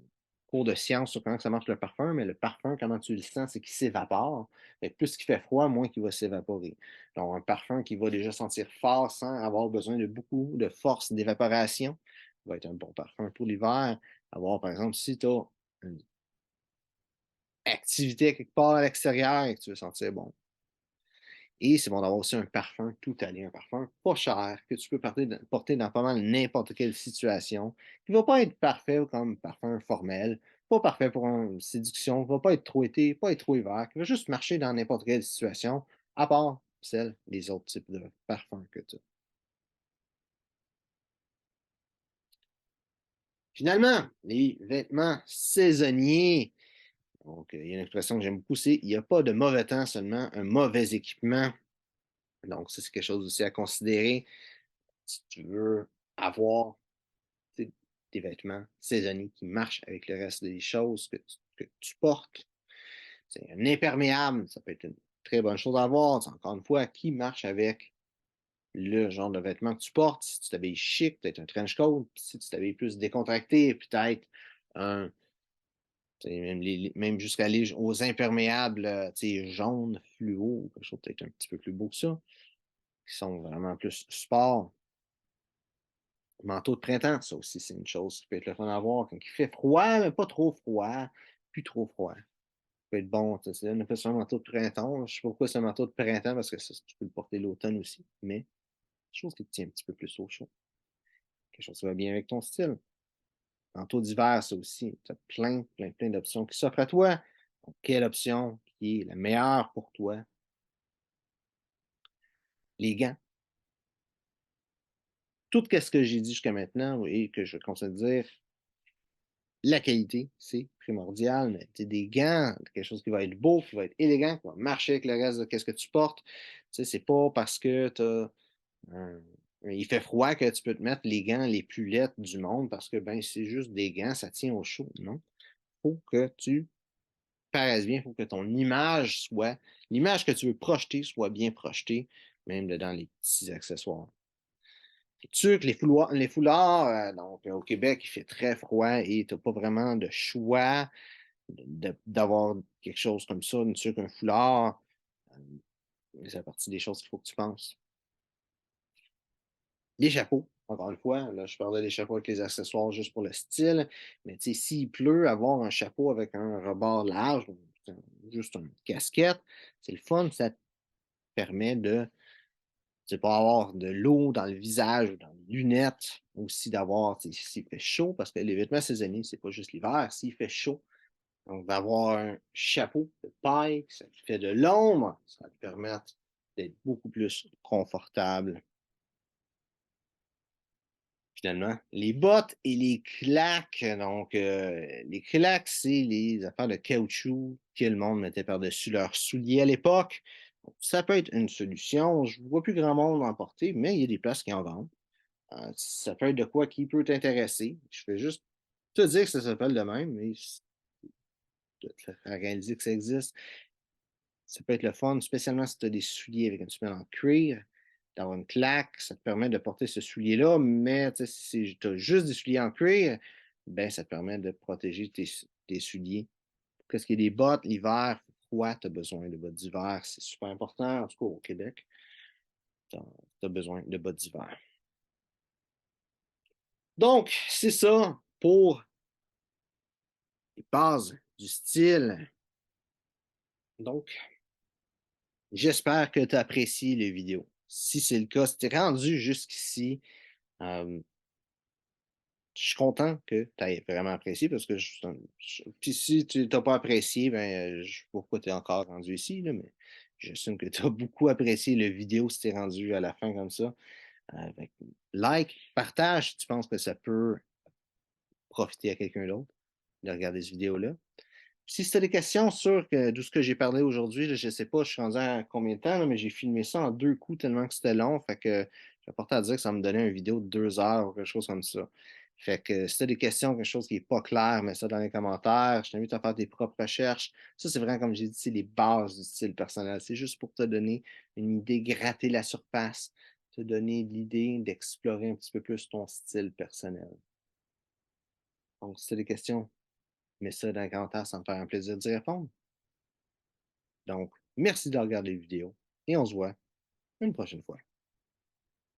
cours de science sur comment ça marche le parfum, mais le parfum, comment tu le sens, c'est qu'il s'évapore. Et plus il fait froid, moins il va s'évaporer. Donc, un parfum qui va déjà sentir fort sans avoir besoin de beaucoup de force d'évaporation va être un bon parfum pour l'hiver. Avoir, par exemple, si tu as une activité quelque part à l'extérieur et que tu veux sentir bon, et c'est bon d'avoir aussi un parfum tout allé, un parfum pas cher, que tu peux porter dans pas mal n'importe quelle situation, qui ne va pas être parfait comme parfum formel, pas parfait pour une séduction, qui ne va pas être trop été, pas être trop hiver, qui va juste marcher dans n'importe quelle situation, à part celle des autres types de parfums que tu as. Finalement, les vêtements saisonniers. Donc, il y a une expression que j'aime beaucoup, c'est il n'y a pas de mauvais temps, seulement un mauvais équipement. Donc, ça, c'est quelque chose aussi à considérer si tu veux avoir des vêtements saisonniers qui marchent avec le reste des choses que tu portes. C'est un imperméable, ça peut être une très bonne chose à avoir. C'est encore une fois, qui marche avec le genre de vêtements que tu portes. Si tu t'habilles chic, peut-être un trench coat. Si tu t'habilles plus décontracté, peut-être un. Même, même jusqu'à aller aux imperméables jaunes, fluo, quelque chose peut-être un petit peu plus beau que ça, qui sont vraiment plus sport. Manteau de printemps, ça aussi, c'est une chose qui peut être le fun à voir quand il fait froid, mais pas trop froid, plus trop froid. Ça peut être bon. On appelle ça un manteau de printemps. Je sais pas pourquoi c'est un manteau de printemps, parce que ça, tu peux le porter l'automne aussi, mais chose qui te tient un petit peu plus au chaud. Quelque chose qui va bien avec ton style. Manteau d'hiver, ça aussi. Tu as plein d'options qui s'offrent à toi. Donc, quelle option qui est la meilleure pour toi? Les gants. Tout ce que j'ai dit jusqu'à maintenant et que je continue de dire, la qualité, c'est primordial, mais tu des gants, quelque chose qui va être beau, qui va être élégant, qui va marcher avec le reste de qu'est-ce que tu portes. Tu sais, c'est pas parce que il fait froid que tu peux te mettre les gants les plus laids du monde parce que, ben, c'est juste des gants, ça tient au chaud, non? Faut que tu paraisses bien, faut que ton image soit l'image que tu veux projeter soit bien projetée, même dans les petits accessoires. C'est sûr que les foulards, donc au Québec, il fait très froid et tu as pas vraiment de choix d'avoir quelque chose comme ça, une tuque, un foulard, ça fait partie des choses qu'il faut que tu penses. Les chapeaux, encore une fois, là, je parlais des chapeaux avec les accessoires juste pour le style, mais tu sais, s'il pleut, avoir un chapeau avec un rebord large, ou juste une casquette, c'est le fun, ça te permet de tu sais, pas avoir de l'eau dans le visage ou dans les lunettes, aussi d'avoir, tu sais, s'il fait chaud, parce que les vêtements saisonniers, c'est pas juste l'hiver, s'il fait chaud, donc d'avoir un chapeau de paille, ça te fait de l'ombre, ça va te permettre d'être beaucoup plus confortable. Finalement, les bottes et les claques, donc les claques, c'est les affaires de caoutchouc que le monde mettait par-dessus leurs souliers à l'époque. Donc, ça peut être une solution. Je ne vois plus grand monde en porter, mais il y a des places qui en vendent. Ça peut être de quoi qui peut t'intéresser. Je fais juste te dire que ça s'appelle de même, mais de te faire réaliser que ça existe. Ça peut être le fun, spécialement si tu as des souliers avec une semelle en cuir, d'avoir une claque, ça te permet de porter ce soulier-là, mais tu sais, si tu as juste des souliers en cuir, ben, ça te permet de protéger tes souliers. Qu'est-ce qu'il y a des bottes, l'hiver, froid, tu as besoin de bottes d'hiver, c'est super important, en tout cas au Québec, tu as besoin de bottes d'hiver. Donc, c'est ça pour les bases du style. Donc, j'espère que tu as apprécié les vidéos. Si c'est le cas, si tu es rendu jusqu'ici, euh, je suis content que tu aies vraiment apprécié parce que puis si tu n'as pas apprécié, ben, je sais pas pourquoi tu es encore rendu ici, là, mais j'assume que tu as beaucoup apprécié la vidéo si tu es rendu à la fin comme ça. Like, partage si tu penses que ça peut profiter à quelqu'un d'autre de regarder cette vidéo-là. Si tu as des questions sur tout ce que j'ai parlé aujourd'hui, je ne sais pas, je suis rendu à combien de temps, là, mais j'ai filmé ça en 2 coups tellement que c'était long. Fait que j'ai porté à dire que ça me donnait une vidéo de 2 heures ou quelque chose comme ça. Fait que si tu as des questions, quelque chose qui n'est pas clair, mets ça dans les commentaires. Je t'invite à faire tes propres recherches. Ça, c'est vraiment, comme j'ai dit, c'est les bases du style personnel. C'est juste pour te donner une idée, gratter la surface, te donner l'idée d'explorer un petit peu plus ton style personnel. Donc, si tu as des questions, mets ça dans les commentaires, ça me fait un plaisir d'y répondre. Donc, merci de regarder les vidéos et on se voit une prochaine fois.